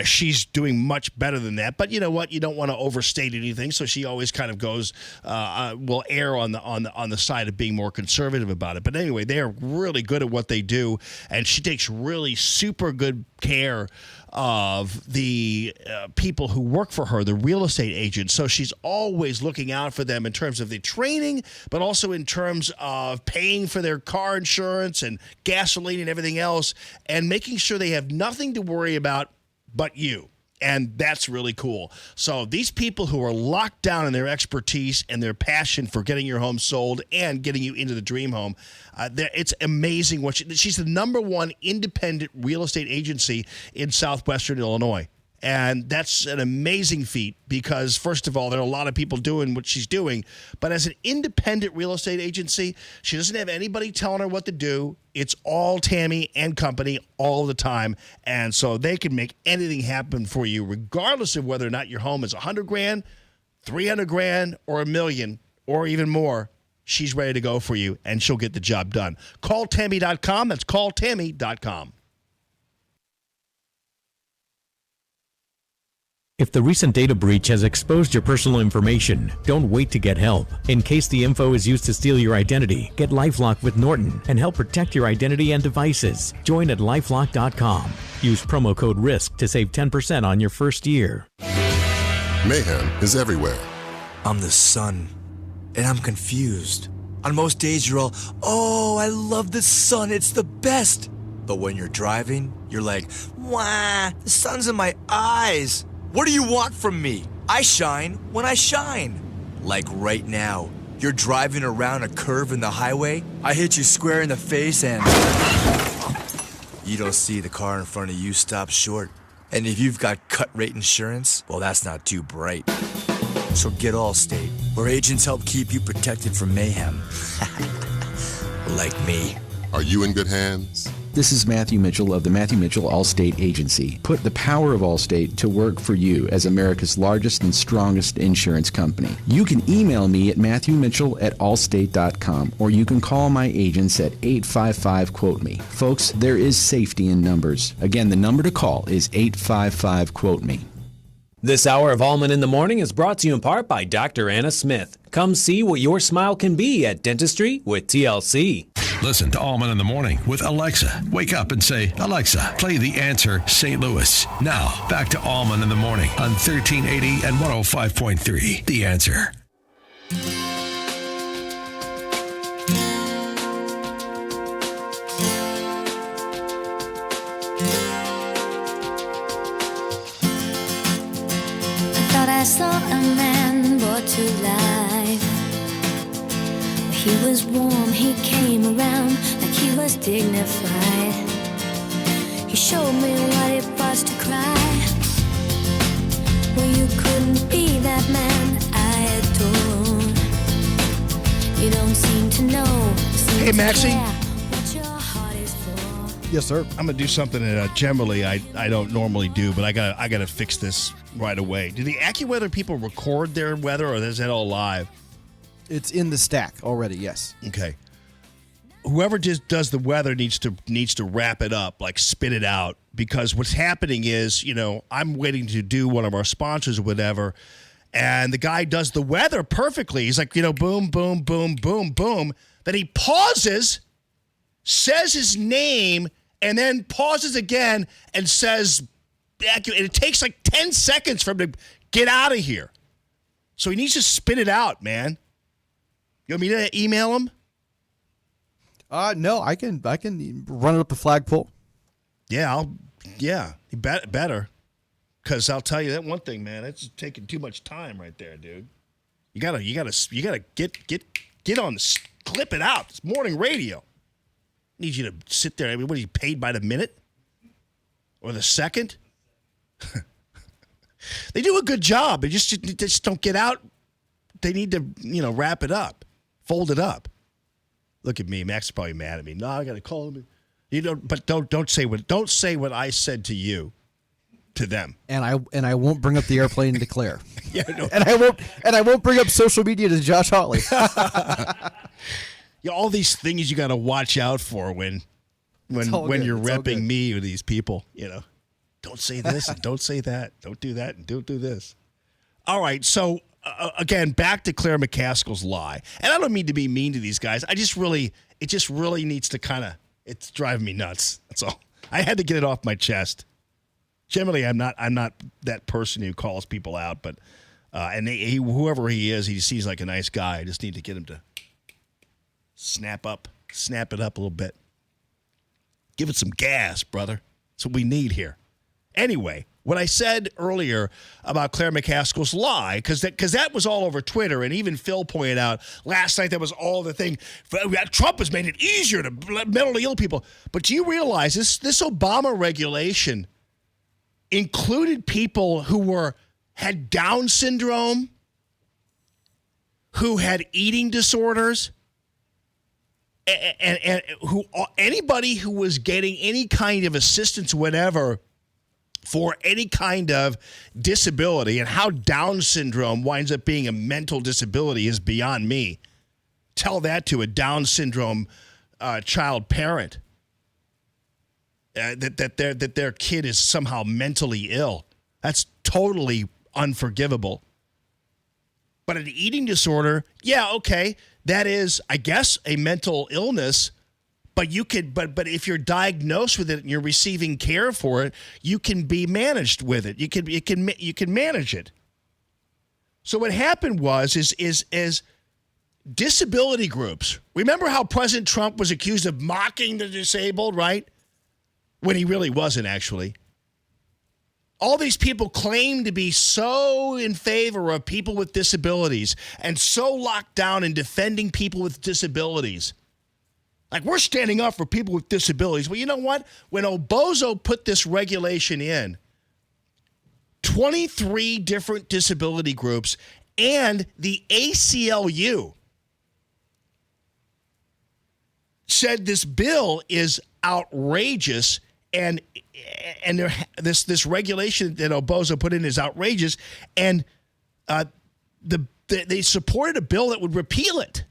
she's doing much better than that. But you know what? You don't want to overstate anything, so she always kind of goes will err on the side of being more conservative about it. But anyway, they are really good at what they do, and she takes really super good care of the people who work for her, the real estate agents. So she's always looking out for them in terms of the training, but also in terms of paying for their car insurance and gasoline and everything else, and making sure they have nothing to worry about but you. And that's really cool. So these people who are locked down in their expertise and their passion for getting your home sold and getting you into the dream home, it's amazing what she's the number one independent real estate agency in southwestern Illinois. And that's an amazing feat because, first of all, there are a lot of people doing what she's doing. But as an independent real estate agency, she doesn't have anybody telling her what to do. It's all Tammy and Company all the time. And so they can make anything happen for you, regardless of whether or not your home is $100,000, $300,000, or $1 million, or even more. She's ready to go for you, and she'll get the job done. CallTammy.com. That's CallTammy.com. If the recent data breach has exposed your personal information, don't wait to get help. In case the info is used to steal your identity, get LifeLock with Norton and help protect your identity and devices. Join at lifelock.com. Use promo code RISK to save 10% on your first year. Mayhem is everywhere. I'm the sun, and I'm confused. On most days, you're all, oh, I love the sun, it's the best. But when you're driving, you're like, wah, the sun's in my eyes. What do you want from me? I shine when I shine. Like right now, you're driving around a curve in the highway, I hit you square in the face and you don't see the car in front of you stop short. And if you've got cut rate insurance, well, that's not too bright. So get Allstate, where agents help keep you protected from mayhem. Like me. Are you in good hands? This is Matthew Mitchell of the Matthew Mitchell Allstate Agency. Put the power of Allstate to work for you as America's largest and strongest insurance company. You can email me at matthewmitchell@allstate.com, or you can call my agents at 855-QUOTE-ME. Folks, there is safety in numbers. Again, the number to call is 855-QUOTE-ME. This hour of Allman in the Morning is brought to you in part by Dr. Anna Smith. Come see what your smile can be at Dentistry with TLC. Listen to Allman in the Morning with Alexa. Wake up and say, Alexa, play The Answer St. Louis. Now, back to Allman in the Morning on 1380 and 105.3. The Answer. I saw a man brought to life. He was warm, he came around like he was dignified. He showed me what it was to cry. Well, you couldn't be that man I adored. You don't seem to know. Hey, Maxie. What your heart is for. Yes, sir. I'm gonna do something that generally I don't normally do, but I gotta fix this right away. Do the AccuWeather people record their weather, or is that all live? It's in the stack already. Yes. Okay. Whoever just does the weather needs to wrap it up, like spit it out, because what's happening is, I'm waiting to do one of our sponsors or whatever, and the guy does the weather perfectly. He's like, boom, boom, boom, boom, boom. Then he pauses, says his name, and then pauses again and says, and it takes like 10 seconds for him to get out of here. So he needs to spit it out, man. You want me to email him? No, I can run it up the flagpole. Yeah, you better. Because I'll tell you that one thing, man, it's taking too much time right there, dude. You gotta get on the clip it out. It's morning radio. Need you to sit there. I mean, what are you paid by the minute or the second? They do a good job. They just don't get out. They need to, wrap it up, fold it up. Look at me. Max is probably mad at me. No, I got to call him. But don't say what I said to you to them. And I won't bring up the airplane to Claire. Yeah, no. And I won't bring up social media to Josh Hawley. All these things you got to watch out for when you're repping me with these people, Don't say this and don't say that. Don't do that and don't do this. All right, so again, back to Claire McCaskill's lie. And I don't mean to be mean to these guys. It just really needs to it's driving me nuts. That's all. I had to get it off my chest. Generally, I'm not that person who calls people out, but whoever he is, he seems like a nice guy. I just need to get him to snap it up a little bit. Give it some gas, brother. That's what we need here. Anyway, what I said earlier about Claire McCaskill's lie, because that was all over Twitter, and even Phil pointed out last night that was all the thing. Trump has made it easier to mentally ill people. But do you realize this Obama regulation included people who had Down syndrome, who had eating disorders, and anybody who was getting any kind of assistance, whatever, for any kind of disability. And how Down syndrome winds up being a mental disability is beyond me. Tell that to a Down syndrome child parent, that their kid is somehow mentally ill. That's totally unforgivable. But an eating disorder, yeah, okay, that is, I guess, a mental illness. But but if you're diagnosed with it and you're receiving care for it, you can be managed with it. You can manage it. So what happened is disability groups. Remember how President Trump was accused of mocking the disabled, right? When he really wasn't, actually. All these people claim to be so in favor of people with disabilities and so locked down in defending people with disabilities. Like, we're standing up for people with disabilities. Well, you know what? When Obozo put this regulation in, 23 different disability groups and the ACLU said this bill is outrageous, and this regulation that Obozo put in is outrageous, and they supported a bill that would repeal it.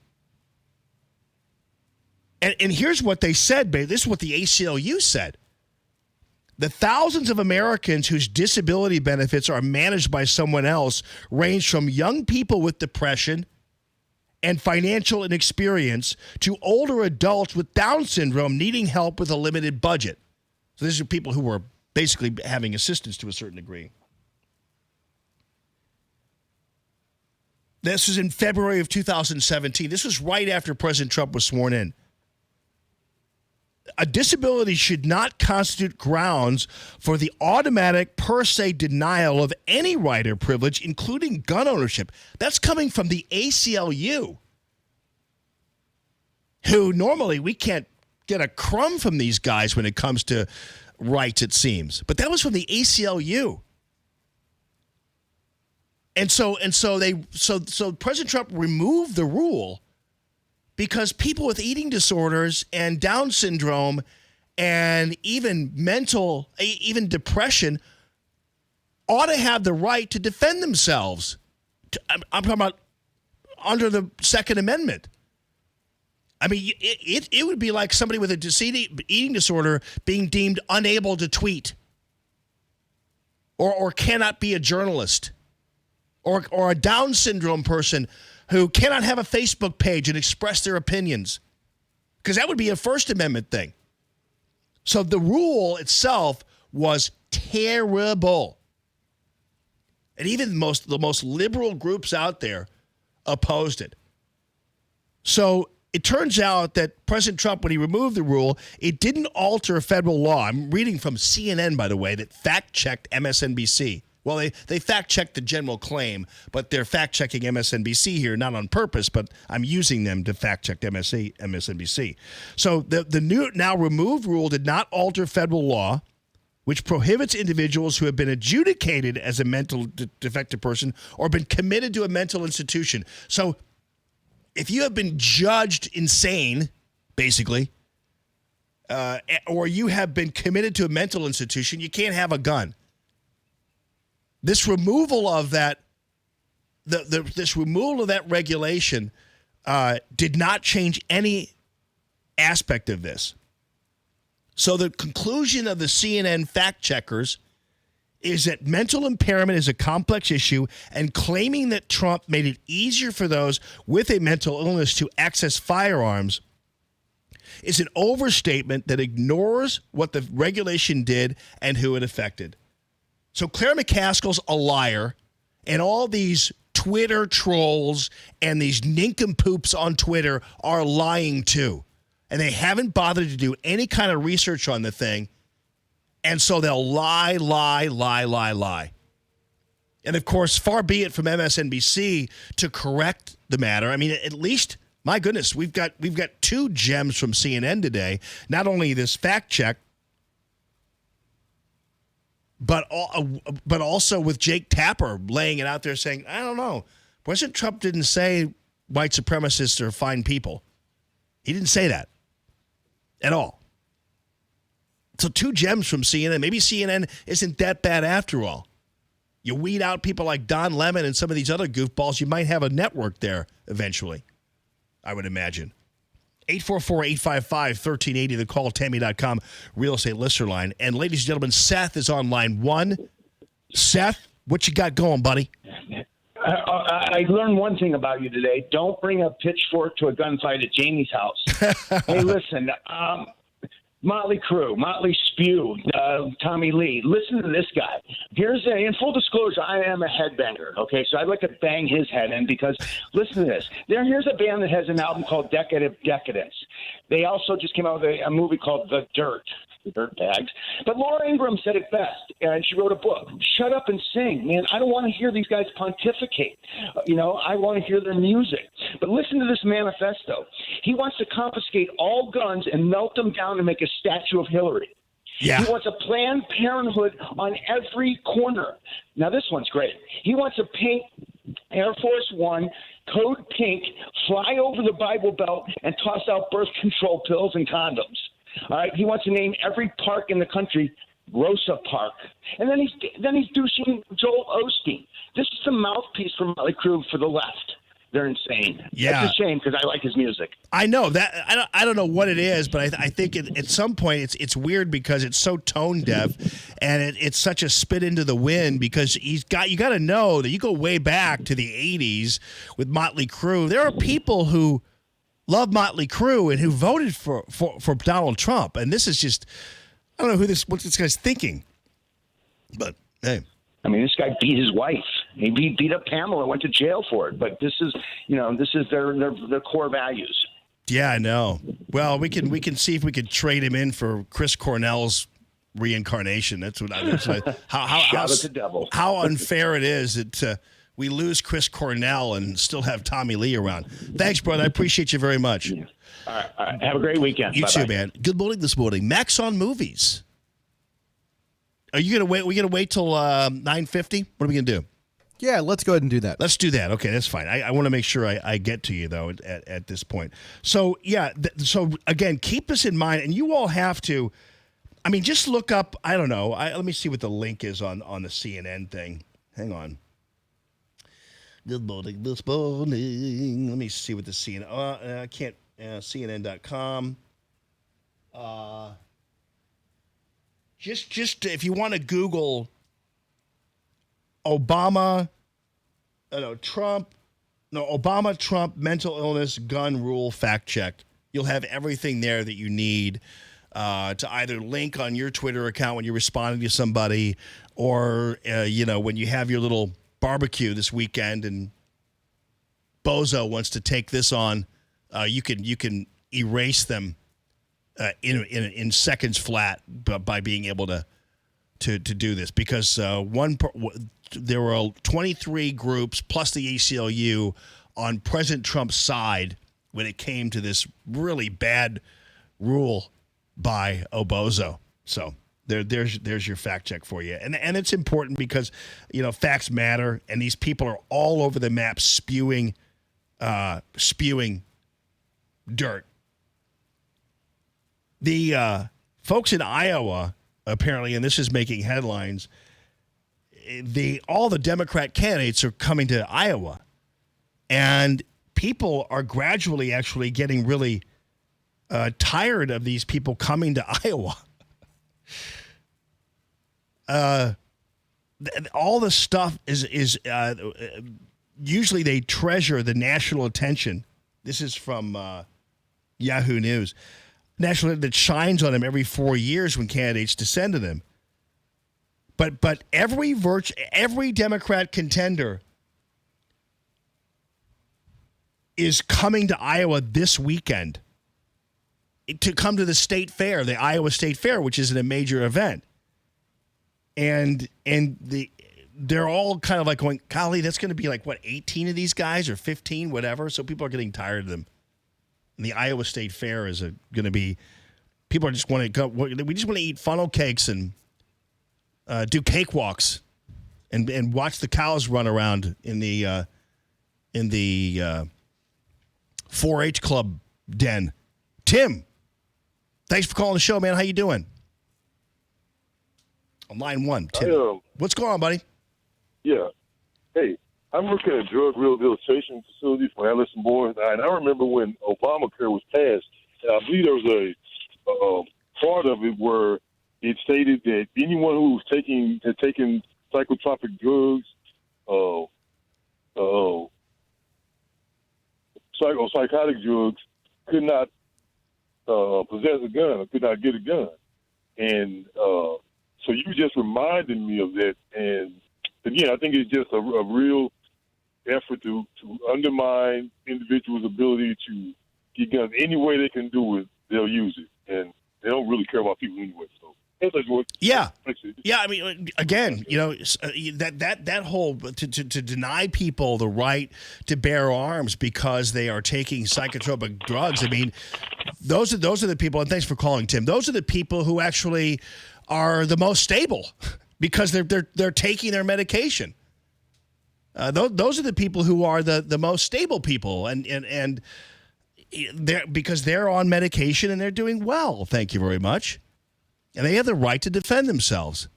And here's what they said, babe. This is what the ACLU said. The thousands of Americans whose disability benefits are managed by someone else range from young people with depression and financial inexperience to older adults with Down syndrome needing help with a limited budget. So these are people who were basically having assistance to a certain degree. This was in February of 2017. This was right after President Trump was sworn in. A disability should not constitute grounds for the automatic per se denial of any right or privilege, including gun ownership. That's coming from the ACLU, who normally we can't get a crumb from these guys when it comes to rights, it seems. But that was from the ACLU. And so President Trump removed the rule because people with eating disorders and Down syndrome and even depression ought to have the right to defend themselves. I'm talking about under the Second Amendment. I mean, it would be like somebody with a eating disorder being deemed unable to tweet or cannot be a journalist, or a Down syndrome person who cannot have a Facebook page and express their opinions, because that would be a First Amendment thing. So the rule itself was terrible. And even the most liberal groups out there opposed it. So it turns out that President Trump, when he removed the rule, it didn't alter federal law. I'm reading from CNN, by the way, that fact-checked MSNBC. Well, they fact-checked the general claim, but they're fact-checking MSNBC here, not on purpose, but I'm using them to fact-check MSNBC. So the new now removed rule did not alter federal law, which prohibits individuals who have been adjudicated as a mental defective person or been committed to a mental institution. So if you have been judged insane, basically, or you have been committed to a mental institution, you can't have a gun. This removal of that, this removal of that regulation did not change any aspect of this. So the conclusion of the CNN fact checkers is that mental impairment is a complex issue, and claiming that Trump made it easier for those with a mental illness to access firearms is an overstatement that ignores what the regulation did and who it affected. So Claire McCaskill's a liar, and all these Twitter trolls and these nincompoops on Twitter are lying too. And they haven't bothered to do any kind of research on the thing. And so they'll lie. And of course, far be it from MSNBC to correct the matter. I mean, at least, my goodness, we've got two gems from CNN today. Not only this fact check, but also with Jake Tapper laying it out there saying, I don't know, President Trump didn't say white supremacists are fine people. He didn't say that at all. So two gems from CNN. Maybe CNN isn't that bad after all. You weed out people like Don Lemon and some of these other goofballs, you might have a network there eventually, I would imagine. 844-855-1380, the call, Tammy.com, real estate listener line. And ladies and gentlemen, Seth is on line one. Seth, what you got going, buddy? I learned one thing about you today. Don't bring a pitchfork to a gunfight at Jamie's house. Hey, listen, Motley Crue, Motley Spew, Tommy Lee. Listen to this guy. In full disclosure, I am a headbanger, okay? So I'd like to bang his head in because, listen to this. Here's a band that has an album called Decadent Decadence. They also just came out with a movie called The Dirt. Dirt bags. But Laura Ingraham said it best, and she wrote a book. Shut up and sing, man. I don't want to hear these guys pontificate. I want to hear their music. But listen to this manifesto. He wants to confiscate all guns and melt them down and make a statue of Hillary. Yeah. He wants a Planned Parenthood on every corner. Now, this one's great. He wants to paint Air Force One code pink, fly over the Bible Belt, and toss out birth control pills and condoms. All right, he wants to name every park in the country Rosa Park, and then he's douching Joel Osteen. This is the mouthpiece for Motley Crue for the left. They're insane. Yeah. It's a shame because I like his music. I know that. I don't know what it is, but I think at some point it's weird because it's so tone deaf, and it's such a spit into the wind because you got to know that you go way back to the 80s with Motley Crue. There are people who love Motley Crue and who voted for Donald Trump, and this is just, I don't know what this guy's thinking, but hey. I mean, this guy beat his wife. He beat up Pamela, went to jail for it. But this is their core values. Yeah, I know. Well, we can see if we could trade him in for Chris Cornell's reincarnation. That's what I Shout at the devil. How unfair it is that we lose Chris Cornell and still have Tommy Lee around. Thanks, brother. I appreciate you very much. Yeah. All right. Have a great weekend. You Bye-bye. too, man. Good morning this morning. Max on movies. Are you gonna wait? Are we gonna wait till 9:50? What are we gonna do? Yeah, let's go ahead and do that. Let's do that. Okay, that's fine. I want to make sure I get to you though at this point. So yeah. So again, keep this in mind, and you all have to. I mean, just look up. I don't know. Let me see what the link is on the CNN thing. Hang on. Good morning this morning. Let me see what the CNN. I can't. CNN.com. Just if you want to Google Obama, Trump mental illness gun rule fact check. You'll have everything there that you need to either link on your Twitter account when you're responding to somebody, or when you have your little barbecue this weekend and Bozo wants to take this on, you can erase them. In seconds flat, by being able to do this, because there were 23 groups plus the ACLU on President Trump's side when it came to this really bad rule by Obozo. So there's your fact check for you, and it's important because facts matter, and these people are all over the map spewing dirt. The folks in Iowa, apparently, and this is making headlines, all the Democrat candidates are coming to Iowa. And people are gradually actually getting really tired of these people coming to Iowa. All the stuff is usually they treasure the national attention. This is from Yahoo News. National that shines on them every 4 years when candidates descend to them. But every Democrat contender is coming to Iowa this weekend to come to the state fair, the Iowa State Fair, which is a major event. And they're all kind of like going, golly, that's going to be like, 18 of these guys or 15, whatever. So people are getting tired of them. And the Iowa State Fair is going to be, people are just want to go. We just want to eat funnel cakes and do cakewalks, and watch the cows run around in the 4-H club den. Tim, thanks for calling the show, man. How you doing? On line one, Tim. What's going on, buddy? Yeah. Hey. I'm working at a drug rehabilitation facility for adolescent boys, and I remember when Obamacare was passed, I believe there was a part of it where it stated that anyone who was taking psychotropic drugs, psychotic drugs, could not possess a gun or could not get a gun. And so you just reminded me of that. And again, I think it's just a real effort to undermine individuals' ability to get guns. Any way they can do it, they'll use it, and they don't really care about people anyway. So yeah. I mean, again, that whole to deny people the right to bear arms because they are taking psychotropic drugs. I mean, those are the people. And thanks for calling, Tim. Those are the people who actually are the most stable because they're taking their medication. Those are the people who are the most stable people, and because they're on medication and they're doing well. Thank you very much. And they have the right to defend themselves.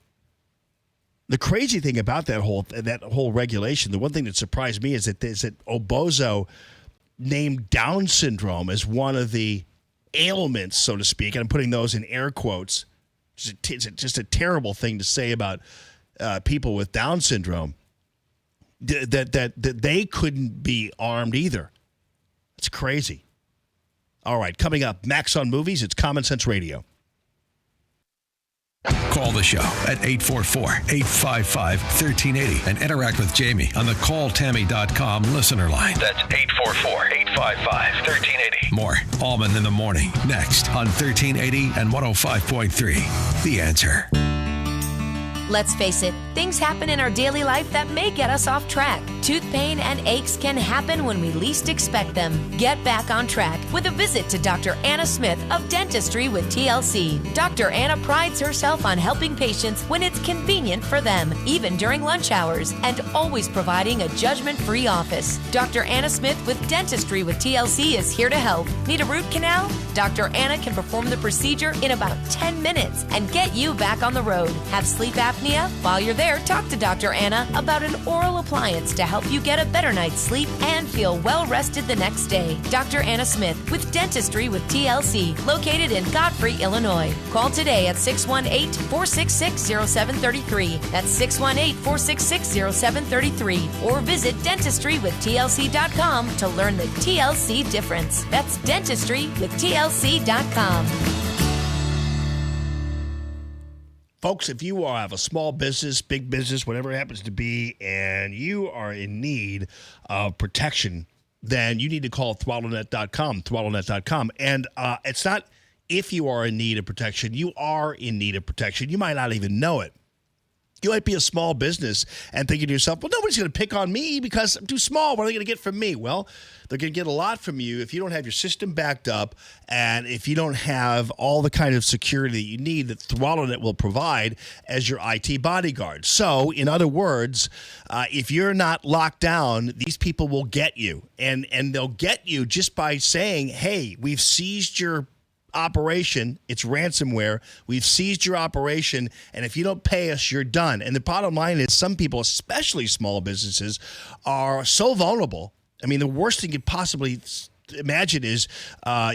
The crazy thing about that whole regulation, the one thing that surprised me is that Obozo named Down syndrome as one of the ailments, so to speak, and I'm putting those in air quotes. It's just a terrible thing to say about people with Down syndrome. That they couldn't be armed either. It's crazy. All right, coming up, Max on Movies. It's Common Sense Radio. Call the show at 844-855-1380 and interact with Jamie on the calltammy.com listener line. That's 844-855-1380. More Allman in the Morning next on 1380 and 105.3. The Answer. Let's face it, things happen in our daily life that may get us off track. Tooth pain and aches can happen when we least expect them. Get back on track with a visit to Dr. Anna Smith of Dentistry with TLC. Dr. Anna prides herself on helping patients when it's convenient for them, even during lunch hours, and always providing a judgment-free office. Dr. Anna Smith with Dentistry with TLC is here to help. Need a root canal? Dr. Anna can perform the procedure in about 10 minutes and get you back on the road. Have sleep apnea? While you're there, talk to Dr. Anna about an oral appliance to help you get a better night's sleep and feel well rested the next day. Dr. Anna Smith with Dentistry with TLC, located in Godfrey, Illinois. Call today at 618-466-0733. That's 618-466-0733. Or visit dentistrywithtlc.com to learn the TLC difference. That's dentistrywithtlc.com. Folks, if you have a small business, big business, whatever it happens to be, and you are in need of protection, then you need to call throttlenet.com. And it's not if you are in need of protection. You are in need of protection. You might not even know it. You might be a small business and thinking to yourself, well, nobody's going to pick on me because I'm too small. What are they going to get from me? Well, they're going to get a lot from you if you don't have your system backed up and if you don't have all the kind of security that you need that ThrottleNet will provide as your IT bodyguard. So, in other words, if you're not locked down, these people will get you. And they'll get you just by saying, hey, we've seized your operation. It's ransomware. We've seized your operation, and if you don't pay us, you're done. And the bottom line is some people, especially small businesses, are so vulnerable. I mean, the worst thing you could possibly imagine is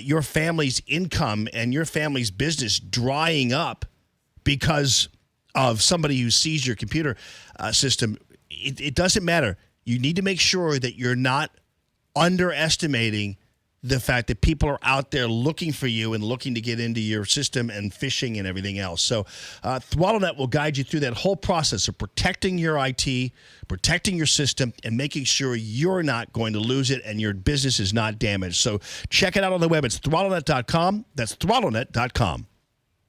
your family's income and your family's business drying up because of somebody who seized your computer system. It doesn't matter. You need to make sure that you're not underestimating the fact that people are out there looking for you and looking to get into your system and phishing and everything else. So ThrottleNet will guide you through that whole process of protecting your IT, protecting your system, and making sure you're not going to lose it and your business is not damaged. So check it out on the web. It's throttlenet.com. That's throttlenet.com.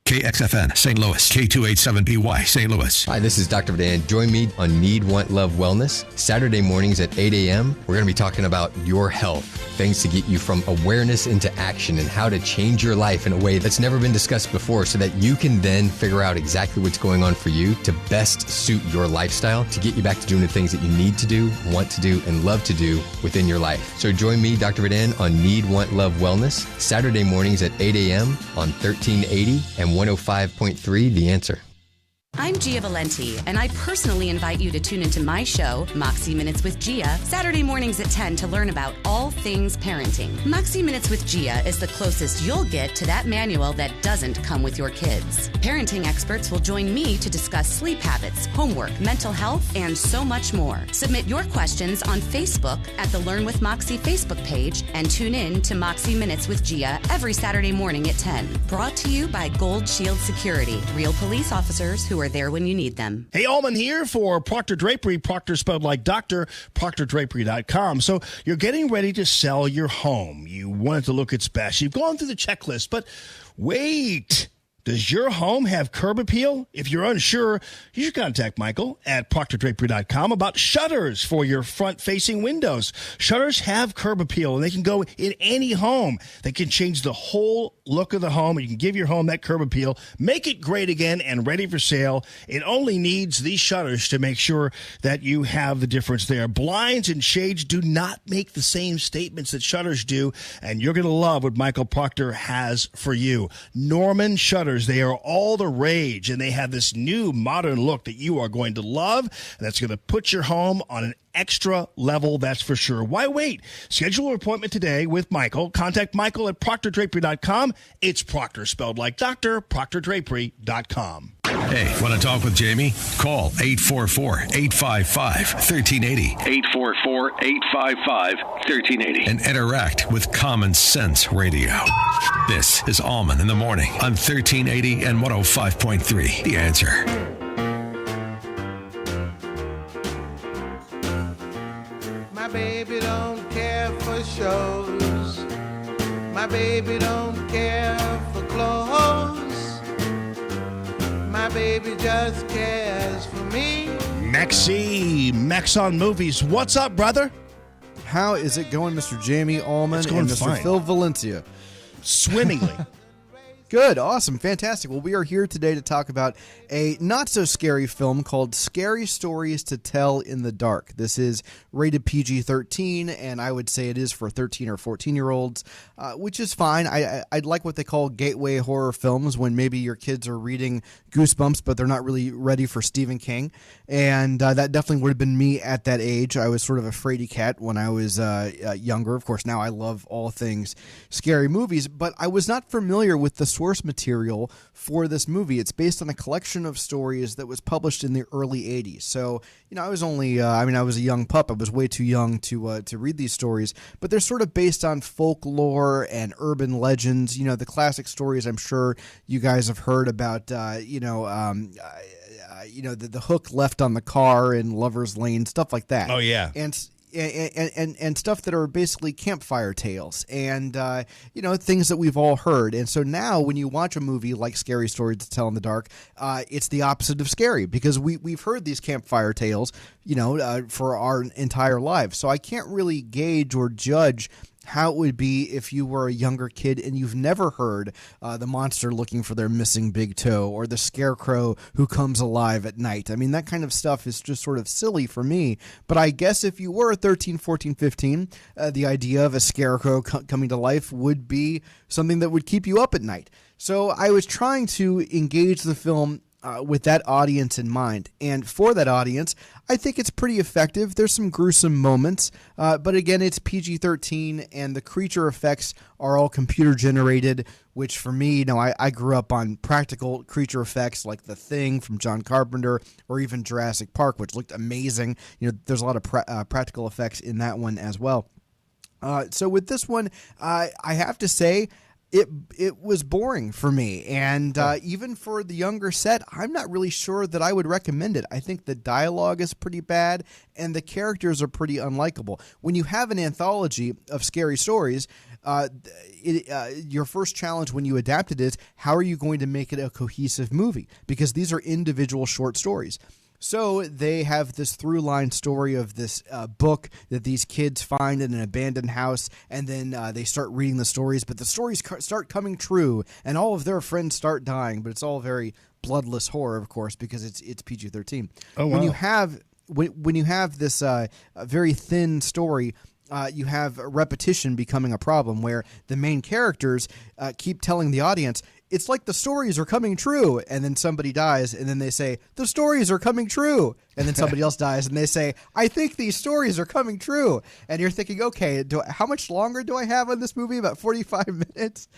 KXFN, St. Louis, K287BY, St. Louis. Hi, this is Dr. Vadan. Join me on Need, Want, Love, Wellness. Saturday mornings at 8 a.m. We're going to be talking about your health, things to get you from awareness into action and how to change your life in a way that's never been discussed before so that you can then figure out exactly what's going on for you to best suit your lifestyle to get you back to doing the things that you need to do, want to do, and love to do within your life. So join me, Dr. Vadan, on Need, Want, Love, Wellness, Saturday mornings at 8 a.m. on 1380 and 105.3 The Answer. I'm Gia Valenti, and I personally invite you to tune into my show, Moxie Minutes with Gia, Saturday mornings at 10 to learn about all things parenting. Moxie Minutes with Gia is the closest you'll get to that manual that doesn't come with your kids. Parenting experts will join me to discuss sleep habits, homework, mental health, and so much more. Submit your questions on Facebook at the Learn with Moxie Facebook page and tune in to Moxie Minutes with Gia every Saturday morning at 10. Brought to you by Gold Shield Security, real police officers who are there when you need them. Hey, Allman here for Proctor Drapery. Proctor spelled like doctor, proctordrapery.com. So you're getting ready to sell your home. You want it to look its best. You've gone through the checklist, but wait. Does your home have curb appeal? If you're unsure, you should contact Michael at proctordrapery.com about shutters for your front-facing windows. Shutters have curb appeal, and they can go in any home. They can change the whole look of the home. You can give your home that curb appeal, make it great again and ready for sale. It only needs these shutters to make sure that you have the difference there. Blinds and shades do not make the same statements that shutters do, and you're going to love what Michael Proctor has for you. Norman shutters, they are all the rage, and they have this new modern look that you are going to love, and that's going to put your home on an extra level, that's for sure. Why wait? Schedule an appointment today with Michael. Contact Michael at proctordrapery.com. It's Proctor, spelled like doctor, proctordrapery.com. Hey, want to talk with Jamie? Call 844-855-1380. 844-855-1380. And interact with Common Sense Radio. This is Allman in the Morning on 1380 and 105.3. The Answer. My baby don't care for shows. My baby don't care for clothes. My baby just cares for me. Maxie, Max on Movies. What's up, brother? How is it going, Mr. Jamie Allman It's going and Mr. fine. Phil Valencia? Swimmingly. Good, awesome, fantastic. Well, we are here today to talk about a not-so-scary film called Scary Stories to Tell in the Dark. This is rated PG-13, and I would say it is for 13 or 14-year-olds, which is fine. I'd like what they call gateway horror films, when maybe your kids are reading Goosebumps, but they're not really ready for Stephen King, and that definitely would have been me at that age. I was sort of a fraidy cat when I was younger. Of course, now I love all things scary movies, but I was not familiar with the source material for this movie. It's based on a collection of stories that was published in the early 80s. So, I was only, I was a young pup. I was way too young to read these stories, but they're sort of based on folklore and urban legends, the classic stories I'm sure you guys have heard about, the hook left on the car in Lover's Lane, stuff like that. Oh, yeah. And stuff that are basically campfire tales and, things that we've all heard. And so now when you watch a movie like Scary Stories to Tell in the Dark, it's the opposite of scary because we've heard these campfire tales, for our entire lives. So I can't really gauge or judge how it would be if you were a younger kid and you've never heard the monster looking for their missing big toe or the scarecrow who comes alive at night. I mean, that kind of stuff is just sort of silly for me. But I guess if you were 13, 14, 15, the idea of a scarecrow coming to life would be something that would keep you up at night. So I was trying to engage the film with that audience in mind. And for that audience, I think it's pretty effective. There's some gruesome moments, but again, it's PG-13, and the creature effects are all computer-generated, which for me, I grew up on practical creature effects like The Thing from John Carpenter or even Jurassic Park, which looked amazing. There's a lot of practical effects in that one as well. So with this one, I have to say, it was boring for me, and even for the younger set, I'm not really sure that I would recommend it. I think the dialogue is pretty bad, and the characters are pretty unlikable. When you have an anthology of scary stories, your first challenge when you adapt it is, how are you going to make it a cohesive movie? Because these are individual short stories. So they have this through-line story of this book that these kids find in an abandoned house, and then they start reading the stories, but the stories start coming true, and all of their friends start dying, but it's all very bloodless horror, of course, because it's PG-13. Oh, wow. When you have this very thin story, you have repetition becoming a problem, where the main characters keep telling the audience, it's like the stories are coming true, and then somebody dies, and then they say, the stories are coming true, and then somebody else dies, and they say, I think these stories are coming true, and you're thinking, okay, how much longer do I have on this movie? About 45 minutes?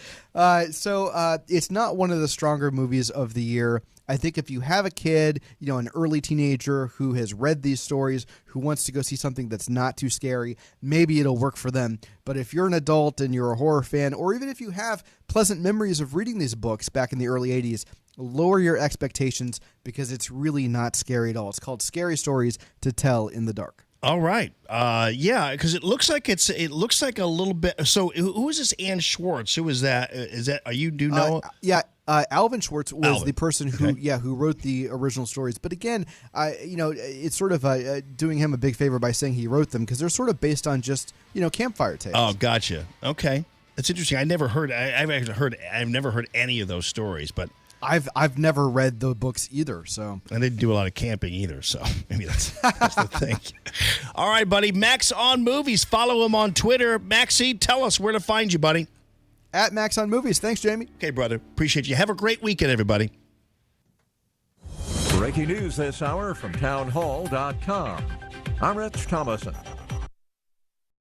So it's not one of the stronger movies of the year. I think if you have a kid, an early teenager who has read these stories, who wants to go see something that's not too scary, maybe it'll work for them. But if you're an adult and you're a horror fan, or even if you have pleasant memories of reading these books back in the early 80s, lower your expectations because it's really not scary at all. It's called Scary Stories to Tell in the Dark. All right. Yeah, because it looks like a little bit. So who is this Ann Schwartz? Who is that? Do you know? Alvin Schwartz was the person who wrote the original stories. But again, it's sort of doing him a big favor by saying he wrote them, because they're sort of based on just campfire tales. Oh, gotcha. Okay. It's interesting. I've never heard any of those stories, but I've never read the books either. So I didn't do a lot of camping either. So maybe that's the thing. All right, buddy. Max on Movies. Follow him on Twitter. Maxie, tell us where to find you, buddy. At Max on Movies. Thanks, Jamie. Okay, brother. Appreciate you. Have a great weekend, everybody. Breaking news this hour from townhall.com. I'm Rich Thomason.